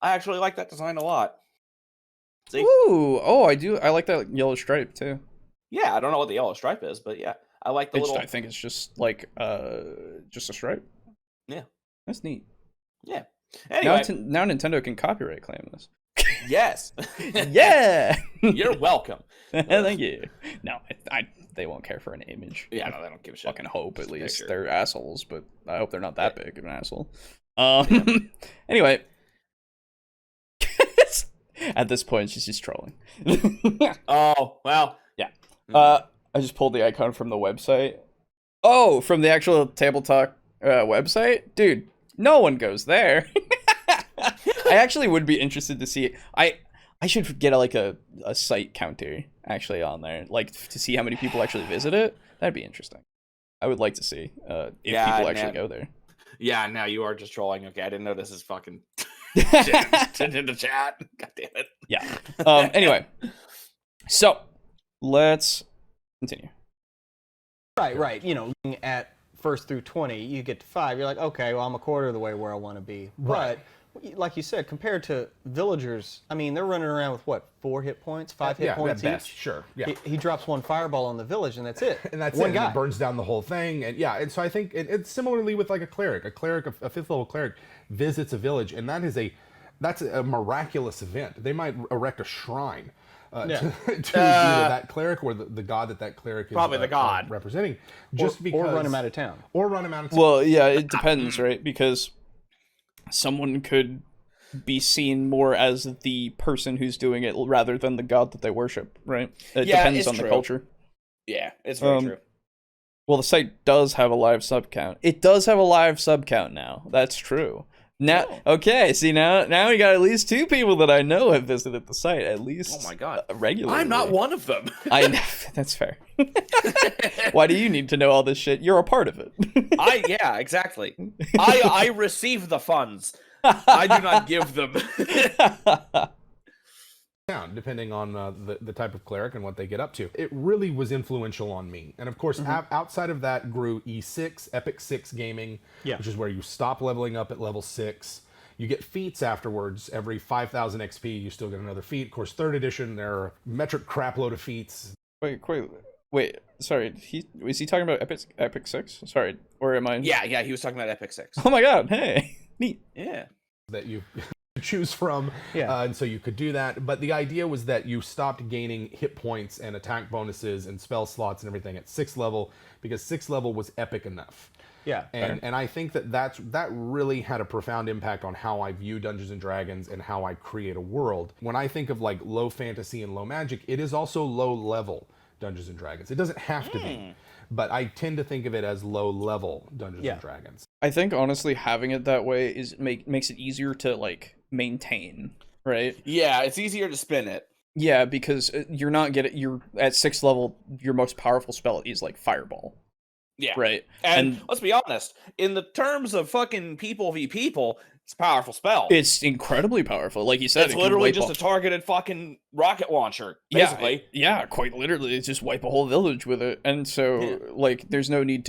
I actually like that design a lot. See? Ooh, oh, I do. I like that yellow stripe too. Yeah, I don't know what the yellow stripe is, but yeah, I like the little. I think it's just like just a stripe. Yeah. That's neat. Yeah. Now, Anyway, now Nintendo can copyright claim this. yes. Yeah. You're welcome. Thank you. No, they won't care for an image. Yeah, no, they don't give a shit. Fucking hope, at least. Picture. They're assholes, but I hope they're not that big of an asshole. Anyway. At this point, she's just trolling. Oh, well. Yeah. I just pulled the icon from the website. Oh, from the actual TableTalk website? Dude, no one goes there. I actually would be interested to see it. I should get a site counter actually on there, like to see how many people actually visit it. That'd be interesting. I would like to see if people actually go there. Yeah, now you are just trolling. Okay, I didn't know this is fucking in the chat. God damn it. Yeah. Anyway, so let's continue. Right. You know, looking at 1st through 20, you get to 5. You're like, okay, well, I'm a quarter of the way where I want to be. Right. But like you said, compared to villagers, I mean, they're running around with what, 4 hit points, 5 hit points at best, each. sure. Yeah. He drops 1 fireball on the village, and that's it. And that's one it. guy. And it burns down the whole thing. And yeah, and so I think it's similarly with like a cleric. A 5th level cleric visits a village, and that's a miraculous event. They might erect a shrine to either that cleric or the god that cleric is probably the god representing, just because, or run him out of town. Well, yeah, it depends, right? Because someone could be seen more as the person who's doing it rather than the god that they worship, right? It depends on the culture. Yeah, it's very true. Well, the site does have a live sub count. It does have a live sub count now. That's true. Now, okay, see, now we got at least 2 people that I know have visited the site, at least. Oh my god, regularly. I'm not one of them. I know, that's fair. Why do you need to know all this shit? You're a part of it. Yeah, exactly. I receive the funds. I do not give them. Depending on the type of cleric and what they get up to. It really was influential on me. And of course, outside of that grew E6, Epic 6 Gaming, which is where you stop leveling up at level 6. You get feats afterwards. Every 5,000 XP, you still get another feat. Of course, 3rd edition, there are a metric crapload of feats. Wait. Sorry, was he talking about Epic 6? Sorry, or am I? Yeah, he was talking about Epic 6. Oh my god, hey, neat. Yeah. That you choose from, and so you could do that. But the idea was that you stopped gaining hit points and attack bonuses and spell slots and everything at 6th level, because 6th level was epic enough. Yeah, and I think that really had a profound impact on how I view Dungeons and Dragons and how I create a world. When I think of like low fantasy and low magic, it is also low level Dungeons and Dragons. It doesn't have to be, but I tend to think of it as low level Dungeons and Dragons. I think honestly having it that way makes it easier to like maintain, right? Yeah, it's easier to spin it. Yeah, because you're at 6th level, your most powerful spell is like Fireball. Yeah. Right. And let's be honest, in the terms of fucking people v people, it's a powerful spell. It's incredibly powerful. Like you said, it's literally just a targeted fucking rocket launcher, basically. Yeah, quite literally. It's just wipe a whole village with it. And so, like, there's no need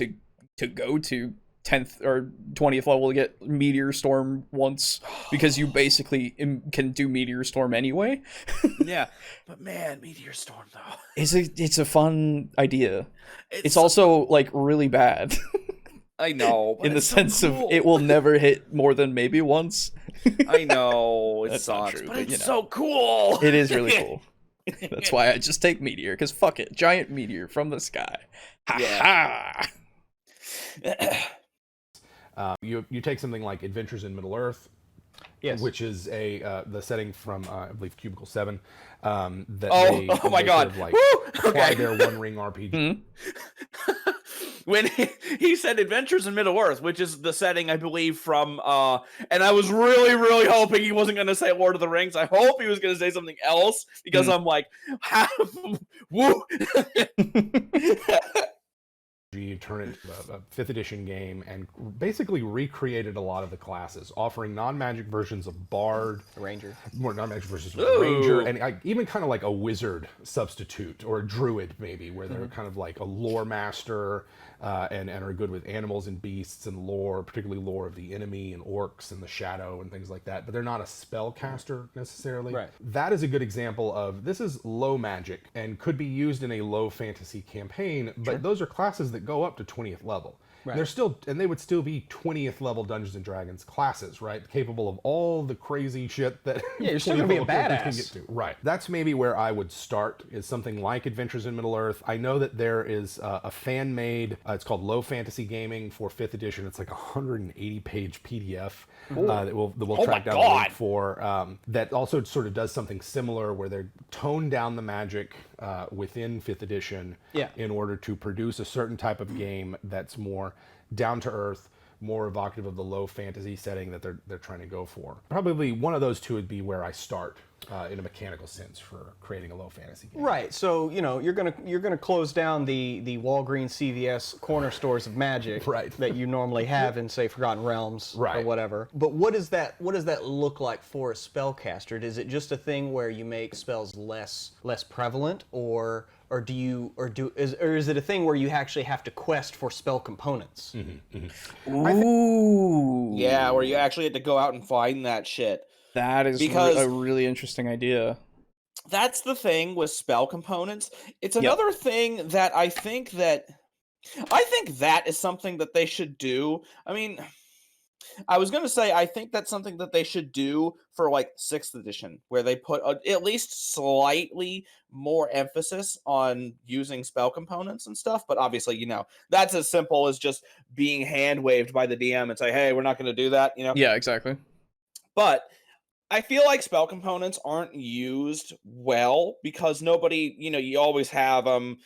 to go to 10th or 20th level to get Meteor Storm once, because you basically can do Meteor Storm anyway. Yeah, but man, Meteor Storm though, it's a fun idea. It's also like really bad. I know, in the sense of it will never hit more than maybe once. I know it sucks, but it's so cool. It is really cool. That's why I just take Meteor, because fuck it, giant meteor from the sky. Ha ha. You take something like Adventures in Middle Earth, which is the setting from I believe Cubicle 7. Oh my god! Sort of like apply their One Ring RPG. Mm-hmm. When he said Adventures in Middle Earth, which is the setting I believe from, and I was really hoping he wasn't going to say Lord of the Rings. I hope he was going to say something else, because I'm like, woo. You turn it into a 5th edition game and basically recreated a lot of the classes, offering non-magic versions of Bard, Ranger, more non-magic versions of Ranger, and even kind of like a wizard substitute or a druid maybe, where they're kind of like a lore master and are good with animals and beasts and lore, particularly lore of the enemy and orcs and the shadow and things like that. But they're not a spellcaster necessarily. Right. That is a good example of this is low magic and could be used in a low fantasy campaign, but those are classes that go up to 20th level. Right. They would still be 20th level Dungeons and Dragons classes, right? Capable of all the crazy shit that you're still gonna be a badass. Can get to. Right. That's maybe where I would start, is something like Adventures in Middle Earth. I know that there is a fan made. It's called Low Fantasy Gaming for 5th edition. It's like a 180-page PDF that we'll track down the link for. That also sort of does something similar, where they're toned down the magic within 5th edition in order to produce a certain type of game that's more down to earth, more evocative of the low fantasy setting that they're trying to go for. Probably one of those two would be where I start in a mechanical sense for creating a low fantasy game. Right. So you're gonna close down the Walgreens CVS corner stores of magic that you normally have in, say, Forgotten Realms or whatever. But what does that look like for a spellcaster? Is it just a thing where you make spells less prevalent, or is it a thing where you actually have to quest for spell components? Ooh. Yeah, where you actually had to go out and find that shit. That is a really interesting idea. That's the thing with spell components. It's another thing that I think that is something that they should do. I mean, I was going to say, I think that's something that they should do for like 6th edition, where they put at least slightly more emphasis on using spell components and stuff. But obviously, that's as simple as just being hand waved by the DM and say, hey, we're not going to do that. Yeah, exactly. But I feel like spell components aren't used well because nobody, you always have them.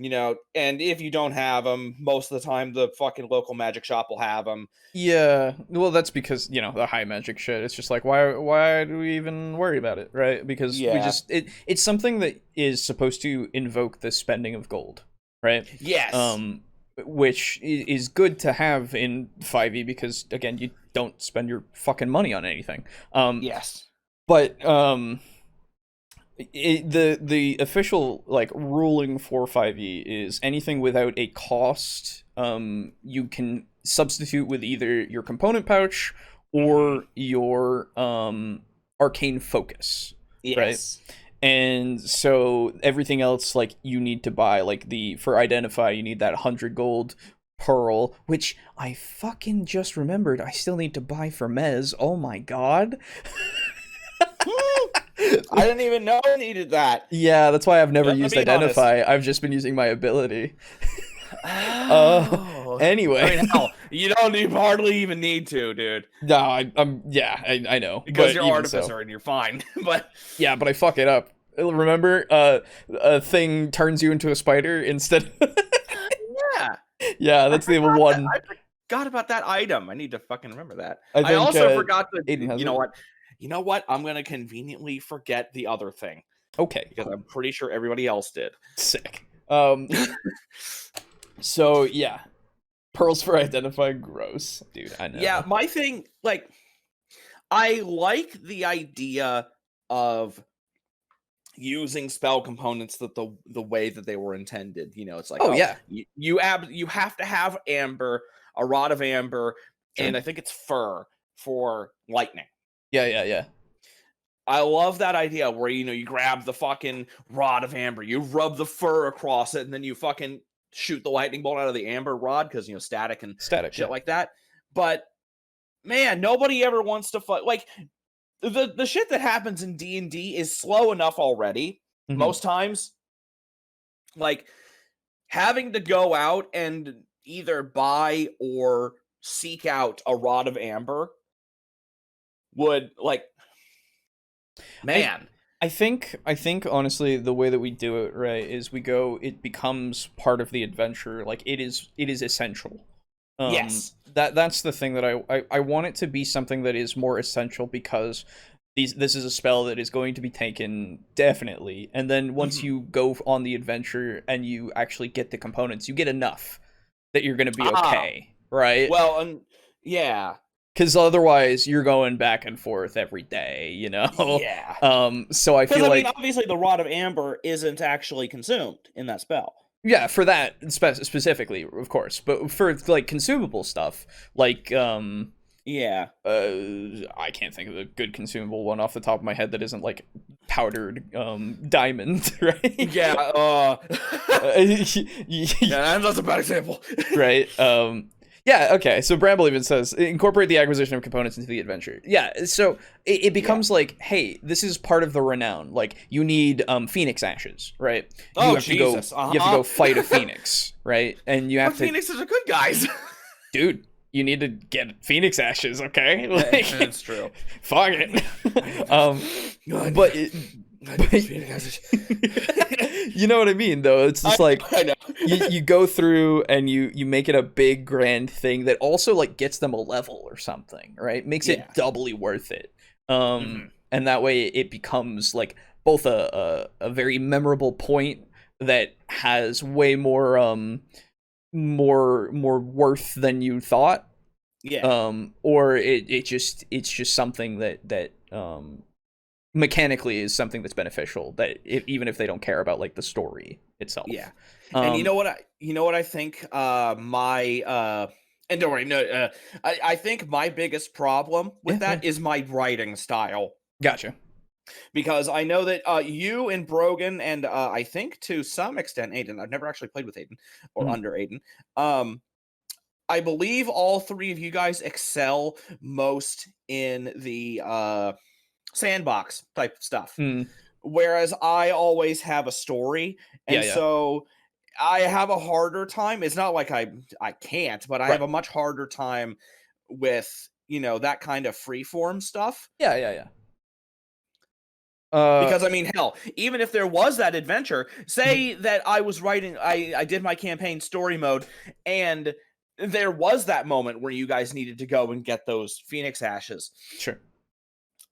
And if you don't have them, most of the time the fucking local magic shop will have them. Yeah, well, that's because, the high magic shit. It's just like, why do we even worry about it, right? Because it's something that is supposed to invoke the spending of gold, right? Yes. Which is good to have in 5e because, again, you don't spend your fucking money on anything. Yes. But the official ruling for 5e is anything without a cost you can substitute with either your component pouch or your arcane focus. Yes. Right? And so everything else you need to buy for identify you need that 100 gold pearl, which I fucking just remembered I still need to buy for Mez. Oh my god. I didn't even know I needed that. Yeah, that's why I've never used Identify. Honest. I've just been using my ability. Anyway. I mean, hell, you don't hardly even need to, dude. No, I know. Because you're Artificer and you're fine. But yeah, but I fuck it up. Remember, a thing turns you into a spider instead. Yeah. Yeah, that's the one. I forgot about that item. I need to fucking remember that. I also forgot to. Aiden has it. You know what? I'm going to conveniently forget the other thing. Okay. Because I'm pretty sure everybody else did. Sick. So, yeah. Pearls for Identify, gross. Dude, I know. Yeah, my thing, I like the idea of using spell components the way that they were intended. It's like, you have to have amber, a rod of amber, and I think it's fur for lightning. Yeah. I love that idea where, you grab the fucking rod of amber, you rub the fur across it, and then you fucking shoot the lightning bolt out of the amber rod because, static shit like that. But, man, nobody ever wants to fight. The shit that happens in D&D is slow enough already, most times. Having to go out and either buy or seek out a rod of amber would man. I think honestly the way that we do it is it becomes part of the adventure. It is essential. Yes. That's the thing that I want it to be something that is more essential because this is a spell that is going to be taken definitely. And then once you go on the adventure and you actually get the components, you get enough that you're going to be okay, right? Well, yeah. Because otherwise, you're going back and forth every day, Yeah. So I feel obviously, the rod of amber isn't actually consumed in that spell. Yeah, for that specifically, of course. But for consumable stuff, yeah, I can't think of a good consumable one off the top of my head that isn't powdered diamond, right? Yeah. Yeah, that's a bad example. Right. Yeah, okay. So Bramble even says incorporate the acquisition of components into the adventure. Yeah, so it becomes like, hey, this is part of the renown. Like, you need Phoenix ashes, right? You have Jesus. to go you have to go fight a Phoenix, right? And you have to Phoenixes are good guys. dude, you need to get Phoenix ashes, okay? Like, That's true. fuck it. You know what I mean, though. It's just like I know. you go through and you make it a big grand thing that also like gets them a level or something, right? Makes it doubly worth it. And that way it becomes like both a very memorable point that has way more worth than you thought. Yeah. Or it's just something that mechanically is something that's beneficial, that even if they don't care about like the story itself. Yeah. And you know what I think my and don't worry, no, I think my biggest problem with that is my writing style. Gotcha. Because I know that you and Brogan and I think to some extent Aiden, I've never actually played with Aiden or under Aiden. I believe all three of you guys excel most in the sandbox type stuff. Whereas I always have a story. And so I have a harder time. It's not like I can't, but I have a much harder time with, that kind of freeform stuff. Yeah. Because I mean, hell, even if there was that adventure, say that I was writing, I did my campaign story mode, and there was that moment where you guys needed to go and get those Phoenix ashes. Sure.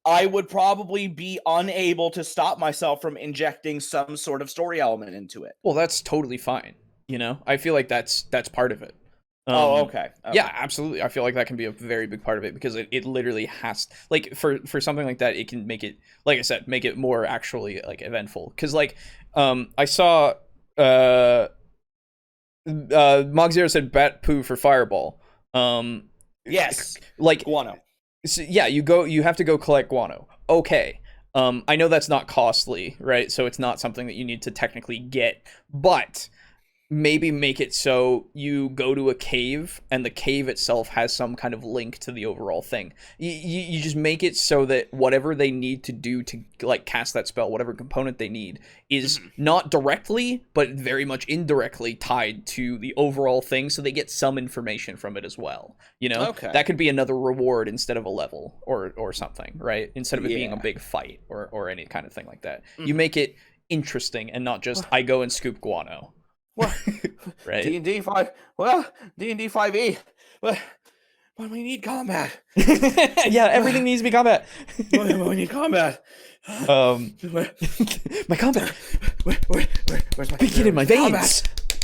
I would probably be unable to stop myself from injecting some sort of story element into it. Well, that's totally fine. I feel like that's part of it. Okay. Yeah, absolutely. I feel like that can be a very big part of it, because it literally has, like, for something like that, it can make it, like I said, make it more actually like eventful. Because like, I saw Mog Zero said bat poo for fireball. Yes. Like guano. So, yeah, you have to go collect guano. Okay. I know that's not costly, right? So it's not something that you need to technically get, but maybe make it so you go to a cave and the cave itself has some kind of link to the overall thing. You just make it so that whatever they need to do to like cast that spell, whatever component they need, is not directly but very much indirectly tied to the overall thing, so they get some information from it as well. Okay. That could be another reward instead of a level or something, right? Instead of it being a big fight or any kind of thing like that. You make it interesting and not just I go and scoop guano. Well, right. D&D 5. Well, D&D 5e. But we need combat. Yeah, everything needs to be combat. We need combat. My combat. Where's my begin in my veins?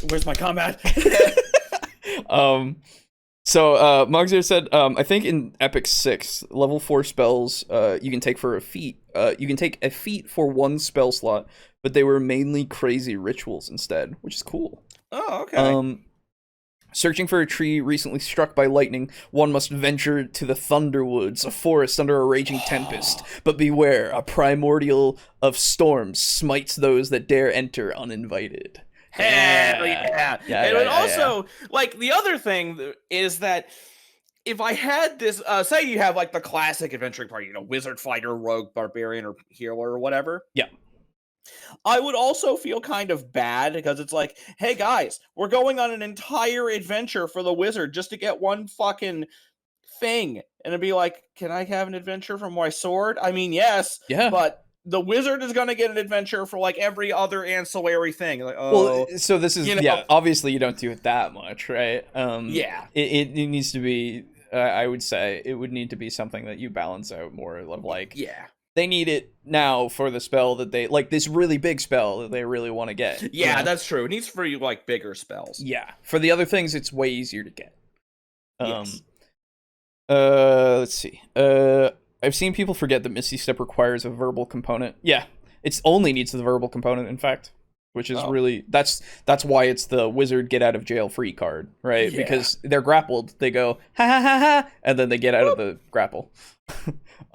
Where's my combat? So Mogzir said, I think in Epic 6, level 4 spells you can take for a feat. You can take a feat for one spell slot, but they were mainly crazy rituals instead, which is cool. Oh, okay. Searching for a tree recently struck by lightning, one must venture to the Thunderwoods, a forest under a raging tempest. But beware, a primordial of storms smites those that dare enter uninvited. Hell yeah. And yeah, also, like, the other thing is that if I had this, say you have, like, the classic adventuring party, wizard, fighter, rogue, barbarian, or healer, or whatever. Yeah. I would also feel kind of bad, because it's like, hey, guys, we're going on an entire adventure for the wizard just to get one fucking thing. And it'd be like, can I have an adventure for my sword? I mean, yes. Yeah. But the wizard is going to get an adventure for, like, every other ancillary thing. Like, well, so this is, obviously you don't do it that much, right? Yeah. It needs to be, I would say, it would need to be something that you balance out more of, like, yeah. They need it now for the spell that they, like, this really big spell that they really want to get. Yeah, that's true. It needs for you, like, bigger spells. Yeah. For the other things, it's way easier to get. Yes. Let's see. I've seen people forget that Misty Step requires a verbal component. Yeah. It only needs the verbal component, in fact. Which is really, that's why it's the wizard get out of jail free card, right? Yeah. Because they're grappled. They go, ha ha ha ha, and then they get out of the grapple.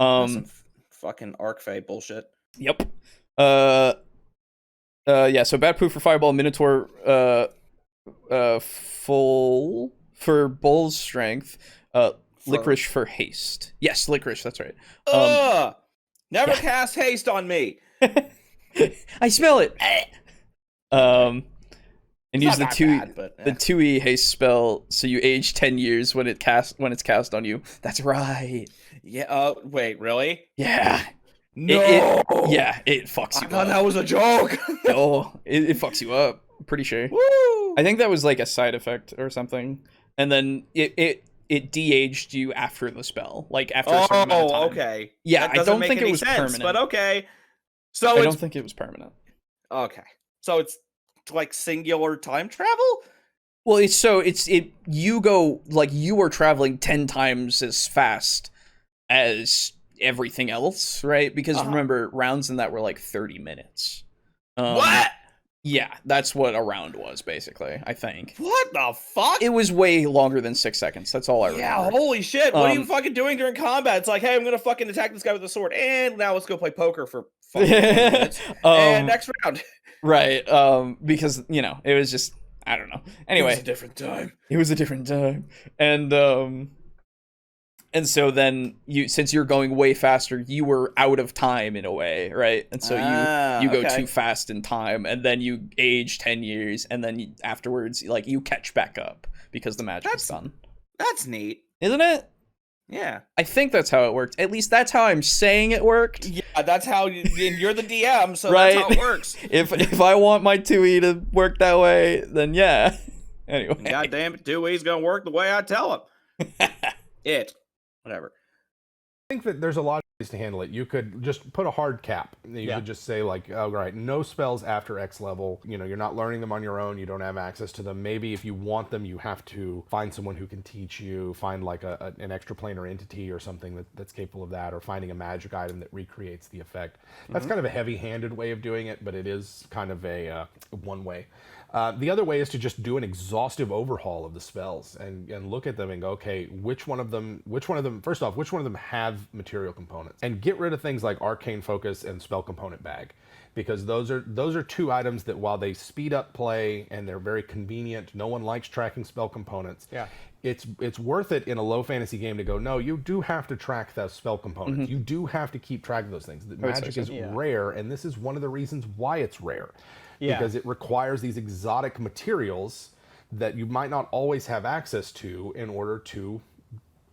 Some fucking Arc Fae bullshit. Yep. Yeah, so Bat Poo for Fireball, Minotaur, full for Bull's Strength, Licorice for Haste. Yes, Licorice, that's right. Ugh! Never yeah. cast haste on me. I smell it. And It's use the not that 2 bad, but, the 2e haste spell, so you age 10 years when it's cast on you. That's right. Yeah. Wait, really? Yeah. No. It fucks you I thought up. that was a joke. No, it fucks you up. Pretty sure. Woo! I think that was like a side effect or something, and then it de-aged you after the spell, like after a certain amount of time. Okay. Yeah, That I doesn't don't make think it any was sense, permanent. but okay. So I it's don't think it was permanent. okay. So it's like singular time travel. Well, you go like you are traveling 10 times as fast as everything else, right? Because remember, rounds in that were like 30 minutes. What? Yeah, that's what a round was, basically, I think. What the fuck? It was way longer than 6 seconds. That's all I remember. Yeah, holy shit. What are you fucking doing during combat? It's like, hey, I'm going to fucking attack this guy with a sword, and now let's go play poker for fucking 20 minutes. And next round. Right, because, it was just, I don't know. Anyway. It was a different time. It was a different time. And so then since you're going way faster, you were out of time in a way, right? And so you go too fast in time, and then you age 10 years, and then afterwards, like, you catch back up because the magic is done. That's neat. Isn't it? Yeah. I think that's how it worked. At least that's how I'm saying it worked. Yeah, that's how you're the DM, so right? That's how it works. If I want my 2e to work that way, then yeah. Anyway. God damn it, 2e's gonna work the way I tell him. Whatever. I think that there's a lot of ways to handle it. You could just put a hard cap. You could just say, like, oh, right, no spells after X level. You're not learning them on your own. You don't have access to them. Maybe if you want them, you have to find someone who can teach you, find like an extraplanar entity or something that's capable of that, or finding a magic item that recreates the effect. That's kind of a heavy-handed way of doing it, but it is kind of a one way. The other way is to just do an exhaustive overhaul of the spells and look at them and go, okay, which one of them, first off, which one of them have material components, and get rid of things like arcane focus and spell component bag, because those are 2 items that, while they speed up play and they're very convenient, no one likes tracking spell components. Yeah. It's worth it in a low fantasy game to go, no, you do have to track those spell components. Mm-hmm. You do have to keep track of those things. Magic is rare, and this is one of the reasons why it's rare. Yeah. Because it requires these exotic materials that you might not always have access to in order to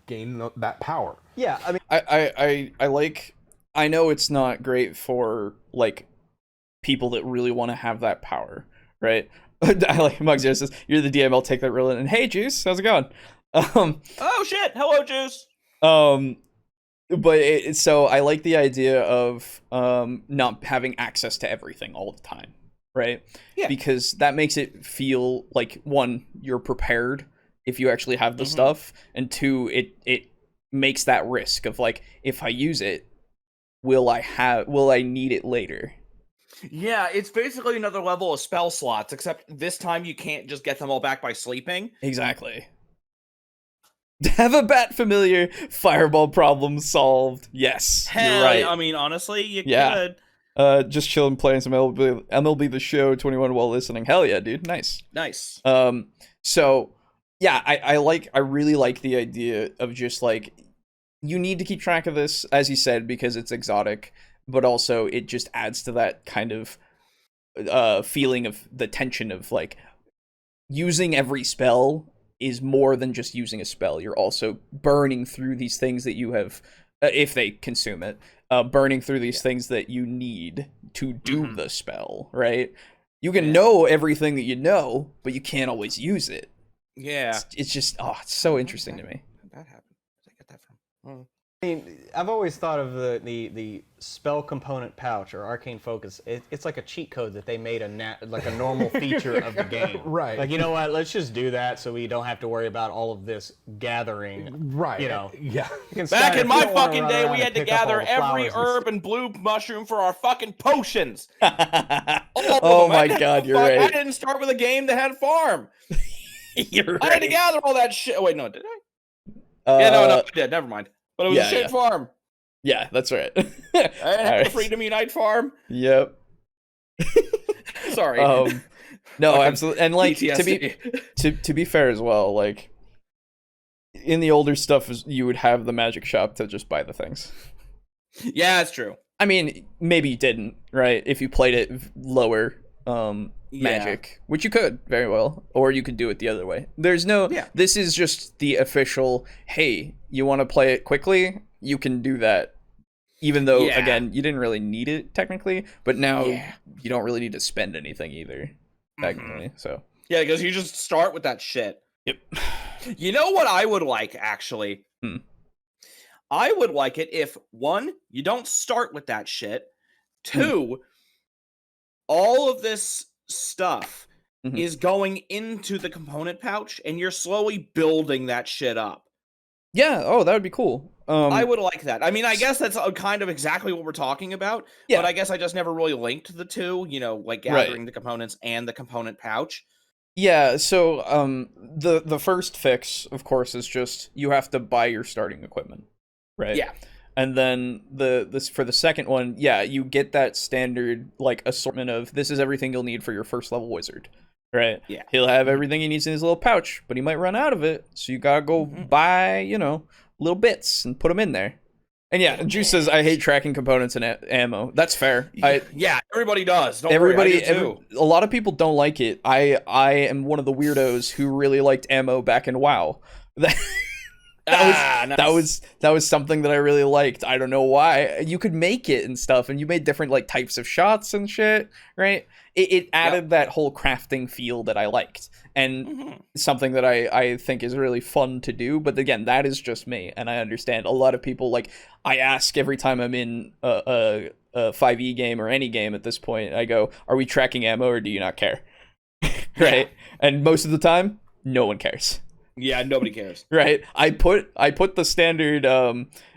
gain that power. Yeah, I mean, I know it's not great for, like, people that really want to have that power, right? I like Mugs here says, you're the DM, I'll take that roll in. And hey, Juice, how's it going? Oh shit, hello, Juice. But so I like the idea of not having access to everything all the time, right? Yeah. Because that makes it feel like, 1, you're prepared if you actually have the stuff, and 2, it makes that risk of, like, if I use it, will I need it later? Yeah, it's basically another level of spell slots, except this time you can't just get them all back by sleeping. Exactly. Have a bat familiar, fireball problem solved. Yes, Hell, you're right. I mean, honestly, you could. Just chilling, playing some MLB The Show 21 while listening. Hell yeah, dude. Nice. So yeah, I really like the idea of just, like, you need to keep track of this, as you said, because it's exotic, but also it just adds to that kind of feeling of the tension of, like, using every spell is more than just using a spell. You're also burning through these things that you have, if they consume it, burning through these things that you need to do the spell, right? You can know everything that you know, but you can't always use it. Yeah. It's just, it's so interesting to me. That happened. Where did I get that from? I mean, I've always thought of the spell component pouch or arcane focus. It's like a cheat code that they made like a normal feature of the game. Right. Like, you know what? Let's just do that so we don't have to worry about all of this gathering. Right. Yeah. Back in my fucking day, we had to gather every herb and blue mushroom for our fucking potions. Oh my god, you're right. I didn't start with a game that had a farm. You're right. I had to gather all that shit. Oh, wait, no, did I? Yeah, no, I did. Never mind. But it was a shit farm. Yeah, that's right. I have Alright. the Freedom Unite farm. Yep. Sorry. No, Fucking absolutely. And like PTSD. to be fair as well, like in the older stuff, you would have the magic shop to just buy the things. Yeah, that's true. I mean, maybe you didn't, right? If you played it lower magic, which you could very well, or you could do it the other way. There's no. Yeah. This is just the official. Hey, you want to play it quickly? You can do that. Even though, again, you didn't really need it technically, but now you don't really need to spend anything either, technically. So Yeah, because you just start with that shit. yep. You know what I would like, actually? I would like it if, one, you don't start with that shit. Two, all of this stuff is going into the component pouch, and you're slowly building that shit up. Yeah, oh, that would be cool. I would like that. I mean, I guess that's kind of exactly what we're talking about, but I guess I just never really linked the two, you know, like gathering the components and the component pouch. Yeah, so the first fix, of course, is just you have to buy your starting equipment, right? Yeah. And then this for the second one, yeah, you get that standard like assortment of this is everything you'll need for your first level wizard, right? Yeah. He'll have everything he needs in his little pouch, but he might run out of it, so you gotta go buy, you know, little bits and put them in there. And yeah, Juice says I hate tracking components and ammo. That's fair. Yeah, everybody does. Don't Everybody, worry, I do too. a lot of people don't like it. I am one of the weirdos who really liked ammo back in WoW. That was something that I really liked. I don't know why. You could make it and stuff, and you made different like types of shots and shit, right? It added that whole crafting feel that I liked, and something that I think is really fun to do. But again, that is just me, and I understand a lot of people. Like I ask every time I'm in a 5e game or any game at this point, I go, "Are we tracking ammo or do you not care?" Right? And most of the time, no one cares. Yeah, nobody cares. Right. I put the standard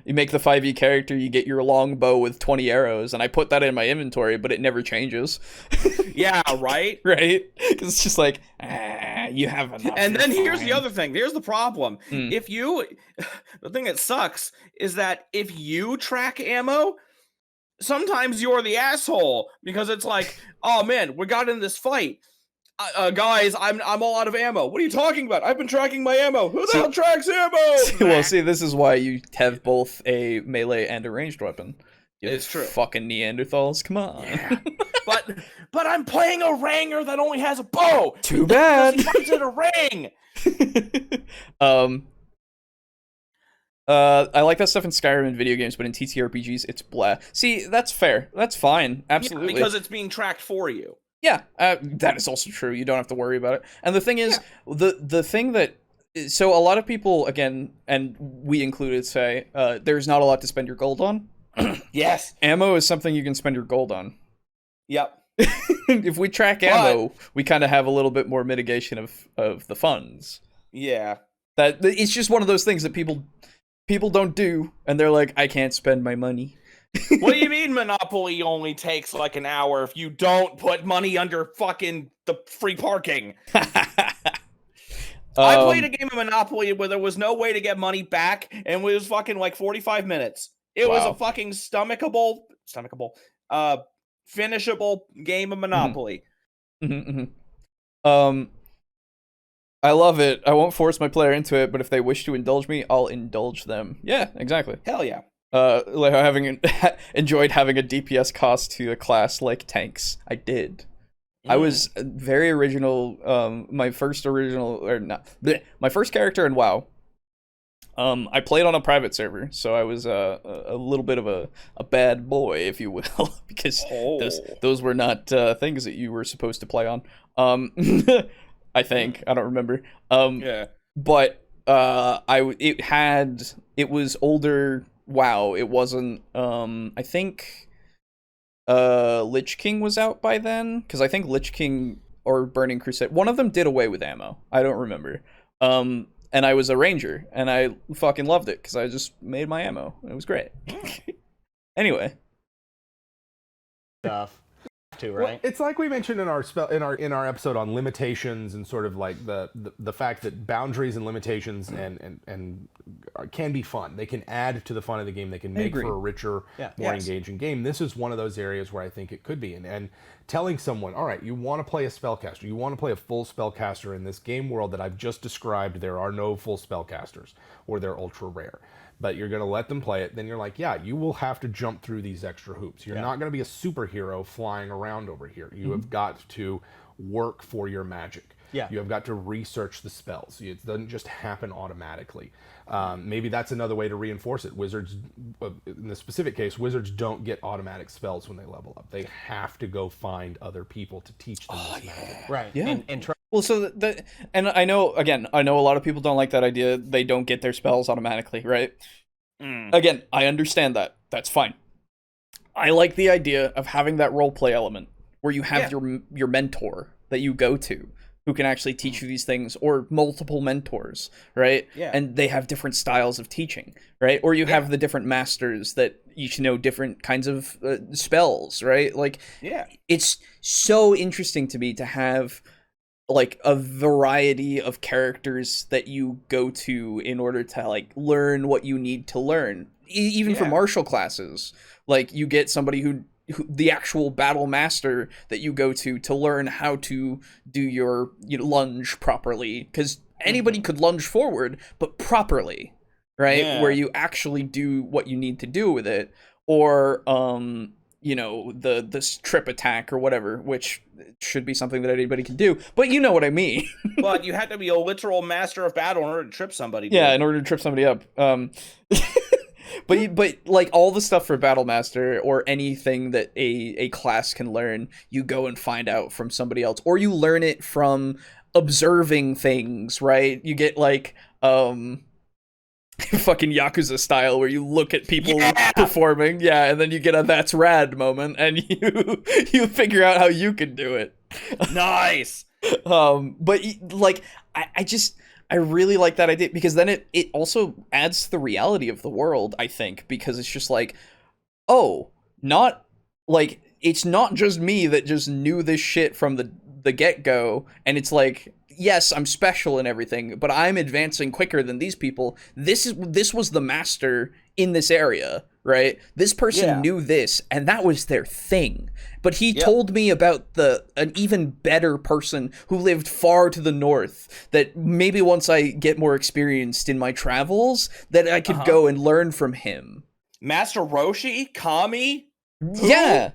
you make the 5e character, you get your long bow with 20 arrows, and I put that in my inventory, but it never changes. Yeah, right? Right? Because it's just like, you have enough. And then here's the other thing. Here's the problem. The thing that sucks is that if you track ammo, sometimes you're the asshole, because it's like, oh man, we got in this fight. Guys, I'm all out of ammo. What are you talking about? I've been tracking my ammo. Who the hell tracks ammo? Well, see, this is why you have both a melee and a ranged weapon. It's true. Fucking Neanderthals, come on. Yeah. But I'm playing a ranger that only has a bow. Too bad. He fights in a ring. I like that stuff in Skyrim and video games, but in TTRPGs, it's blah. See, that's fair. That's fine. Absolutely. Yeah, because it's being tracked for you. Yeah, that is also true. You don't have to worry about it. And the thing is, the thing that... So a lot of people, again, and we included, say, there's not a lot to spend your gold on. Yes. Ammo is something you can spend your gold on. Yep. If we track ammo, we kind of have a little bit more mitigation of the funds. Yeah. That it's just one of those things that people don't do, and they're like, I can't spend my money. What do you mean Monopoly only takes like an hour if you don't put money under fucking the free parking? I played a game of Monopoly where there was no way to get money back, and it was fucking like 45 minutes. It was a fucking stomachable, finishable game of Monopoly. I love it. I won't force my player into it, but if they wish to indulge me, I'll indulge them. Yeah, exactly. Hell yeah. Like having enjoyed having a DPS cost to a class like tanks. I did. I was very original. My first character in WoW. I played on a private server, so I was a little bit of a bad boy, if you will, because those were not things that you were supposed to play on. I think I don't remember. But it was older. WoW, it wasn't I think Lich King was out by then, because I think Lich King or Burning Crusade, one of them did away with ammo. I don't remember. And I was a ranger, and I fucking loved it because I just made my ammo. It was great. Anyway, Stuff too, Well, right? it's like we mentioned in our episode on limitations and sort of like the fact that boundaries and limitations and can be fun. They can add to the fun of the game. They can make for a richer, more engaging game. This is one of those areas where I think it could be. And telling someone, all right, you want to play a spellcaster, you want to play a full spellcaster in this game world that I've just described, there are no full spellcasters, or they're ultra rare. But you're going to let them play it, then you're like, yeah, you will have to jump through these extra hoops. You're not going to be a superhero flying around over here. You have got to work for your magic. You have got to research the spells. It doesn't just happen automatically. Maybe that's another way to reinforce it. Wizards, in the specific case, wizards don't get automatic spells when they level up. They have to go find other people to teach them this magic. Right. Yeah. And try. Well, so and I know a lot of people don't like that idea. They don't get their spells automatically, right? Again, I understand that. That's fine. I like the idea of having that role play element where you have your mentor that you go to who can actually teach you these things, or multiple mentors, right? Yeah. And they have different styles of teaching, right? Or you have the different masters that each know different kinds of spells, right? Like, it's so interesting to me to have like a variety of characters that you go to in order to like learn what you need to learn. Even for martial classes, like you get somebody who the actual battle master that you go to learn how to do your lunge properly, because anybody could lunge forward, but properly, right? Where you actually do what you need to do with it, or this trip attack or whatever, which should be something that anybody can do, but you know what I mean. But you had to be a literal master of battle in order to trip somebody. Yeah, in order to trip somebody up. But like all the stuff for Battle Master or anything that a class can learn, you go and find out from somebody else, or you learn it from observing things, right? You get like fucking Yakuza style where you look at people performing, and then you get a that's rad moment and you figure out how you can do it. Nice. But like I really like that idea, because then it also adds to the reality of the world, I think, because it's just like, oh, not like it's not just me that just knew this shit from the get-go, and it's like, yes, I'm special and everything, but I'm advancing quicker than these people. This was the master in this area, right? This person knew this, and that was their thing. But he told me about an even better person who lived far to the north, that maybe once I get more experienced in my travels, that I could go and learn from him. Master Roshi? Kami? Yeah,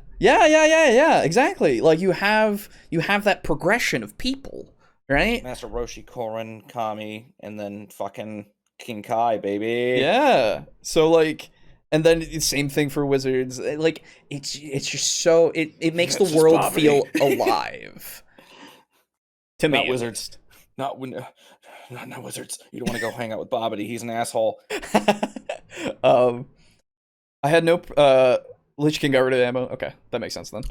exactly. Like you have that progression of people, right? Master Roshi, Korin, Kami, and then fucking King Kai, baby. Yeah. So like, and then the same thing for wizards. Like it's just so it makes the world feel alive. To me, not wizards. Not wizards. You don't want to go hang out with Bobbity. He's an asshole. I had no Lich King got rid of ammo. Okay, that makes sense then.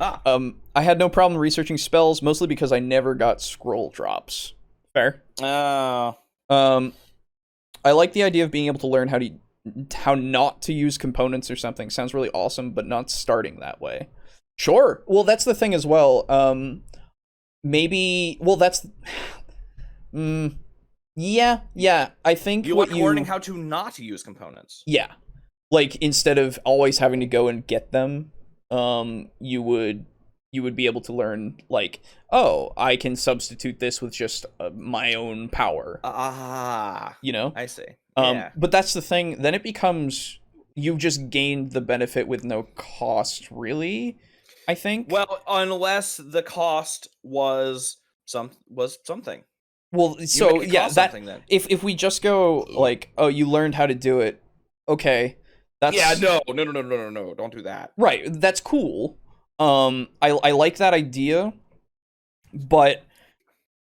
I had no problem researching spells, mostly because I never got scroll drops. Fair. I like the idea of being able to learn how not to use components or something. Sounds really awesome, but not starting that way. Sure. Well, that's the thing as well. Maybe. Well, that's. Yeah. I think you like learning how to not use components. Yeah. Like instead of always having to go and get them, you would be able to learn like, oh, I can substitute this with just my own power. You know? I see. But that's the thing. Then it becomes you just gained the benefit with no cost, really. I think. Well, unless the cost was something. Well, so yeah, that then. if we just go like, oh, you learned how to do it, okay. That's, no, don't do that. Right, that's cool. I like that idea, but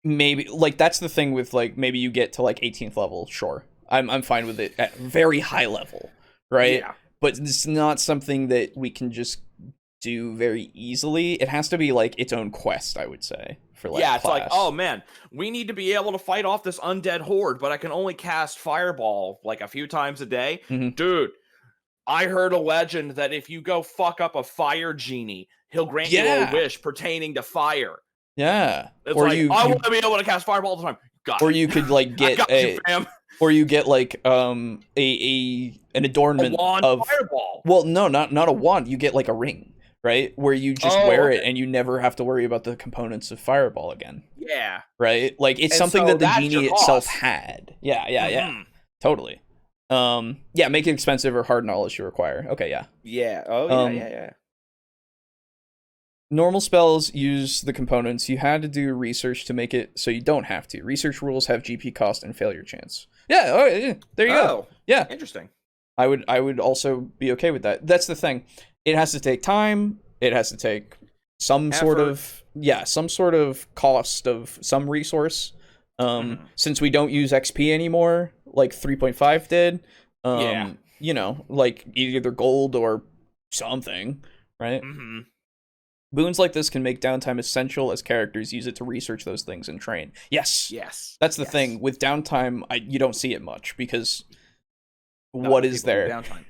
maybe like that's the thing with like maybe you get to like 18th level, sure. I'm fine with it at very high level, right? Yeah. But it's not something that we can just do very easily. It has to be like its own quest, I would say, for like it's class. like, oh man, we need to be able to fight off this undead horde, but I can only cast Fireball like a few times a day. Mm-hmm. Dude, I heard a legend that if you go fuck up a fire genie, he'll grant you a wish pertaining to fire. Yeah. It's or like, I want to be able to cast Fireball all the time. Got Or it. you could like I get got you, fam. or you get like an adornment A wand of fireball. Well, no, not a wand. You get like a ring, right? Where you just wear it and you never have to worry about the components of fireball again. Yeah. Right? Like it's And something so that the that's genie your itself cost. had. Yeah. Mhm. Totally. Yeah, make it expensive or hard knowledge you require. Okay, yeah. Yeah. Oh yeah, Um, yeah. Normal spells use the components. You had to do research to make it so you don't have to. Research rules have GP cost and failure chance. Yeah, oh, yeah, there you go. Yeah. Interesting. I would also be okay with that. That's the thing. It has to take time. It has to take some sort of cost of some resource. Since we don't use XP anymore, like 3.5 did. You know, like either gold or something, right? Mm-hmm. Boons like this can make downtime essential as characters use it to research those things and train. Yes. That's the thing. With downtime, you don't see it much because what is there? Downtime.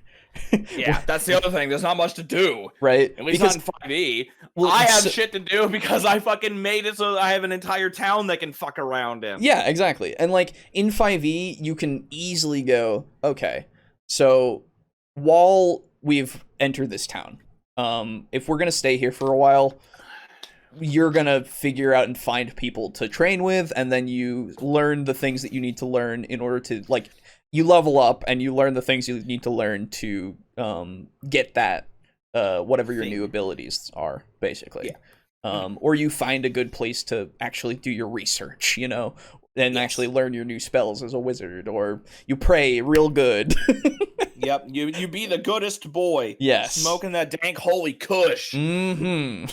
Yeah, that's the other thing. There's not much to do. Right. At least not in 5e. Well, I have shit to do because I fucking made it so that I have an entire town that can fuck around in. Yeah, exactly. And like in 5e, you can easily go, okay, so while we've entered this town, if we're gonna stay here for a while, you're gonna figure out and find people to train with, and then you learn the things that you need to learn in order to like you level up and you learn the things you need to learn to get that whatever your new abilities are, basically. Or you find a good place to actually do your research, you know, and actually learn your new spells as a wizard, or you pray real good. Yep, you be the goodest boy. Yes. Smoking that dank holy kush. Mm-hmm.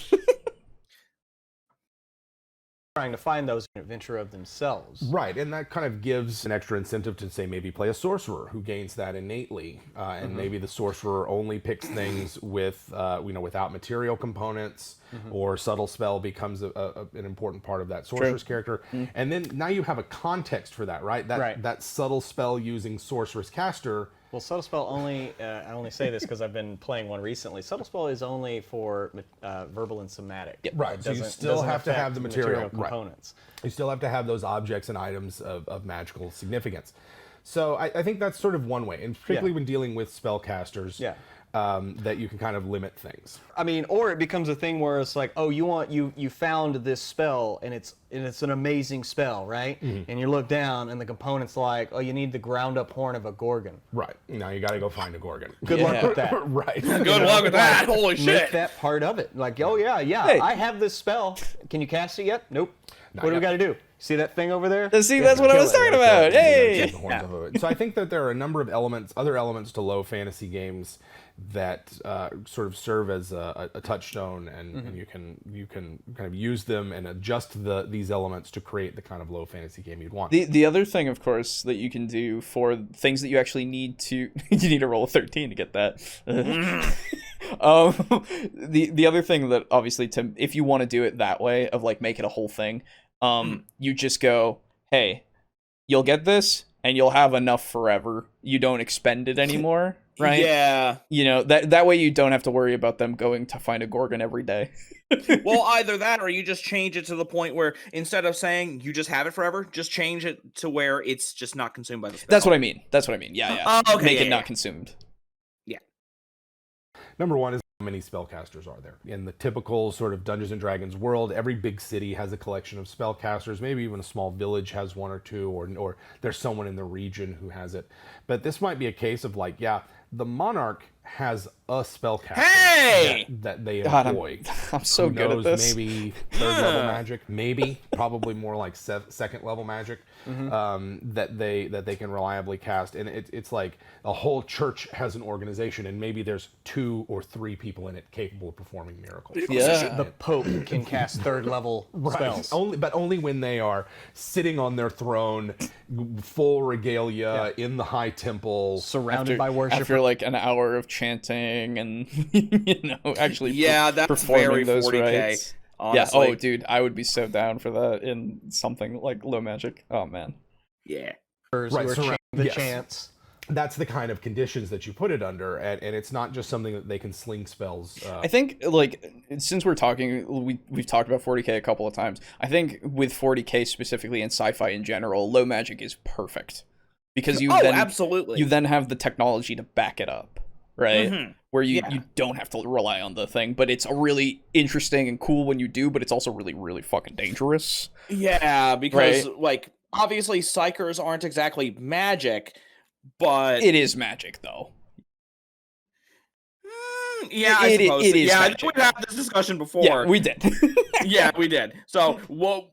Trying to find those adventure of themselves. Right, and that kind of gives an extra incentive to say maybe play a sorcerer who gains that innately, and maybe the sorcerer only picks things with without material components, or subtle spell becomes an important part of that sorcerer's character, and then now you have a context for that, right? That subtle spell using sorcerer's caster. Well, subtle spell only, I only say this because I've been playing one recently. Subtle spell is only for verbal and somatic. Yep. Right, so you still have to have the material components. You still have to have those objects and items of magical significance. So I think that's sort of one way, and particularly when dealing with spellcasters, that you can kind of limit things. I mean, or it becomes a thing where it's like, oh, you found this spell, and it's an amazing spell, right? And you look down, and the component's like, oh, you need the ground up horn of a gorgon. Right. Now you got to go find a gorgon. Good luck with that. Right. Good luck with that. Holy shit. Make that part of it. Like, oh yeah, Hey. I have this spell. Can you cast it yet? Nope. What do we got to do? See that thing over there? See, that's what I was talking about. Hey! So I think that there are a number of other elements to low fantasy games that sort of serve as a touchstone, and you can kind of use them and adjust these elements to create the kind of low fantasy game you'd want. The other thing, of course, that you can do for things that you actually need to you need to roll a 13 to get that. The other thing that obviously if you want to do it that way of like make it a whole thing, you just go, hey, you'll get this and you'll have enough forever. You don't expend it anymore. Right? Yeah. You know, that way you don't have to worry about them going to find a gorgon every day. Well, either that or you just change it to the point where instead of saying you just have it forever, just change it to where it's just not consumed by the spell. That's what I mean. Yeah. Okay, Make it not consumed. Yeah. Number one is how many spellcasters are there? In the typical sort of Dungeons and Dragons world, every big city has a collection of spellcasters. Maybe even a small village has one or two, or there's someone in the region who has it. But this might be a case of like, the monarch has a spellcaster that they employ. I'm so Who good knows, at this. Maybe third level magic, maybe probably more like second level magic that they can reliably cast. And it's like a whole church has an organization, and maybe there's 2 or 3 people in it capable of performing miracles. Yeah. The Pope can cast third level spells. Only when they are sitting on their throne, full regalia in the high temple, Surrounded by worshippers. After like an hour of chanting and actually that's performing very those 40K. rites. Honestly. Yeah. Oh, dude, I would be so down for that in something like low magic. Oh man. Yeah. who are chanting the yes. chants. that's the kind of conditions that you put it under, and it's not just something that they can sling spells. I think, like, since we're talking, we've talked about 40k a couple of times. I think with 40k specifically and sci-fi in general, low magic is perfect because you absolutely you then have the technology to back it up, right? Mm-hmm. Where you don't have to rely on the thing, but it's a really interesting and cool when you do, but it's also really, really fucking dangerous. Yeah, because like obviously psychers aren't exactly magic, but it is magic though. Yeah, I suppose. It is yeah, magic. we've had this discussion before. Yeah, we did. Yeah, we did. So, well,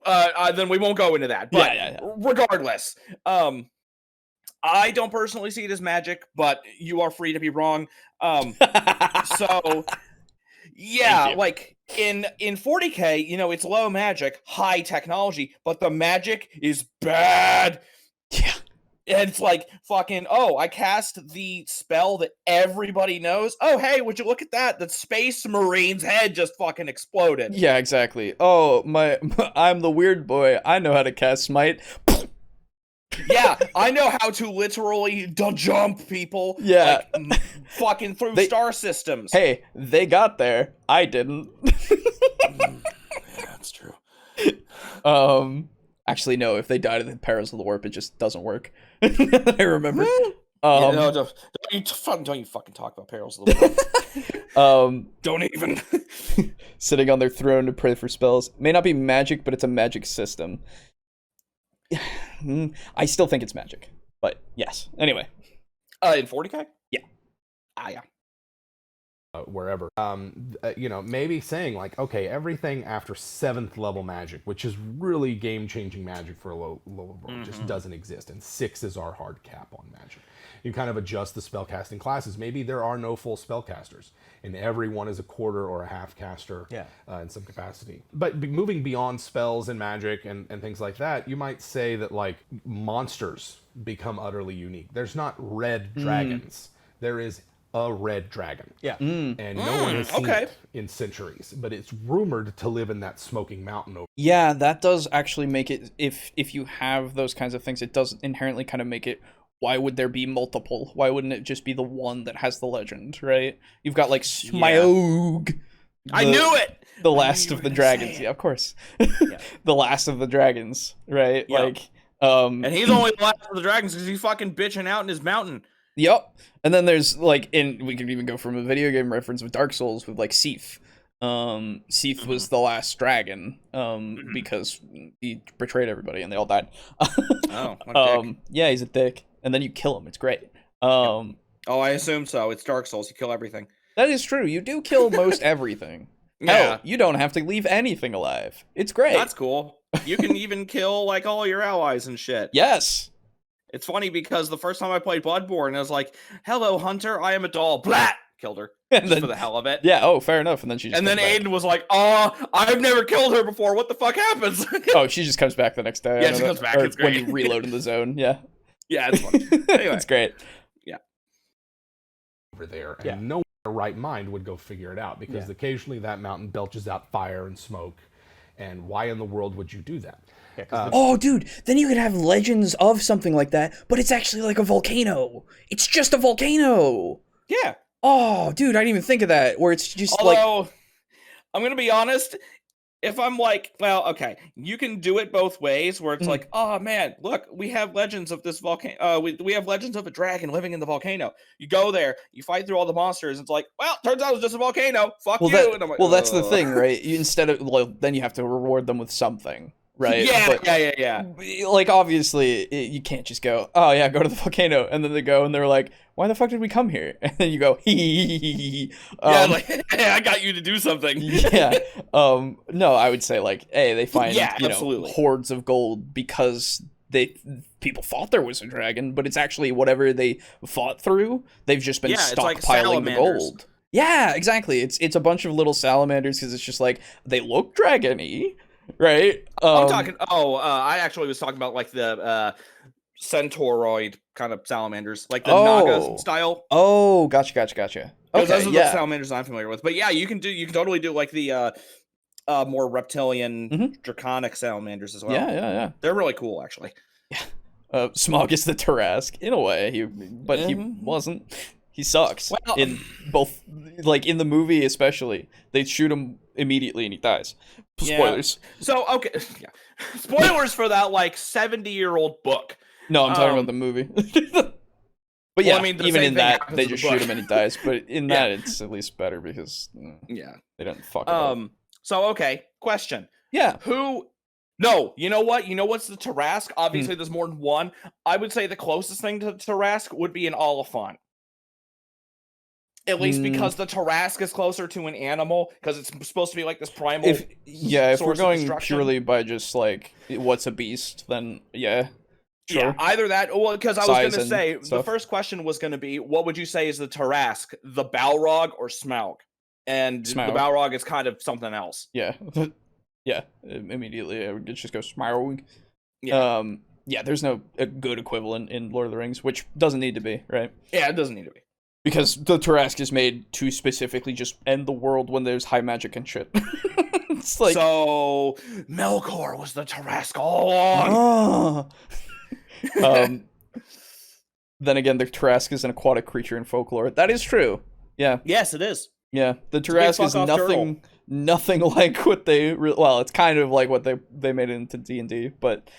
then we won't go into that. But regardless, I don't personally see it as magic, but you are free to be wrong. So, yeah, like in 40k, you know, it's low magic, high technology, but the magic is bad. Yeah. And it's like fucking, oh, I cast the spell that everybody knows. Oh, hey, would you look at that? The Space Marine's head just fucking exploded. Yeah, exactly. Oh, I'm the weird boy. I know how to cast Smite. Yeah, I know how to literally jump people. Yeah. Like, fucking through star systems. Hey, they got there. I didn't. Yeah, that's true. Actually, no. If they died in the perils of the warp, it just doesn't work. I remember. Yeah, no, don't you fucking talk about perils of the warp. Don't even. Sitting on their throne to pray for spells may not be magic, but it's a magic system. I still think it's magic, but yes. Anyway, in 40k, yeah, yeah. Wherever, you know, maybe saying like, okay, everything after 7th level magic, which is really game-changing magic for a low level, just doesn't exist, and 6 is our hard cap on magic. You kind of adjust the spellcasting classes. Maybe there are no full spellcasters, and everyone is a quarter or a half caster in some capacity. But moving beyond spells and magic and things like that, you might say that like monsters become utterly unique. There's not red dragons. There is a red dragon. Yeah. And no one has seen it in centuries, but it's rumored to live in that smoking mountain over. Yeah, that does actually make it, if you have those kinds of things, it does inherently kind of make it, why would there be multiple? Why wouldn't it just be the one that has the legend, right? You've got like Smaug. I knew it! The last of the dragons. Yeah, of course. The last of the dragons, right? Yep. Like, and he's only the last of the dragons because he's fucking bitching out in his mountain. Yep. And then there's like, we can even go from a video game reference with Dark Souls with like Seath. Seath was the last dragon because he betrayed everybody and they all died. Yeah, he's a dick. And then you kill him. It's great. Oh, I assume so. It's Dark Souls. You kill everything. That is true. You do kill most everything. Hell, you don't have to leave anything alive. It's great. That's cool. You can even kill like all your allies and shit. Yes. It's funny because the first time I played Bloodborne, I was like, "Hello, Hunter. I am a doll." Blat! Killed her just for the hell of it. Yeah. Oh, fair enough. And then she. Just Aiden was like, "Oh, I've never killed her before. What the fuck happens?" Oh, she just comes back the next day. Yeah, she comes back. It's great. When you reload in the zone. Yeah. Yeah, it's funny. Anyway, it's great. Yeah. Over there, and no one in their right mind would go figure it out because occasionally that mountain belches out fire and smoke, and why in the world would you do that? Oh, dude, then you could have legends of something like that, but it's actually like a volcano. It's just a volcano. Yeah. Oh, dude, I didn't even think of that, where it's just Although, I'm going to be honest, if I'm like, well, okay, you can do it both ways, where it's like, oh, man, look, we have legends of this volcano. We have legends of a dragon living in the volcano. You go there, you fight through all the monsters, and it's like, well, turns out it's just a volcano. Fuck you. And I'm like, that's the thing, right? Then you have to reward them with something. Right. Yeah. Like, obviously, you can't just go, oh, yeah, go to the volcano. And then they go and they're like, why the fuck did we come here? And then you go, hee. Like, hey, I got you to do something. Yeah. No, I would say, like, hey, they find, absolutely. Hoards of gold because people thought there was a dragon, but it's actually whatever they fought through. They've just been stockpiling the gold. Yeah, exactly. It's a bunch of little salamanders because it's just like, they look dragon-y. Right. I'm talking. I actually was talking about like the centauroid kind of salamanders, like the Naga style. Oh, gotcha. Okay, those are the salamanders I'm familiar with. But yeah, you can totally do like the more reptilian draconic salamanders as well. Yeah. They're really cool, actually. Yeah. Smaug is the Tarask in a way, he wasn't. He sucks. Well, in both, like in the movie especially, they shoot him immediately and he dies. Spoilers. Yeah. So okay, yeah. Spoilers for that like 70-year-old book. No, I'm talking about the movie. But yeah, well, I mean, even in that, they just shoot book. him and he dies. But in that, it's at least better because they don't fuck it up. So okay, question. Yeah. No, you know what? You know what's the Tarask? Obviously, there's more than one. I would say the closest thing to the Tarask would be an Oliphant. At least because the Tarask is closer to an animal, because it's supposed to be like this primal. If we're going purely by just like what's a beast, then yeah. Sure. Yeah, either that, well, because I was going to say, the stuff. first question was going to be, what would you say is the Tarask, the Balrog or Smaug? And Smaug. the Balrog is kind of something else. Yeah. Yeah, immediately I would just go Smaug. Yeah. Yeah, there's no a good equivalent in Lord of the Rings, which doesn't need to be, right? Yeah, it doesn't need to be. Because the Tarask is made to specifically just end the world when there's high magic and shit. It's like... So, Melkor was the Tarask all along! Then again, the Tarask is an aquatic creature in folklore. That is true. Yeah. Yes, it is. Yeah, the Tarask is nothing like what they... Well, it's kind of like what they made it into D&D, but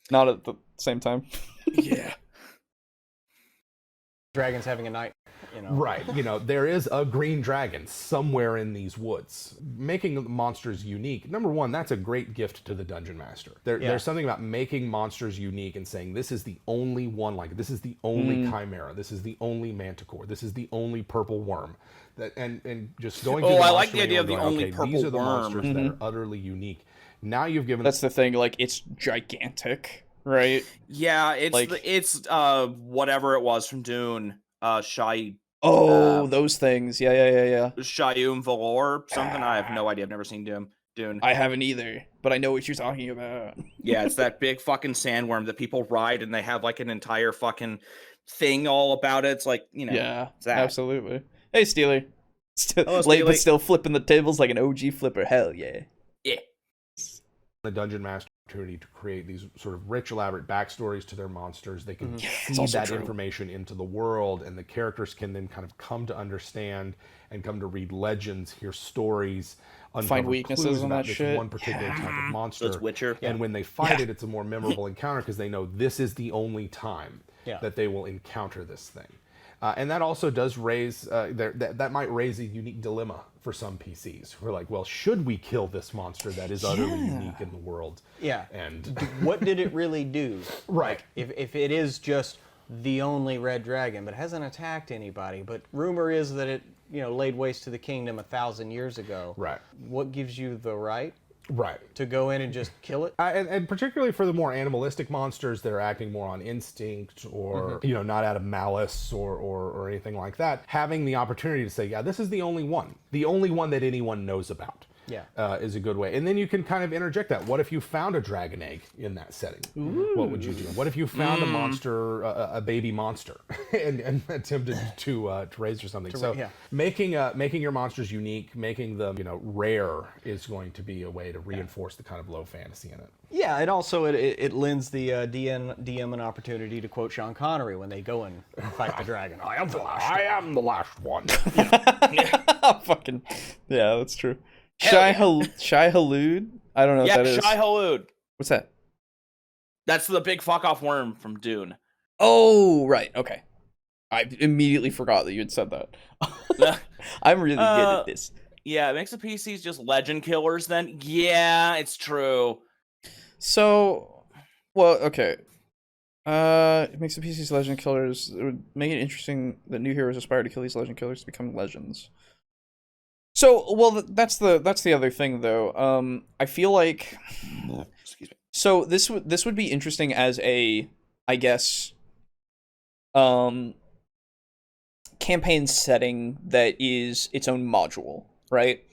not at the same time. Yeah. Dragons having a night. Right, there is a green dragon somewhere in these woods. Making the monsters unique, number one, that's a great gift to the dungeon master. There's something about making monsters unique and saying this is the only one, like this is the only chimera, this is the only manticore, this is the only purple worm. And just going through the I like the idea of the only purple these are the worm. monsters that are utterly unique. Now you've given That's the thing, like it's gigantic, right? Yeah, it's whatever it was from Dune, those things. Yeah. Shayum Valor, something. I have no idea. I've never seen Dune. I haven't either, but I know what you're talking about. Yeah, it's that big fucking sandworm that people ride, and they have like an entire fucking thing all about it. It's like, Yeah, it's that. Absolutely. Hey, Steely. Hello, Late, but Steely. still flipping the tables like an OG flipper. Hell yeah. Yeah. The dungeon master opportunity to create these sort of rich, elaborate backstories to their monsters. They can feed that information into the world, and the characters can then kind of come to understand and come to read legends, hear stories, find weaknesses in that this shit. one particular type of monster. So it's Witcher. And when they fight it, it's a more memorable encounter because they know this is the only time that they will encounter this thing. And that also does raise, that might raise a unique dilemma for some PCs. Who are like, well, should we kill this monster that is utterly unique in the world? Yeah. And what did it really do? Right. Like, if it is just the only red dragon, but hasn't attacked anybody, but rumor is that it, laid waste to the kingdom 1,000 years ago. Right. What gives you the right? Right. To go in and just kill it? And particularly for the more animalistic monsters that are acting more on instinct or, not out of malice or anything like that, having the opportunity to say, yeah, this is the only one that anyone knows about. Is a good way. And then you can kind of interject that. What if you found a dragon egg in that setting? Ooh. What would you do? What if you found a monster, a baby monster, and attempted to raise or something? Making your monsters unique, making them rare is going to be a way to reinforce the kind of low fantasy in it. Yeah, and also it lends the DM an opportunity to quote Sean Connery when they go and fight the dragon. I am the last one. Fucking yeah, that's true. Shai Halud? I don't know what that is. Shai Halud. What's that? That's the big fuck off worm from Dune. Oh, right. Okay. I immediately forgot that you had said that. I'm really good at this. Yeah, it makes the PCs just legend killers then. Yeah, it's true. So, well, okay. It makes the PCs legend killers. It would make it interesting that new heroes aspire to kill these legend killers to become legends. So, well, that's the other thing, though. I feel like, excuse me. So this would be interesting as a, I guess, campaign setting that is its own module, right?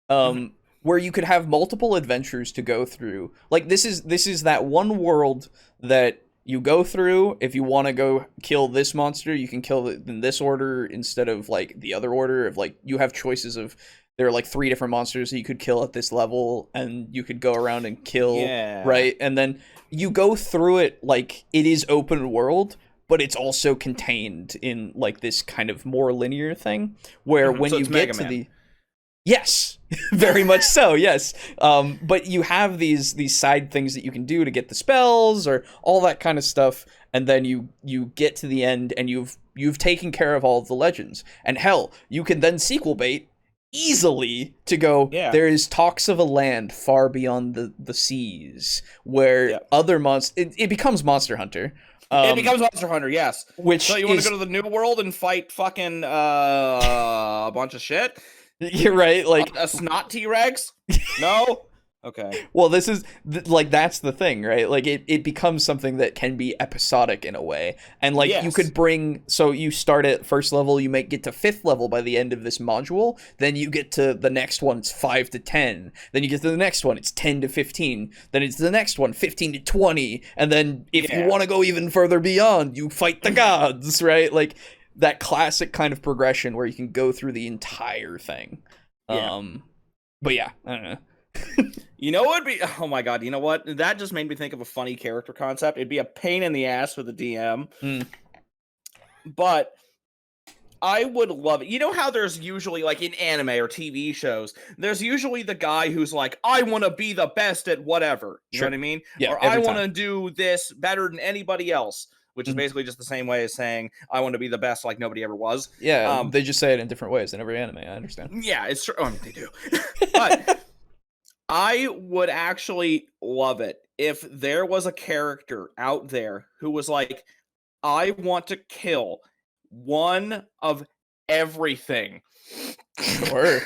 Where you could have multiple adventures to go through. Like this is that one world that you go through. If you want to go kill this monster, you can kill it in this order instead of like the other order of like you have choices of there are like 3 different monsters that you could kill at this level, and you could go around and kill, Yeah. right? And then you go through it like it is open world, but it's also contained in like this kind of more linear thing where when So you it's get Mega to Man. the yes, very much so, yes. But you have these side things that you can do to get the spells or all that kind of stuff, and then you get to the end and you've taken care of all of the legends. And hell, you can then sequel bait easily to go, Yeah. there is talks of a land far beyond the seas where Yep. other it becomes Monster Hunter. It becomes Monster Hunter, yes. Which So you want is, to go to the new world and fight fucking a bunch of shit? you're right, like A snot T-Rex? No? Okay. well, this is like that's the thing, right? Like it becomes something that can be episodic in a way, and like you Yes. could bring. So you start at first level, you might get to 5th level by the end of this module. Then you get to the next one, it's 5 to 10. Then you get to the next one, it's 10 to 15. Then it's the next one, 15 to 20. And then if you Yeah. want to go even further beyond, you fight the gods, right? Like that classic kind of progression where you can go through the entire thing. Yeah. But yeah, I don't know. You know what would be... Oh my god, you know what? That just made me think of a funny character concept. It'd be a pain in the ass for the DM. Mm. But I would love it. You know how there's usually, like in anime or TV shows, there's usually the guy who's like, I want to be the best at whatever. You Sure. know what I mean? Yeah, or I every want to time. do this better than anybody else. Which is Mhm. basically just the same way as saying, I want to be the best like nobody ever was. Yeah, they just say it in different ways in every anime. I understand. Yeah, it's true. They do. But I would actually love it if there was a character out there who was like, I want to kill one of everything. Sure.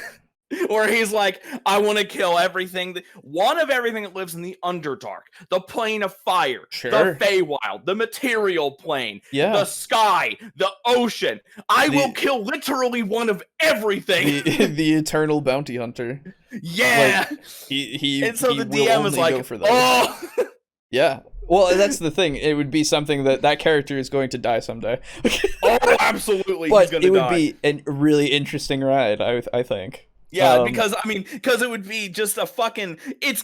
Or he's like, I want to kill everything, one of everything that lives in the Underdark, the Plane of Fire, Sure. the Feywild, the Material Plane, Yeah. the sky, the ocean. I will The- kill literally one of everything. the eternal bounty hunter. Yeah. He And so he the will DM is only like, go for those. oh, Yeah. Well, that's the thing. It would be something that character is going to die someday. oh, absolutely. But he's gonna it would die. be a really interesting ride, I think. Yeah, Um, because it would be just a fucking. It's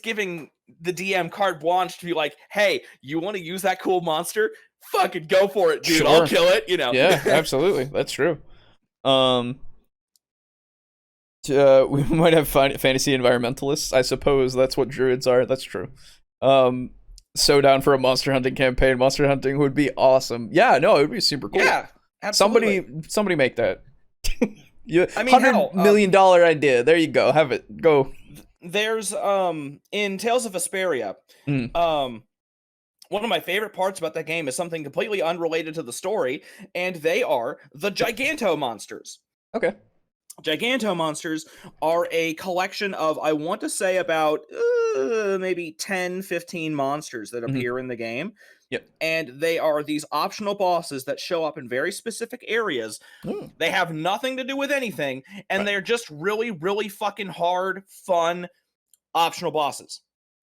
giving the DM carte blanche to be like, hey, you want to use that cool monster? Fucking go for it, dude. I'll Sure. kill it. You know. Yeah, absolutely. That's true. We might have fantasy environmentalists. I suppose that's what druids are. That's true. So down for a monster hunting campaign. Monster hunting would be awesome. Yeah, no, it would be super cool. Yeah. Absolutely. Somebody make that. I mean, $100 hell, million idea. There you go. Have it. Go. There's in Tales of Vesperia, Mm. one of my favorite parts about that game is something completely unrelated to the story, and they are the Giganto monsters. Okay. Giganto monsters are a collection of, I want to say, about maybe 10, 15 monsters that Mhm. appear in the game. Yep. And they are these optional bosses that show up in very specific areas. Mm. They have nothing to do with anything, and Right. they're just really, really fucking hard, fun, optional bosses.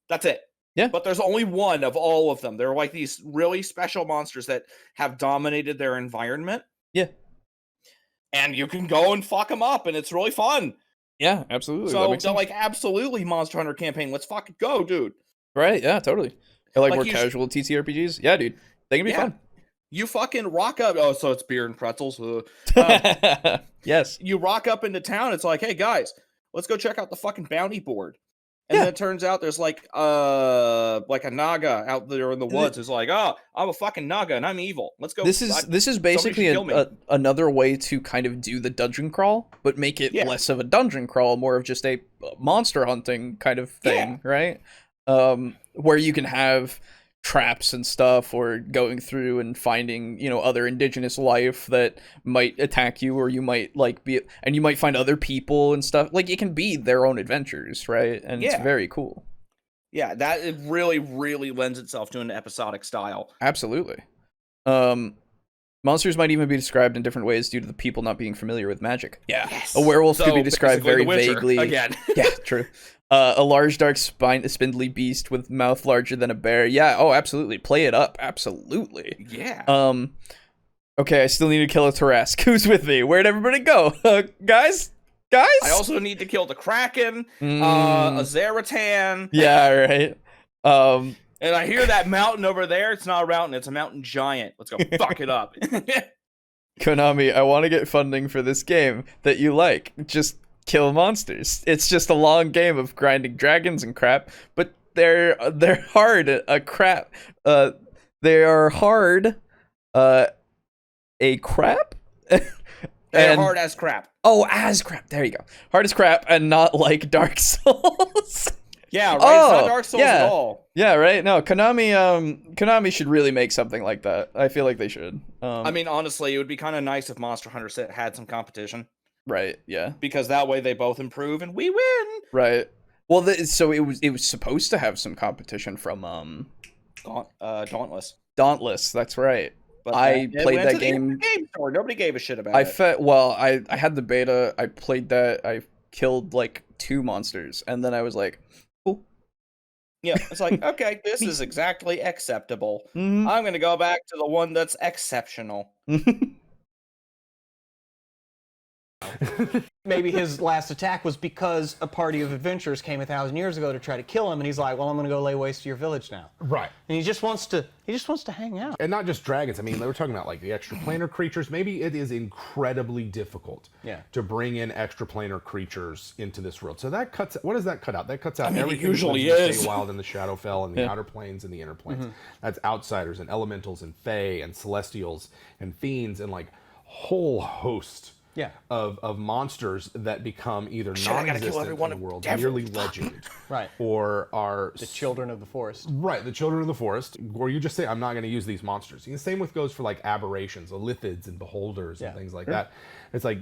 That's it. Yeah. But there's only one of all of them. They're like these really special monsters that have dominated their environment. Yeah. And you can go and fuck them up, and it's really fun. Yeah, absolutely. That So makes they're sense. like, absolutely, Monster Hunter campaign. Let's fucking go, dude. Right, yeah, totally. I like Like more you casual TTRPGs. Yeah, dude. They can be Yeah. fun. You fucking rock up. Oh, so it's beer and pretzels. Yes. You rock up into town. It's like, hey guys, let's go check out the fucking bounty board. And Yeah. then it turns out there's like a Naga out there in the woods. It's like, oh, I'm a fucking Naga and I'm evil. Let's go. This is basically should kill me. another way to kind of do the dungeon crawl, but make it Yeah. less of a dungeon crawl, more of just a monster hunting kind of thing, right? Where you can have traps and stuff, or going through and finding, other indigenous life that might attack you, or you might and you might find other people and stuff. Like, it can be their own adventures, right? And it's Yeah. very cool. Yeah, that it really, really lends itself to an episodic style. Absolutely. Monsters might even be described in different ways due to the people not being familiar with magic. Yeah. Yes. A werewolf could So, be described basically very The Witcher, vaguely. again. Yeah, true. A large, dark, spindly beast with mouth larger than a bear. Yeah, oh, absolutely. Play it up. Absolutely. Yeah. Okay, I still need to kill a Tarrasque. Who's with me? Where'd everybody go? Guys? guys. I also need to kill the Kraken, a Zaratan. Yeah, right. And I hear that mountain over there. It's not a mountain, it's a mountain giant. Let's go fuck it up. Konami, I want to get funding for this game that you like. Just kill monsters. It's just a long game of grinding dragons and crap, but they're hard crap. They are hard a crap. They're hard as crap. Oh, as crap. There you go. Hard as crap and not like Dark Souls. Yeah, right. It's not Dark Souls at all. Yeah, right. No, Konami should really make something like that. I feel like they should. I mean, honestly, it would be kind of nice if Monster Hunter had some competition. Right. Yeah. Because that way they both improve and we win. Right. Well, so it was supposed to have some competition from Dauntless. Dauntless. That's right. But I played that game. Game store. Nobody gave a shit about it. I had the beta. I played that. I killed like 2 monsters, and then I was like, "Cool." Yeah, it's like, okay, this is exactly acceptable. Mm-hmm. I'm gonna go back to the one that's exceptional. Maybe his last attack was because a party of adventurers came 1,000 years ago to try to kill him, and he's like, "Well, I'm going to go lay waste to your village now." Right. And he just wants to hang out. And not just dragons. I mean, they were talking about like the extraplanar creatures. Maybe it is incredibly difficult to bring in extraplanar creatures into this world. So that cuts. What does that cut out? That cuts out everything. It usually that is. Wild and the Shadowfell and the outer planes and the inner planes. That's outsiders and elementals and fae and celestials and fiends and like whole host. Of monsters that become either non-existent in the world, merely legend, right, or are the children of the forest. Right, the children of the forest. Or you just say, I'm not going to use these monsters. And the same goes for like aberrations, lithids and beholders and things like that. It's like,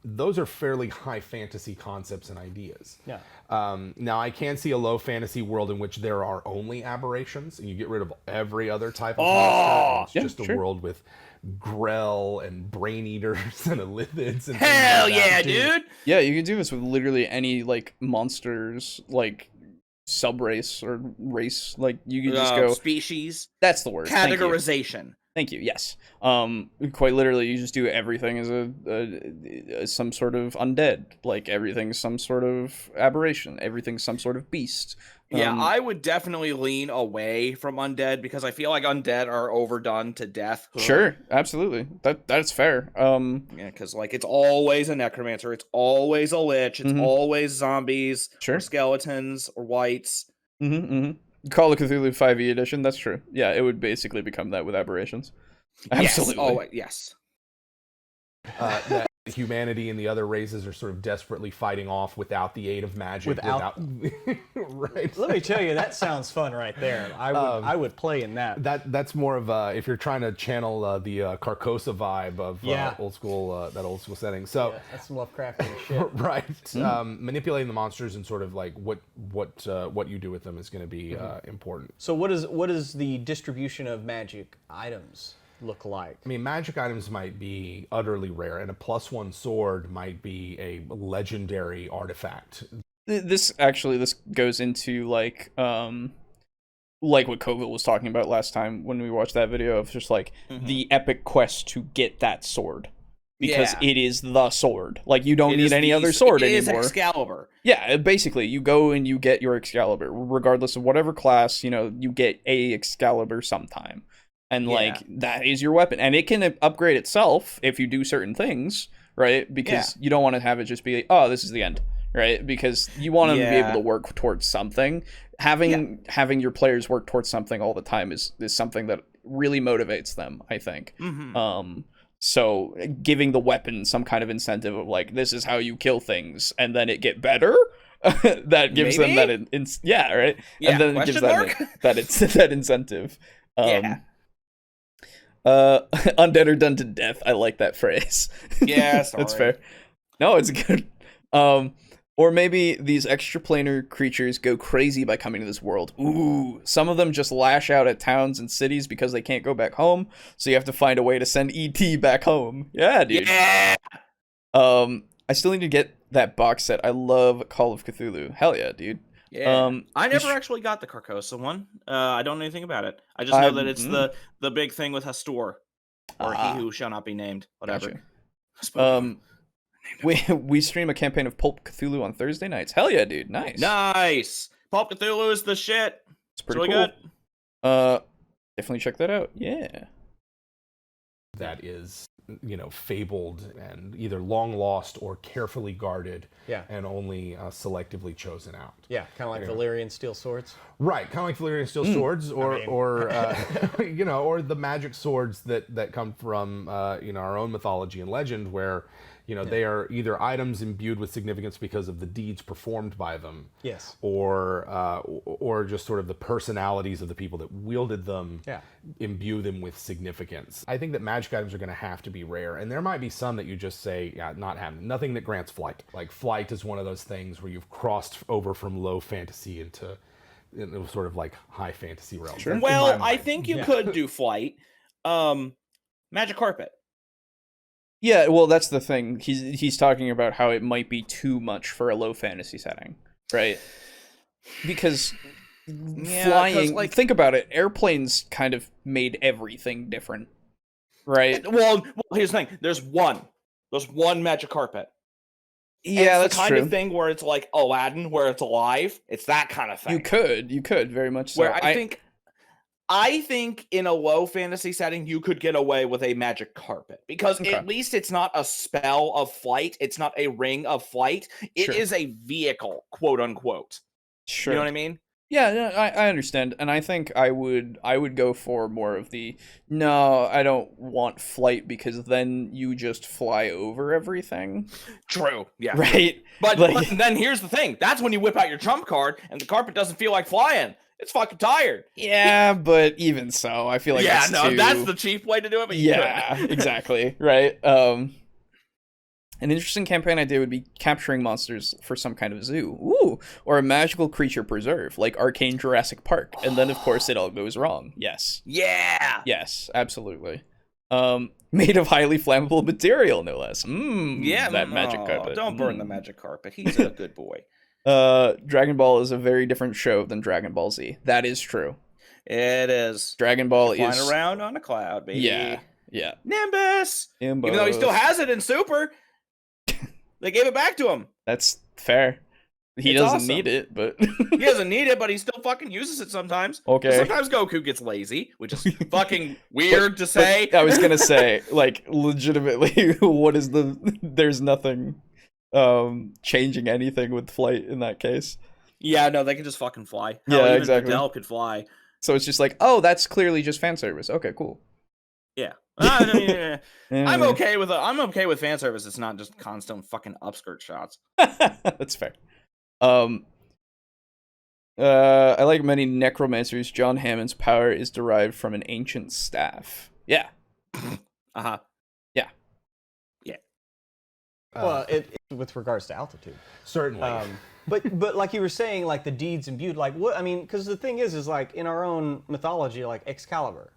those are fairly high fantasy concepts and ideas. Yeah. Now, I can see a low fantasy world in which there are only aberrations, and you get rid of every other type of monster. It's just a world with Grell and brain eaters and lithids and hell yeah, dude. Yeah, you can do this with literally any like monsters, like subrace or race. Like you can just go species. That's the word. Categorization. Thank you. Yes. Quite literally, you just do everything as some sort of undead. Like everything's some sort of aberration. Everything's some sort of beast. Yeah, I would definitely lean away from undead because I feel like undead are overdone to death. Sure, absolutely. That's fair. Yeah, because like it's always a necromancer, it's always a lich, it's always zombies, or skeletons, or whites. Call of Cthulhu 5e edition. That's true. Yeah, it would basically become that with aberrations. Absolutely. Yes. That humanity and the other races are sort of desperately fighting off without the aid of magic. Right. Let me tell you, that sounds fun right there. I would play in that. That's more of if you're trying to channel the Carcosa vibe of old school setting. So that's some Lovecraftian shit. Right. Manipulating the monsters and sort of like what you do with them is going to be important. So what is the distribution of magic items look like? I mean, magic items might be utterly rare, and a +1 sword might be a legendary artifact. This goes into like what Kovil was talking about last time when we watched that video of just like the epic quest to get that sword. Because it is the sword. Like, you don't need any other sword anymore. It is Excalibur. Yeah, basically, you go and you get your Excalibur. Regardless of whatever class, you get a Excalibur sometime. And, like, that is your weapon. And it can upgrade itself if you do certain things, right? Because you don't want to have it just be like, oh, this is the end, right? Because you want them to be able to work towards something. Having your players work towards something all the time is something that really motivates them, I think. So giving the weapon some kind of incentive of, like, this is how you kill things, and then it get better, that gives them that, right? Yeah, and then it gives that incentive. Undead or done to death. I like that phrase. Yeah, that's fair. No, it's good. Or maybe these extraplanar creatures go crazy by coming to this world. Ooh, some of them just lash out at towns and cities because they can't go back home, so you have to find a way to send ET back home. Yeah, dude. Yeah. I still need to get that box set. I love Call of Cthulhu. Hell yeah, dude. Yeah. I never actually got the Carcosa one. I don't know anything about it. I just know that it's the big thing with Hastur, or he who shall not be named. Whatever. Gotcha. We stream a campaign of Pulp Cthulhu on Thursday nights. Hell yeah, dude. Nice. Pulp Cthulhu is the shit. It's pretty really cool. good. Definitely check that out. Yeah. That is, fabled and either long lost or carefully guarded, and only selectively chosen out. Yeah, kind of like Valyrian steel swords. Right, kind of like Valyrian steel swords, or or the magic swords that come from our own mythology and legend, where they are either items imbued with significance because of the deeds performed by them, yes, or just sort of the personalities of the people that wielded them, imbue them with significance. I think that magic items are going to have to be rare, and there might be some that you just say, not having. Nothing that grants flight. Like flight is one of those things where you've crossed over from low fantasy into sort of like high fantasy realms. Sure. Well, I think you could do flight. Magic carpet. Yeah, well, that's the thing. He's talking about how it might be too much for a low fantasy setting, right? Because flying, think about it. Airplanes kind of made everything different, right? Well, here's the thing. There's one magic carpet. Yeah, it's the kind of thing where it's like Aladdin, where it's alive. It's that kind of thing. You could very much so. Where I think in a low fantasy setting, you could get away with a magic carpet because at least it's not a spell of flight. It's not a ring of flight. It is a vehicle, quote unquote. Sure. You know what I mean? Yeah, I understand, and I think I would go for more of the no, I don't want flight because then you just fly over everything. True. Yeah. Right. But then here's the thing. That's when you whip out your trump card and the carpet doesn't feel like flying. It's fucking tired. Yeah, but even so, I feel like that's the cheap way to do it. But exactly, right. An interesting campaign idea would be capturing monsters for some kind of zoo, or a magical creature preserve, like Arcane Jurassic Park, and then of course it all goes wrong. Yes. Yeah. Yes, absolutely. Made of highly flammable material, no less. That magic carpet. Don't burn the magic carpet. He's a good boy. Dragon Ball is a very different show than Dragon Ball Z. That is true. It is. Dragon Ball is flying around on a cloud, baby. Yeah. Nimbus. Even though he still has it in Super, they gave it back to him. That's fair. He doesn't need it, but he doesn't need it, but he still fucking uses it sometimes. Okay. Sometimes Goku gets lazy, which is fucking weird to say. I was gonna say, like, legitimately, there's nothing changing anything with flight in that case. Yeah, no, they can just fucking fly. Yeah, exactly. Adele could fly. So it's just like, oh, that's clearly just fan service. Okay, cool. Yeah. I'm okay with fan service. It's not just constant fucking upskirt shots. That's fair. I like many necromancers. John Hammond's power is derived from an ancient staff. Yeah. Uh-huh. Yeah. Yeah. Well, it with regards to altitude. Certainly. But like you were saying, like the deeds imbued, like what I mean, because the thing is like in our own mythology, like Excalibur,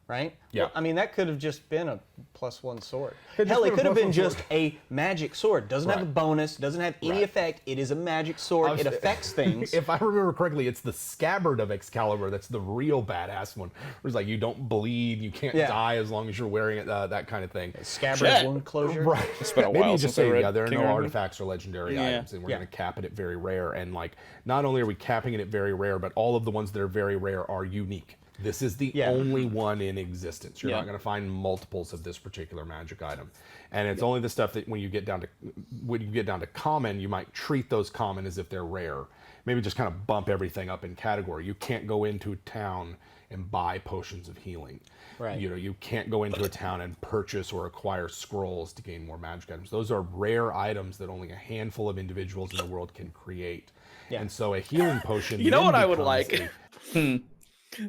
right? Yeah. Well, I mean, that could have just been a +1 sword. Hell, it could have been just a magic sword. Doesn't have a bonus. Doesn't have any effect. It is a magic sword. It affects things. If I remember correctly, it's the scabbard of Excalibur that's the real badass one. Where it's like you don't bleed, you can't die as long as you're wearing it. That kind of thing. Scabbard wound closure. Right. It's been a Maybe while you just since I say, read there are King no Arthur. artifacts or legendary items, and we're going to cap it at very rare. And like, not only are we capping it at very rare, but all of the ones that are very rare are unique. This is the only one in existence. You're not going to find multiples of this particular magic item, and it's only the stuff that when you get down to common, you might treat those common as if they're rare. Maybe just kind of bump everything up in category. You can't go into a town and buy potions of healing. Right. You can't go into a town and purchase or acquire scrolls to gain more magic items. Those are rare items that only a handful of individuals in the world can create. Yeah. And so a healing potion. You know what I would like?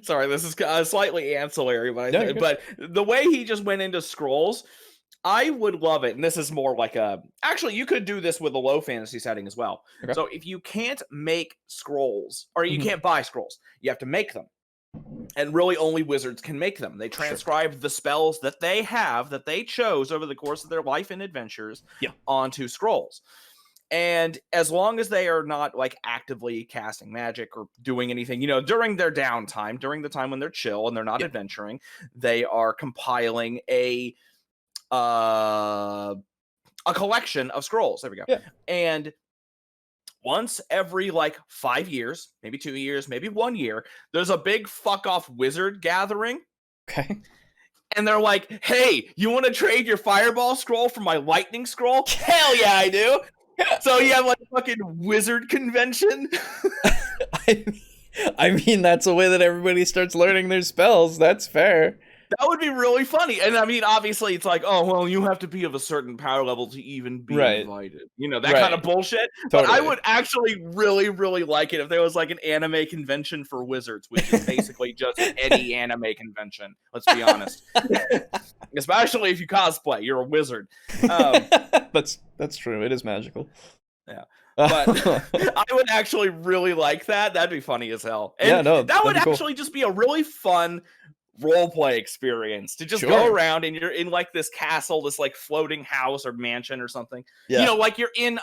Sorry, this is slightly ancillary, but but the way he just went into scrolls, I would love it. And this is more like actually, you could do this with a low fantasy setting as well. Okay. So if you can't make scrolls, or you can't buy scrolls, you have to make them. And really only wizards can make them. They transcribe the spells that they have, that they chose over the course of their life and adventures onto scrolls. And as long as they are not like actively casting magic or doing anything, during their downtime, during the time when they're chill and they're not adventuring, they are compiling a a collection of scrolls. There we go. Yeah. And once every like 5 years, maybe 2 years, maybe 1 year, there's a big fuck off wizard gathering. Okay. And they're like, hey, you want to trade your fireball scroll for my lightning scroll? Hell yeah, I do. So you have like a fucking wizard convention. I mean, that's a way that everybody starts learning their spells. That's fair. That would be really funny. And I mean, obviously, it's like, oh, well, you have to be of a certain power level to even be invited. You know, that kind of bullshit. Totally. But I would actually really, really like it if there was like an anime convention for wizards, which is basically just any anime convention. Let's be honest. Especially if you cosplay, you're a wizard. That's true. It is magical. Yeah. But I would actually really like that. That'd be funny as hell. And yeah, no, that would cool. actually just be a really fun roleplay experience to just go around and you're in like this castle, this like floating house or mansion or something. Yeah. You know, like you're in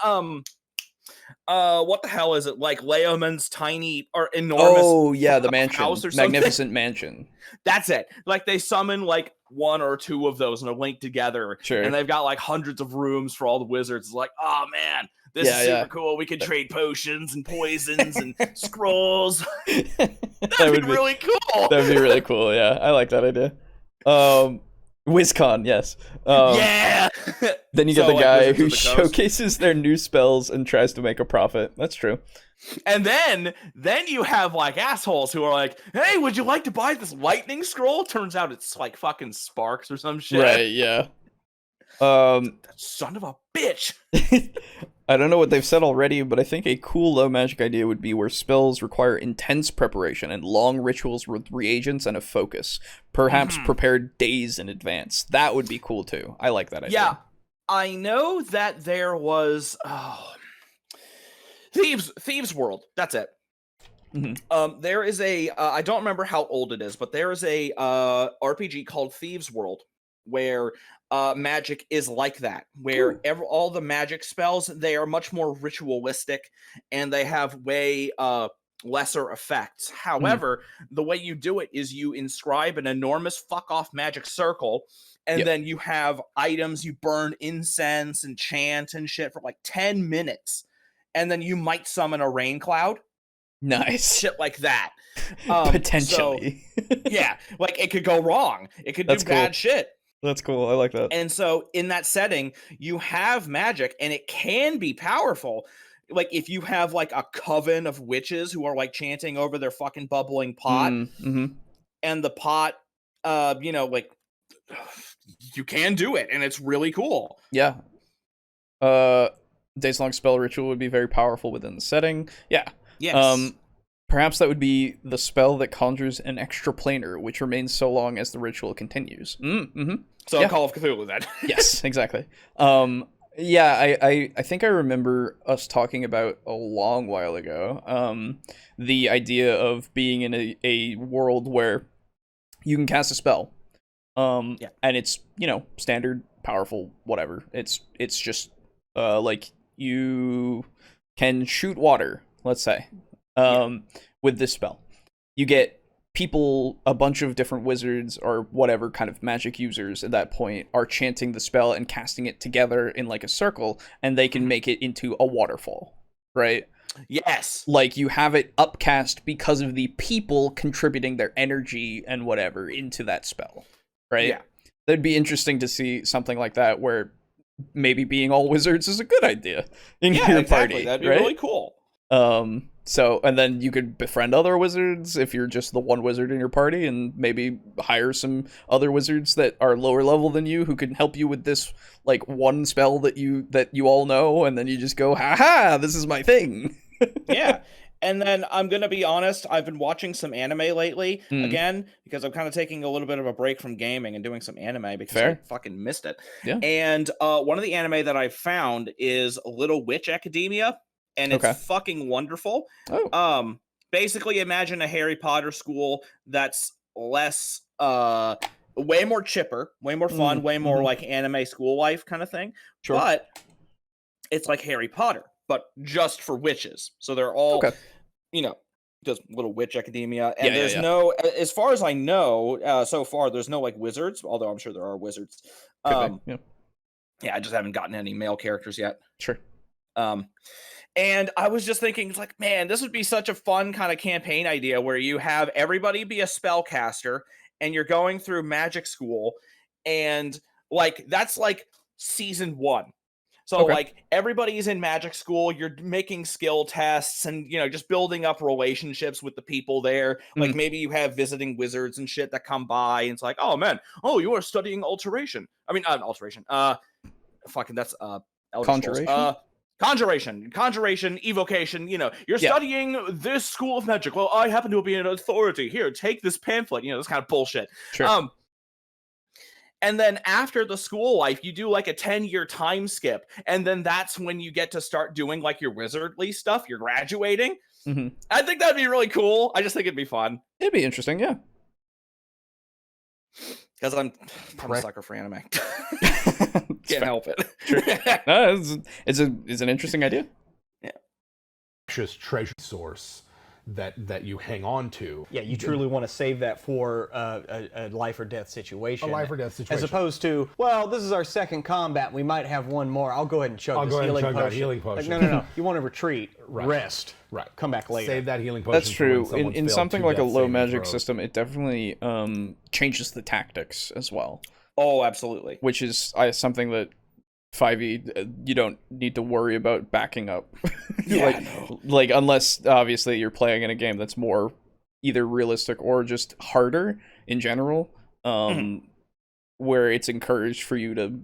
what the hell is it? Like Leoman's tiny or enormous the mansion, house or something. Magnificent mansion. That's it. Like they summon like 1 or 2 of those and they're linked together. Sure. And they've got like hundreds of rooms for all the wizards. It's like, oh man, this is super cool. We can trade potions and poisons and scrolls. That'd be really cool. That'd be really cool. Yeah, I like that idea. WizCon, yes. Yeah. Then you get the guy who showcases their new spells and tries to make a profit. That's true. And then you have like assholes who are like, hey, would you like to buy this lightning scroll? Turns out it's like fucking sparks or some shit. Right, yeah. That son of a bitch. I don't know what they've said already, but I think a cool low magic idea would be where spells require intense preparation and long rituals with reagents and a focus, perhaps prepared days in advance. That would be cool too. I like that idea. Yeah, I know that there was Thieves World. That's it. Mm-hmm. There is a I don't remember how old it is, but there is a RPG called Thieves World where magic is like that, where all the magic spells, they are much more ritualistic and they have way lesser effects. However, the way you do it is you inscribe an enormous fuck off magic circle, and then you have items, you burn incense and chant and shit for like 10 minutes, and then you might summon a rain cloud. Nice. Shit like that. Potentially. So, yeah, like it could go wrong. It could do bad shit. That's cool. I like that. And so in that setting, you have magic and it can be powerful. Like if you have like a coven of witches who are like chanting over their fucking bubbling pot, and the pot, you know, like you can do it and it's really cool. Yeah. Days long spell ritual would be very powerful within the setting. Yeah. Yes. Perhaps that would be the spell that conjures an extra planar, which remains so long as the ritual continues. So Call of Cthulhu then. Yes, exactly. Yeah, I think I remember us talking about a long while ago, the idea of being in a world where you can cast a spell, and it's, you know, standard, powerful, whatever. It's just, like, you can shoot water, let's say, with this spell. You get people, a bunch of different wizards or whatever kind of magic users at that point are chanting the spell and casting it together in like a circle, and they can make it into a waterfall, right? Yes. Like you have it upcast because of the people contributing their energy and whatever into that spell, right? Yeah. That'd be interesting to see something like that where maybe being all wizards is a good idea in your party. That'd be right? really cool. So, and then you could befriend other wizards if you're just the one wizard in your party, and maybe hire some other wizards that are lower level than you who can help you with this like one spell that you all know, and then you just go, ha, this is my thing. Yeah. And then I'm going to be honest, I've been watching some anime lately, again, because I'm kind of taking a little bit of a break from gaming and doing some anime because I fucking missed it. Yeah. And one of the anime that I found is Little Witch Academia. And it's fucking wonderful. Basically, imagine a Harry Potter school that's less, way more chipper, way more fun, way more like anime school life kind of thing. Sure. But it's like Harry Potter, but just for witches. So they're all, you know, just Little Witch Academia. And there's no, as far as I know, so far, there's no like wizards, although I'm sure there are wizards. Yeah, I just haven't gotten any male characters yet. Sure. And I was just thinking, it's like, man, this would be such a fun kind of campaign idea where you have everybody be a spellcaster and you're going through magic school, and like that's like season 1. So Okay. like everybody's in magic school, you're making skill tests and just building up relationships with the people there. Like maybe you have visiting wizards and shit that come by and it's like, oh man, you are studying alteration. I mean, not alteration. Fucking that's Elder Scrolls. Conjuration, evocation, you're studying this school of magic. Well, I happen to be an authority. Here, take this pamphlet. This kind of bullshit. Sure. And then after the school life, you do like a 10-year time skip. And then that's when you get to start doing like your wizardly stuff. You're graduating. Mm-hmm. I think that'd be really cool. I just think it'd be fun. It'd be interesting, yeah. Because I'm a sucker for anime. Can't help it. Sure. No, it's an interesting idea. Yeah. Precious treasure source that you hang on to. Yeah, you truly want to save that for a life or death situation. A life or death situation. As opposed to, well, this is our second combat. We might have one more. I'll go ahead and chug this healing potion. That healing potion. Like, no. You want to retreat, rest, right. Come back later. Save that healing potion. That's true. In something like a low magic system, it definitely changes the tactics as well. Oh, absolutely. Which is something that 5e, you don't need to worry about backing up. Like unless obviously you're playing in a game that's more either realistic or just harder in general, where it's encouraged for you to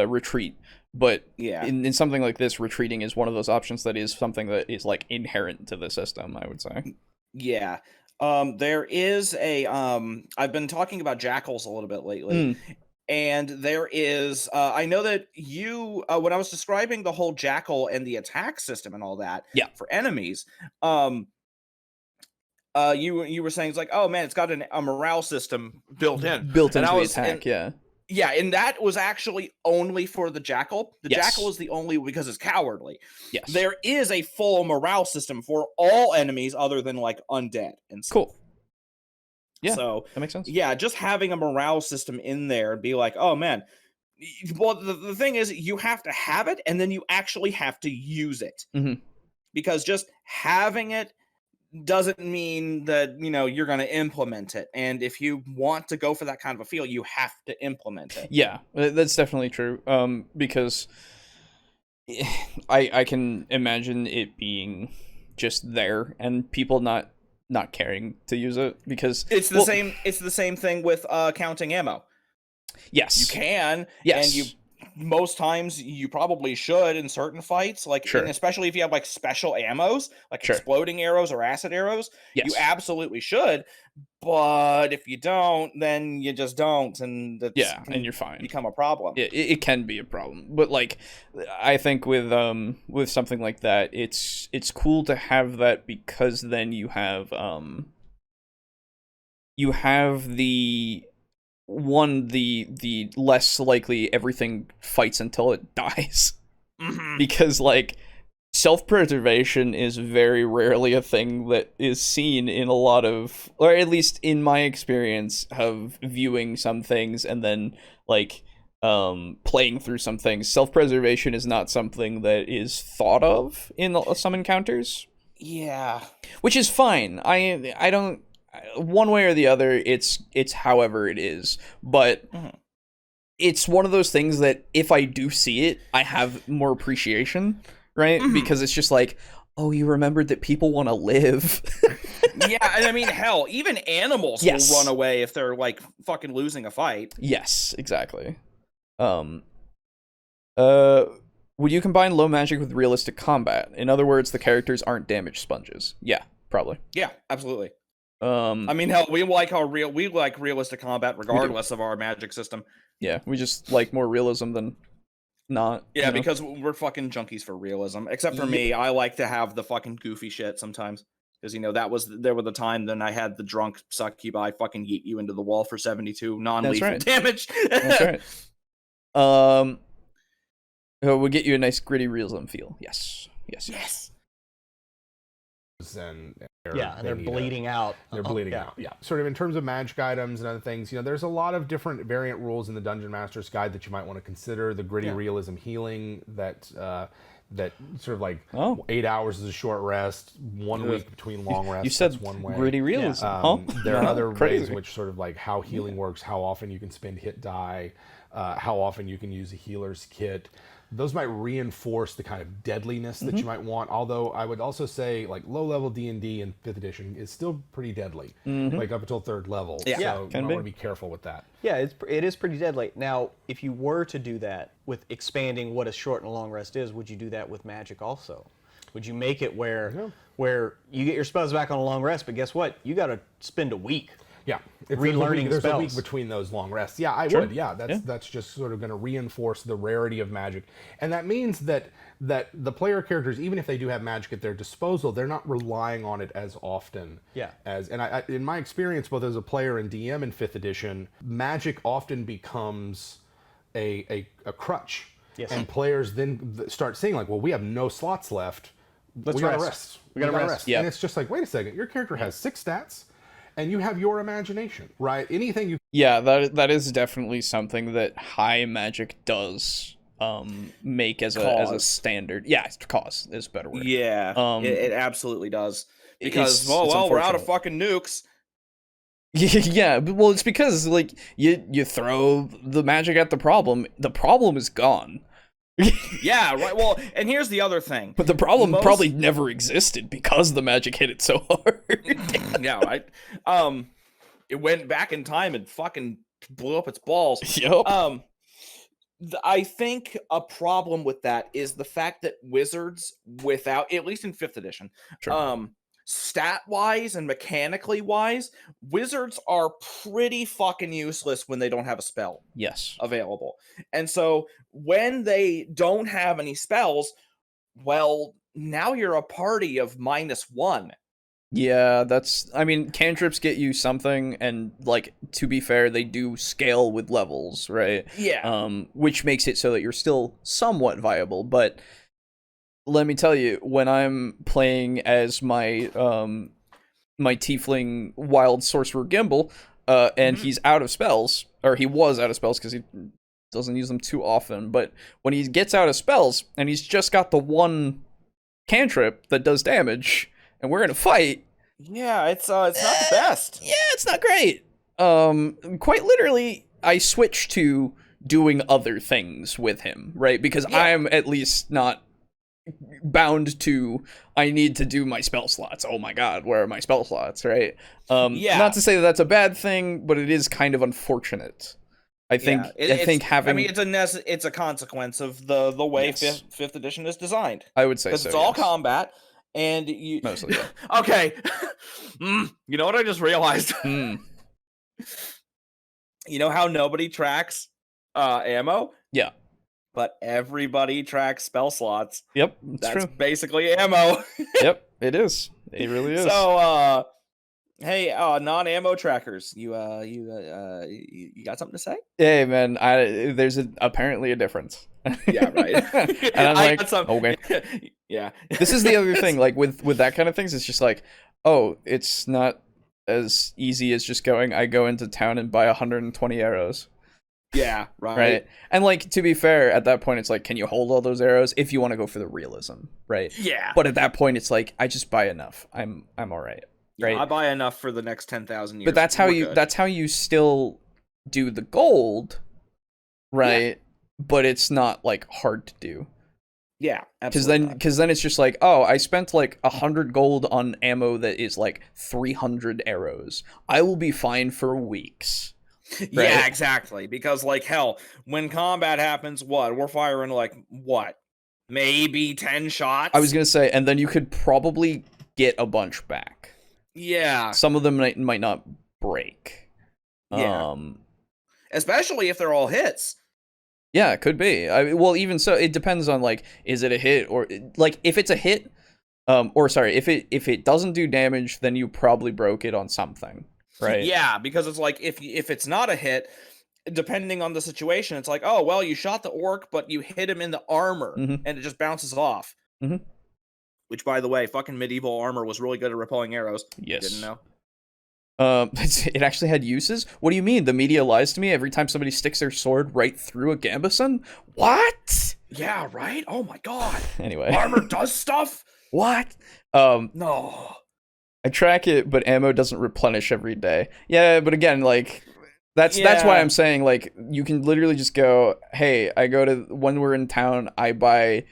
retreat. But in something like this, retreating is one of those options that is something that is like inherent to the system, I would say. Yeah. There is a I've been talking about jackals a little bit lately. And there is, I know that you, when I was describing the whole jackal and the attack system and all that for enemies, you were saying it's like, oh man, it's got a morale system built in. Built into the attack, Yeah, and that was actually only for the jackal. The jackal is the only, because it's cowardly. Yes. There is a full morale system for all enemies other than like undead and stuff. Cool. Yeah, so that makes sense. Yeah, just having a morale system in there and be like, oh man. Well, the thing is, you have to have it, and then you actually have to use it. Because just having it doesn't mean that, you're going to implement it. And if you want to go for that kind of a feel, you have to implement it. Yeah, that's definitely true. Because I can imagine it being just there and people not caring to use it because it's the same thing with counting ammo. Yes, you can. Yes, and you most times you probably should in certain fights, like and especially if you have like special ammos, like exploding arrows or acid arrows. Yes. You absolutely should. But if you don't, then you just don't, and and you're fine. Become a problem. It can be a problem, but like I think with something like that, it's cool to have that because then you have the less likely everything fights until it dies, because like self-preservation is very rarely a thing that is seen in a lot of, or at least in my experience of viewing some things and then like playing through some things. Self-preservation is not something that is thought of in some encounters. Yeah, which is fine. I don't, one way or the other, it's however it is, but it's one of those things that if I do see it, I have more appreciation. Right? Because it's just like, oh, you remembered that people want to live. Yeah, and I mean, hell, even animals will run away if they're like fucking losing a fight. Yes, exactly. Would you combine low magic with realistic combat? In other words, the characters aren't damage sponges. Yeah, probably. Yeah, absolutely. I mean, hell, we like realistic combat regardless of our magic system. Yeah, we just like more realism than not. Yeah, because we're fucking junkies for realism. Except for me, I like to have the fucking goofy shit sometimes. Because, there were the time then I had the drunk succubi fucking yeet you into the wall for 72 non-lethal damage. That's right. We'll get you a nice gritty realism feel. Yes. And Yeah, and they're need bleeding out. They're bleeding out. Yeah. Sort of in terms of magic items and other things, there's a lot of different variant rules in the Dungeon Master's Guide that you might want to consider. The gritty realism healing that sort of like 8 hours is a short rest, 1 week between long rests. You said that's one way. gritty realism. There are other Crazy. ways which sort of like how healing works, how often you can spend hit die, how often you can use a healer's kit. Those might reinforce the kind of deadliness that you might want. Although I would also say like low level D&D in 5th edition is still pretty deadly, like up until 3rd level. Yeah. So you might want to be careful with that. Yeah, it is pretty deadly. Now, if you were to do that with expanding what a short and a long rest is, would you do that with magic also? Would you make it where you get your spells back on a long rest, but guess what? You got to spend a week. Yeah, relearning there's spells. a week between those long rests. Yeah, I would. Yeah, that's just sort of going to reinforce the rarity of magic, and that means that the player characters, even if they do have magic at their disposal, they're not relying on it as often. Yeah. I in my experience, both as a player and DM in 5th edition, magic often becomes a crutch. Yes. And players then start saying like, well, we have no slots left. Let's we gotta rest. rest. We gotta rest. Yeah. And it's just like, wait a second, your character has 6 stats. And you have your imagination, right? Anything you... Yeah, that is definitely something that high magic does make as a standard. Yeah, cause is a better word. Yeah, it absolutely does. Because, It's we're out of unfortunate. fucking nukes. Yeah, well, it's because like you throw the magic at the problem is gone. Yeah, right. Well, and here's the other thing. But the problem probably never existed because the magic hit it so hard. Yeah, right. It went back in time and fucking blew up its balls. Yep. I think a problem with that is the fact that wizards, without, at least in 5th edition, Sure. stat-wise and mechanically-wise, wizards are pretty fucking useless when they don't have a spell Yes. available. And so when they don't have any spells, well, now you're a party of -1. Yeah, cantrips get you something, and like to be fair, they do scale with levels, right? Yeah. Which makes it so that you're still somewhat viable, but let me tell you, when I'm playing as my my tiefling wild sorcerer Gimbal, and he's out of spells, or he was out of spells because he doesn't use them too often, but when he gets out of spells and he's just got the one cantrip that does damage, and we're in a fight. Yeah, it's not the best. Yeah, it's not great. Quite literally, I switch to doing other things with him, right? Because I'm at least not bound to, I need to do my spell slots. Oh my god, where are my spell slots, right? Not to say that that's a bad thing, but it is kind of unfortunate. I think having... it's a consequence of the way Yes. 5th edition is designed. I would say so, Because it's all yes. combat, and you... Mostly, yeah. Okay. You know what I just realized? Mm. You know how nobody tracks ammo? Yeah. But everybody tracks spell slots. Yep, That's true. basically ammo. Yep, it is. It really is. So, hey, non-ammo trackers, you got something to say? Hey, man, there's apparently a difference. Yeah, right. And I'm like, okay. Yeah. This is the other thing, like with that kind of things, it's just like, oh, it's not as easy as just I go into town and buy 120 arrows. Yeah, right. And like, to be fair, at that point, it's like, can you hold all those arrows if you want to go for the realism, right? Yeah. But at that point, it's like, I just buy enough. I'm all right. Right. I buy enough for the next 10,000 years. But that's how you still do the gold, right? Yeah. But it's not like hard to do. Yeah, absolutely. Because then it's just like, oh, I spent like 100 gold on ammo that is like 300 arrows. I will be fine for weeks. Right? Yeah, exactly. Because like hell, when combat happens, we're firing like maybe 10 shots. I was gonna say, and then you could probably get a bunch back. Yeah, some of them might not break. Yeah, especially if they're all hits. Yeah, it could be. Well, even so, it depends on like, is it a hit or like if it's a hit, if it doesn't do damage, then you probably broke it on something, right? Yeah, because it's like if it's not a hit, depending on the situation, it's like, oh well, you shot the orc, but you hit him in the armor, and it just bounces off. Mm-hmm. Which, by the way, fucking medieval armor was really good at repelling arrows. Yes. Didn't know. It actually had uses? What do you mean? The media lies to me every time somebody sticks their sword right through a gambeson? What? Yeah, right? Oh my god. Anyway. Armor does stuff? What? No. I track it, but ammo doesn't replenish every day. Yeah, but again, like, that's why I'm saying, like, you can literally just go, hey, I go to, when we're in town, I buy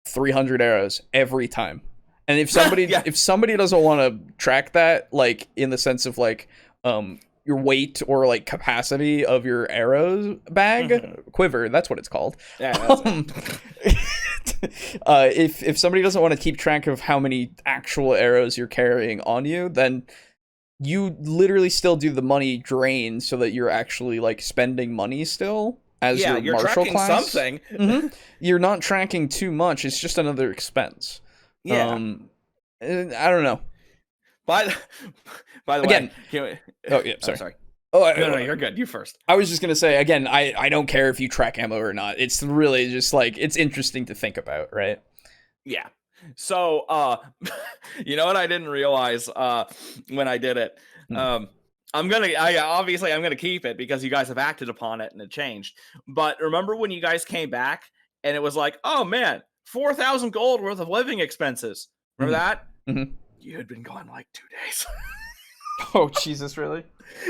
300 arrows every time. And if somebody if somebody doesn't want to track that, like, in the sense of, like, your weight or, like, capacity of your arrows bag, quiver, that's what it's called. Yeah, that's if somebody doesn't want to keep track of how many actual arrows you're carrying on you, then you literally still do the money drain so that you're actually, like, spending money still as your you're martial tracking class. something. You're not tracking too much. It's just another expense. Yeah. I don't know. By the Again, way, oh yeah, sorry. I'm sorry. Oh, No, you're good. You first. I was just gonna say again. I don't care if you track ammo or not. It's really just like it's interesting to think about, right? Yeah. So, you know what I didn't realize when I did it. I'm gonna keep it because you guys have acted upon it and it changed. But remember when you guys came back and it was like, oh man, 4,000 gold worth of living expenses. Remember that? Mm-hmm. You had been gone like 2 days. Oh Jesus, really?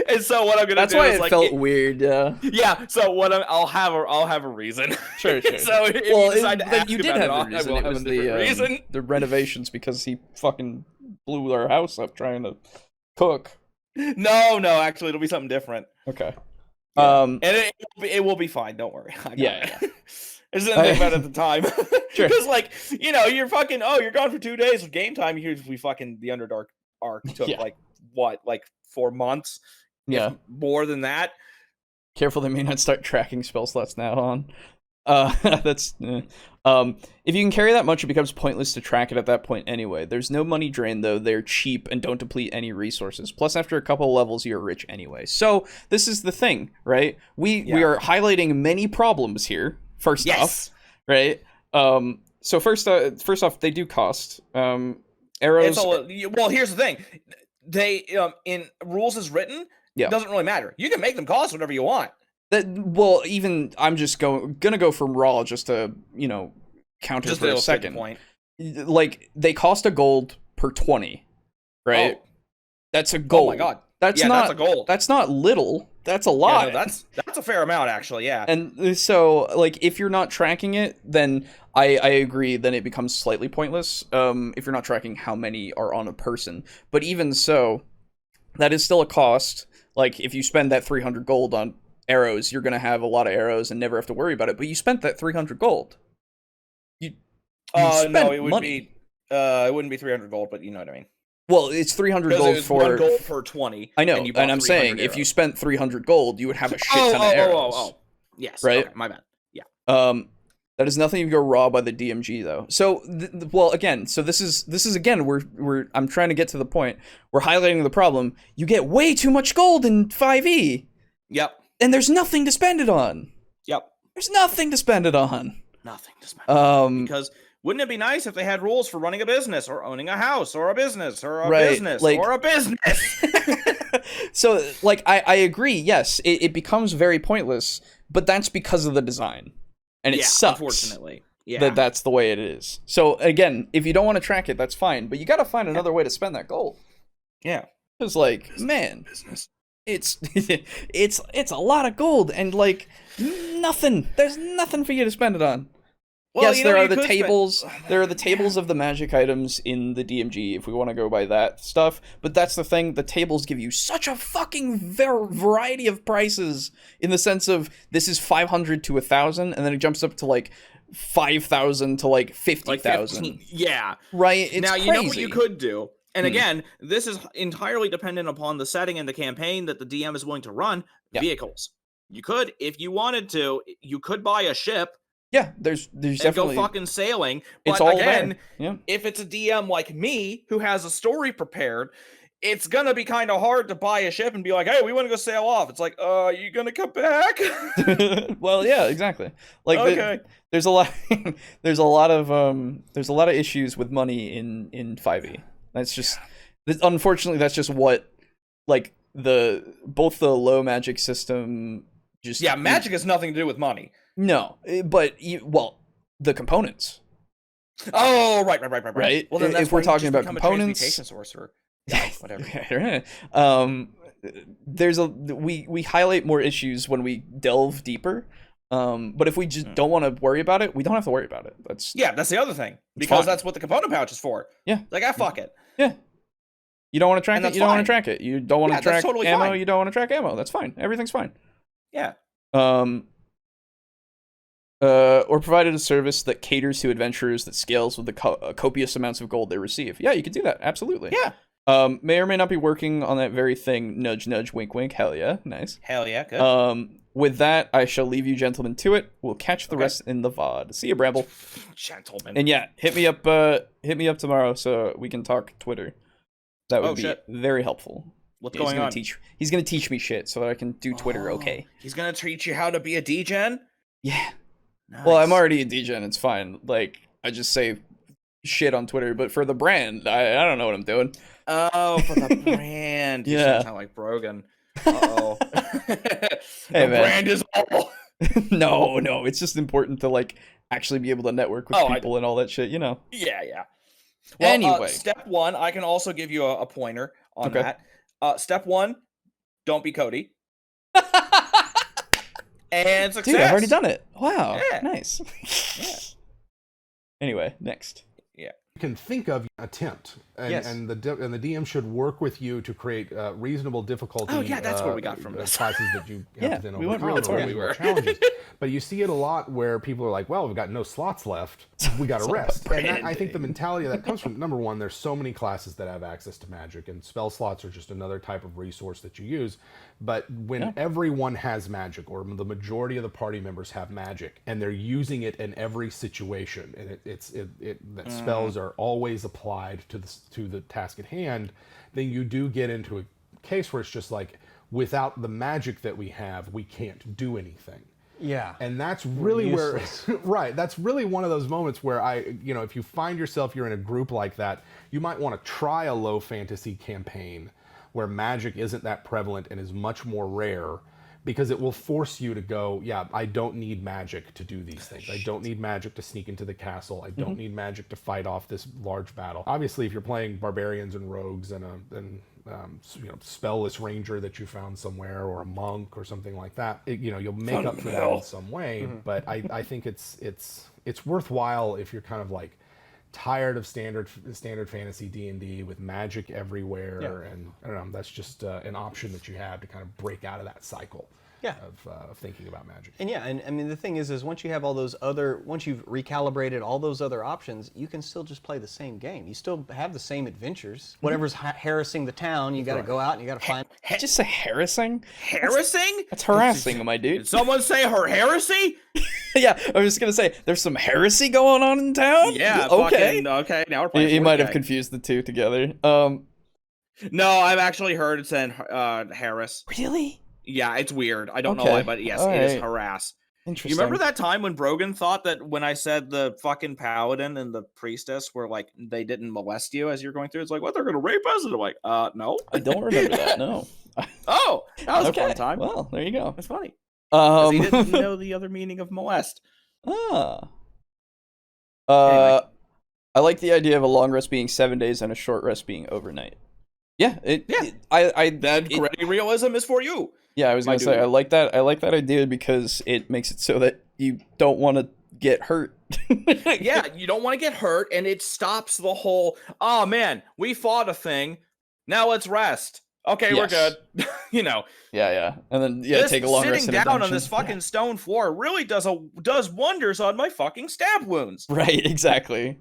And so what I'm gonna That's do why is it like felt weird. Yeah. Yeah. So what I'll have a reason. Sure. So if you decide to then ask you did about have the I reason. will It have was a different reason. the renovations because he fucking blew our house up trying to cook. No, actually, it'll be something different. Okay. Yeah. And it will be fine. Don't worry. I got it. I just didn't think about it at the time. Sure. Because, like, you know, you're fucking, you're gone for 2 days of game time. Here's the Underdark arc took, like, what, like 4 months? Yeah. If more than that. Careful, they may not start tracking spell slots now on. If you can carry that much, it becomes pointless to track it at that point anyway. There's no money drain, though. They're cheap and don't deplete any resources. Plus, after a couple levels, you're rich anyway. So, this is the thing, right? We are highlighting many problems here. First off, right? So first off, they do cost. Arrows. Well, here's the thing: they in rules as written, it doesn't really matter. You can make them cost whatever you want. Even I'm just gonna go from raw just to counter just for a second. Point. Like they cost a gold per 20, right? Oh. That's a gold. Oh my god. That's that's a gold. That's not little. That's a lot. Yeah, no, that's a fair amount, actually. Yeah. And so, like, if you're not tracking it, then I agree. Then it becomes slightly pointless. If you're not tracking how many are on a person, but even so, that is still a cost. Like, if you spend that 300 gold on arrows, you're gonna have a lot of arrows and never have to worry about it. But you spent that 300 gold. You no, it would money. it wouldn't be 300 gold, but you know what I mean. Well, it's 300 gold for 1 gold per 20. I know, and I'm saying arrows. If you spent 300 gold, you would have a shit ton of arrows. Yes, right. Okay, my bad. Yeah. That is nothing to go raw by the DMG though. So, again, so this is again I'm trying to get to the point. We're highlighting the problem. You get way too much gold in 5e. Yep. And there's nothing to spend it on. Yep. There's nothing to spend it on. Nothing to spend it on. Because wouldn't it be nice if they had rules for running a business or owning a house or a business or a business or a business? So, like, I agree. Yes, it becomes very pointless, but that's because of the design, and it sucks. Unfortunately, yeah, that's the way it is. So again, if you don't want to track it, that's fine, but you got to find another way to spend that gold. Yeah, it's like business. It's a lot of gold and like nothing. There's nothing for you to spend it on. Well, yes, there are the tables. There are the tables of the magic items in the DMG if we want to go by that stuff. But that's the thing. The tables give you such a fucking variety of prices in the sense of this is 500 to 1,000, and then it jumps up to like 5,000 to like 50,000. Yeah. Right. It's now crazy. You know what you could do. And again, this is entirely dependent upon the setting and the campaign that the DM is willing to run. Vehicles. You could, if you wanted to, you could buy a ship. Yeah, there's definitely go fucking sailing. But it's all again, there. Yeah. If it's a DM like me who has a story prepared, it's gonna be kind of hard to buy a ship and be like, hey, we want to go sail off. It's like, you gonna come back? Well, yeah, exactly. Like, okay. there's a lot, there's a lot of issues with money in 5e. That's just, unfortunately, that's just what, like, both the low magic system just. Yeah, magic has nothing to do with money. No, but the components. Oh, right. Right. Well, then that's if we're why you talking just about become components, a transmutation sorcerer. Yeah, whatever. We highlight more issues when we delve deeper. But if we just don't want to worry about it, we don't have to worry about it. That's the other thing, because that's what the component pouch is for. Yeah. Like, fuck it. Yeah. You don't want to track it. You don't want to track it. You don't want to track totally ammo. fine. You don't want to track ammo. That's fine. Everything's fine. Yeah. Or provided a service that caters to adventurers that scales with the copious amounts of gold they receive. Yeah, you could do that. Absolutely. Yeah. May or may not be working on that very thing. Nudge, nudge, wink, wink. Hell yeah. Nice. Hell yeah. Good. With that, I shall leave you gentlemen to it. We'll catch the rest in the VOD. See you, Bramble. Gentlemen. And yeah, hit me up tomorrow so we can talk Twitter. That would be very helpful. What's going on? He's gonna teach me shit so that I can do Twitter okay. He's gonna teach you how to be a degen? Yeah. Nice. Well, I'm already a degen. It's fine. Like, I just say shit on Twitter, but for the brand, I don't know what I'm doing. Oh, for the brand. You Yeah. sound like Brogan. Uh-oh. Hey, man. Brand is all. No. It's just important to, like, actually be able to network with people and all that shit, you know? Yeah. Well, anyway. Step 1, I can also give you a pointer on that. Step 1, don't be Cody. And success. Dude, I've already done it. Wow. Yeah. Nice. Yeah. Anyway, next. You can think of attempt, and the DM should work with you to create reasonable difficulty. Oh yeah, that's what we got from this. Classes that you have to then we went overcome, really or challenges. But you see it a lot where people are like, "Well, we've got no slots left. We got to rest." And I think the mentality of that comes from, number one, there's so many classes that have access to magic, and spell slots are just another type of resource that you use. But when everyone has magic, or the majority of the party members have magic, and they're using it in every situation, and that spells are always applied to the task at hand, then you do get into a case where it's just like, without the magic that we have, we can't do anything. Yeah. And that's really where, right, that's really one of those moments where if you find yourself, you're in a group like that, you might want to try a low fantasy campaign where magic isn't that prevalent and is much more rare, because it will force you to go, I don't need magic to do these things. I don't need magic to sneak into the castle. I don't need magic to fight off this large battle. Obviously, if you're playing barbarians and rogues and spellless ranger that you found somewhere, or a monk or something like that, you'll make up for that in some way. But I think it's worthwhile if you're kind of like tired of standard fantasy D&D with magic everywhere, and I don't know, that's just an option that you have to kind of break out of that cycle of thinking about magic. And and I mean, the thing is once you have all those once you've recalibrated all those other options, you can still just play the same game. You still have the same adventures. Whatever's harassing the town, you got to go out and you got to find. Just say harassing? Harassing? That's harassing, my dude. Did someone say her heresy? Yeah, I was just gonna say, there's some heresy going on in town? Yeah, okay. Okay, now we're playing 40K. You might have confused the two together. No, I've actually heard it saying Harris. Really? Yeah, it's weird. I don't know why, but yes, it is harass. Interesting. You remember that time when Brogan thought that when I said the fucking paladin and the priestess were like, they didn't molest you as you're going through? It's like, what, they're gonna rape us? And I'm like, no. I don't remember that, no. Oh, that was a fun time. Well, there you go. It's funny. He didn't know the other meaning of molest. Anyway. I like the idea of a long rest being 7 days and a short rest being overnight. Yeah, That realism is for you. Yeah, I was gonna say, I like that idea because it makes it so that you don't want to get hurt. Yeah, you don't want to get hurt, and it stops the whole, oh man, we fought a thing, now let's rest. Okay, we're good. Yeah. And then take a long rest. Sitting down on this fucking stone floor really does wonders on my fucking stab wounds. Right, exactly.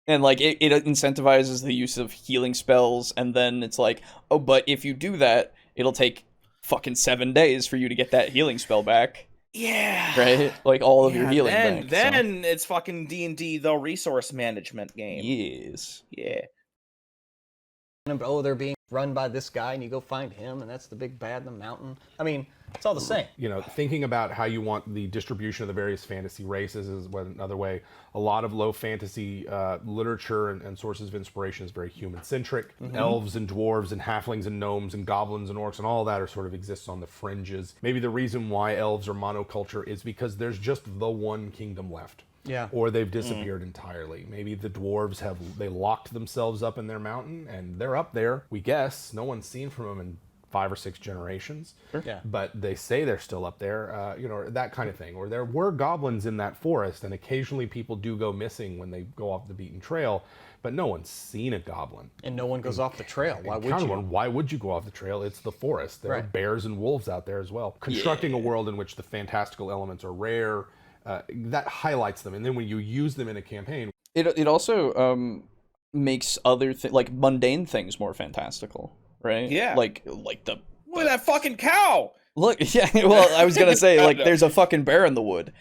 And like it incentivizes the use of healing spells, and then it's like, oh, but if you do that, it'll take fucking 7 days for you to get that healing spell back. Yeah. Right? Like all of your healing back. Then it's fucking D&D, the resource management game. Yes. Yeah. Oh, they're being run by this guy and you go find him and that's the big bad in the mountain. I mean, it's all the same. You know, thinking about how you want the distribution of the various fantasy races is another way. A lot of low fantasy literature and sources of inspiration is very human-centric. Elves and dwarves and halflings and gnomes and goblins and orcs and all that are sort of exists on the fringes. Maybe the reason why elves are monoculture is because there's just the one kingdom left. Yeah. Or they've disappeared entirely. Maybe the dwarves they locked themselves up in their mountain and they're up there. We guess no one's seen from them in 5 or 6 generations. Yeah. But they say they're still up there, you know, that kind of thing. Or there were goblins in that forest, and occasionally people do go missing when they go off the beaten trail, but no one's seen a goblin. And no one goes off the trail. Why would you? Why would you go off the trail? It's the forest. There are bears and wolves out there as well. Constructing a world in which the fantastical elements are rare, that highlights them. And then when you use them in a campaign... It also makes other like mundane things more fantastical, right? Yeah. Like the... Look at that fucking cow! Look, yeah, well, I was gonna say, like, there's a fucking bear in the wood.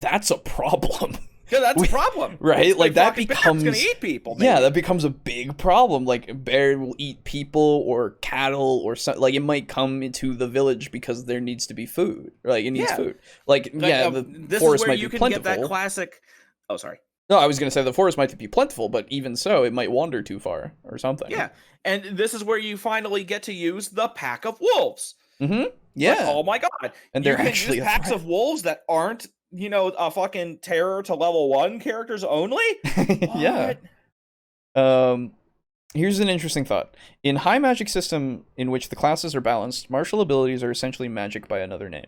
That's a problem. Yeah, that's a problem. Right? Like, that becomes... gonna eat people, maybe. Yeah, that becomes a big problem. Like, a bear will eat people or cattle or something. Like, it might come into the village because there needs to be food. Like, it needs food. Like, the forest might be plentiful. Get that classic... Oh, sorry. No, I was going to say the forest might be plentiful, but even so, it might wander too far or something. Yeah, and this is where you finally get to use the pack of wolves. Mm-hmm. Yeah. Like, oh my god. And they're you can actually use packs of wolves that aren't, you know, a fucking terror to level 1 characters only? Yeah. Here's an interesting thought. In high magic system in which the classes are balanced, martial abilities are essentially magic by another name.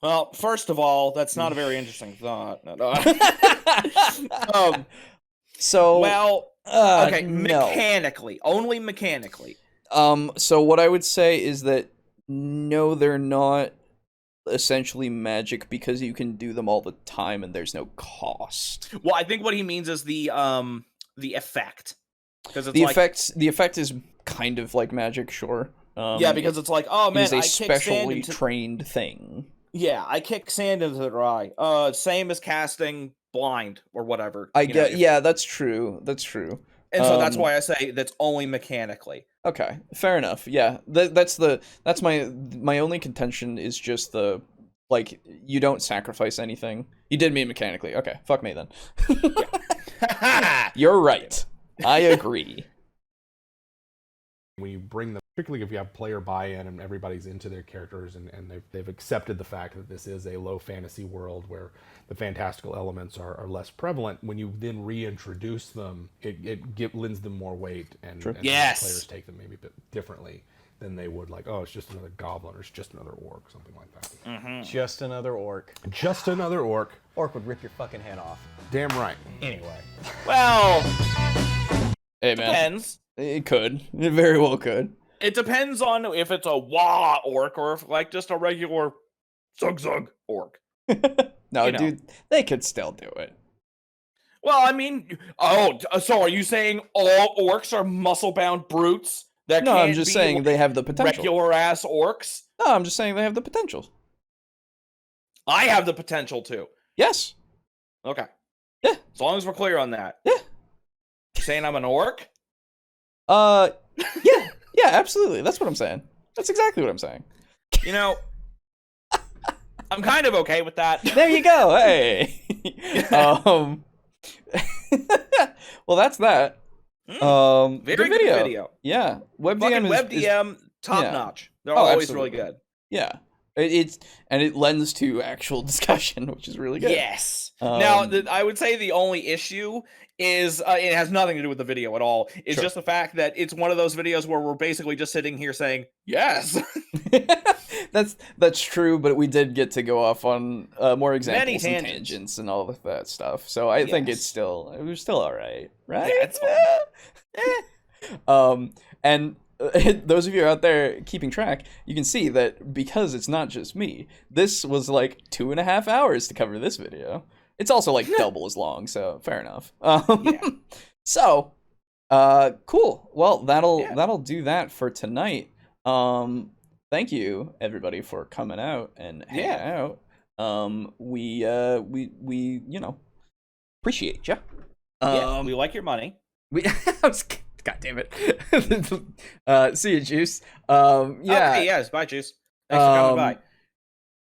Well, first of all, that's not a very interesting thought. No. So well, okay, no. mechanically, only mechanically. So what I would say is that no, they're not essentially magic because you can do them all the time and there's no cost. Well, I think what he means is the effect. Because the effect is kind of like magic, sure. Yeah, because it's like, oh man, it is a specially trained thing. Yeah, I kick sand into the eye. Same as casting blind or whatever. Yeah, that's true. That's true. And so that's why I say that's only mechanically. Okay, fair enough. Yeah, that's my only contention is just the, like, you don't sacrifice anything. You did mean mechanically. Okay, fuck me then. You're right. I agree. When you bring them, particularly if you have player buy-in and everybody's into their characters and they've accepted the fact that this is a low fantasy world where the fantastical elements are less prevalent, when you then reintroduce them, it lends them more weight and players take them maybe a bit differently than they would, like, oh, it's just another goblin or it's just another orc, something like that. Mm-hmm. Just another orc. Just another orc. Orc would rip your fucking head off. Damn right. Anyway. Well, hey, man. Depends. It could. It very well could. It depends on if it's a wah orc or if, like, just a regular zug orc. No, dude, they could still do it. Well, I mean, so are you saying all orcs are muscle-bound brutes? No, I'm just saying they have the potential. Regular-ass orcs? No, I'm just saying they have the potential. I have the potential to. Yes. Okay. Yeah. As long as we're clear on that. Yeah. You saying I'm an orc? Yeah. Yeah, absolutely. That's what I'm saying. That's exactly what I'm saying. You know, I'm kind of okay with that. There you go. Hey. Well, that's that. Very good video. Yeah. WebDM top notch. They're always really good. Yeah. It lends to actual discussion, which is really good. Yes. Now, I would say the only issue is it has nothing to do with the video at all. It's just the fact that it's one of those videos where we're basically just sitting here saying yes. That's true, but we did get to go off on more examples and tangents and all of that stuff. So I think it was still all right, right? Yeah, it's fine. And those of you out there keeping track, you can see that because it's not just me, this was like 2.5 hours to cover this video. It's also like double as long, so fair enough. So, cool. Well, that'll do that for tonight. Thank you everybody for coming out and hanging out. We appreciate you. We like your money. God damn it. See you, Juice. Yeah. Okay, yes. Bye, Juice. Thanks for coming by.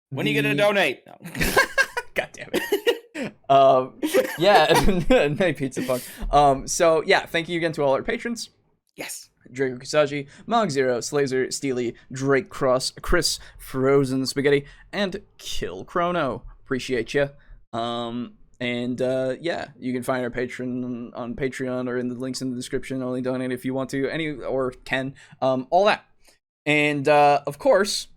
When are you gonna donate? No. God damn it. Yeah, night pizza fuck. So yeah, thank you again to all our patrons. Yes. Draco Kusaji, Mog Zero, Slazer, Steely, Drake Cross, Chris, Frozen Spaghetti, and Kill Chrono. Appreciate you. Yeah, you can find our patron on Patreon or in the links in the description. Only donate if you want to, or can. All that. And of course,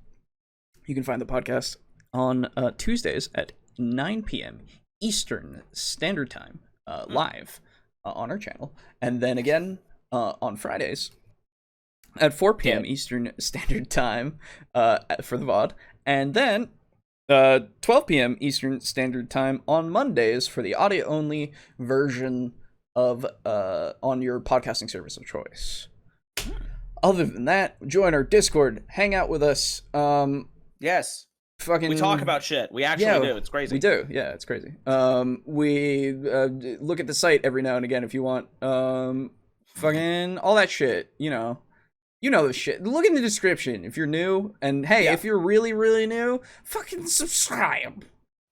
you can find the podcast on Tuesdays at 9 p.m. Eastern Standard Time, live on our channel. And then again on Fridays at 4 p.m. Eastern Standard Time for the VOD. And then 12 p.m. Eastern Standard Time on Mondays for the audio-only version of on your podcasting service of choice. Other than that, join our Discord, hang out with us. Yes. Fucking, we talk about shit. We actually do. It's crazy. We do. Yeah, it's crazy. We look at the site every now and again if you want. Fucking all that shit. You know the shit. Look in the description if you're new. And hey, if you're really, really new, fucking subscribe.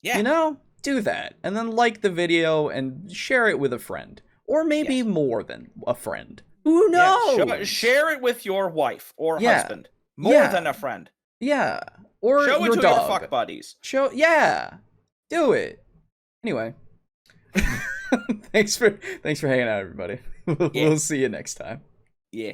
Yeah. Do that. And then like the video and share it with a friend. Or maybe more than a friend. Who knows? Yeah, share it with your wife or husband. More than a friend. Yeah. Or show your it to dog. your fuck buddies. Do it. Anyway. Thanks for hanging out, everybody. We'll see you next time. Yeah.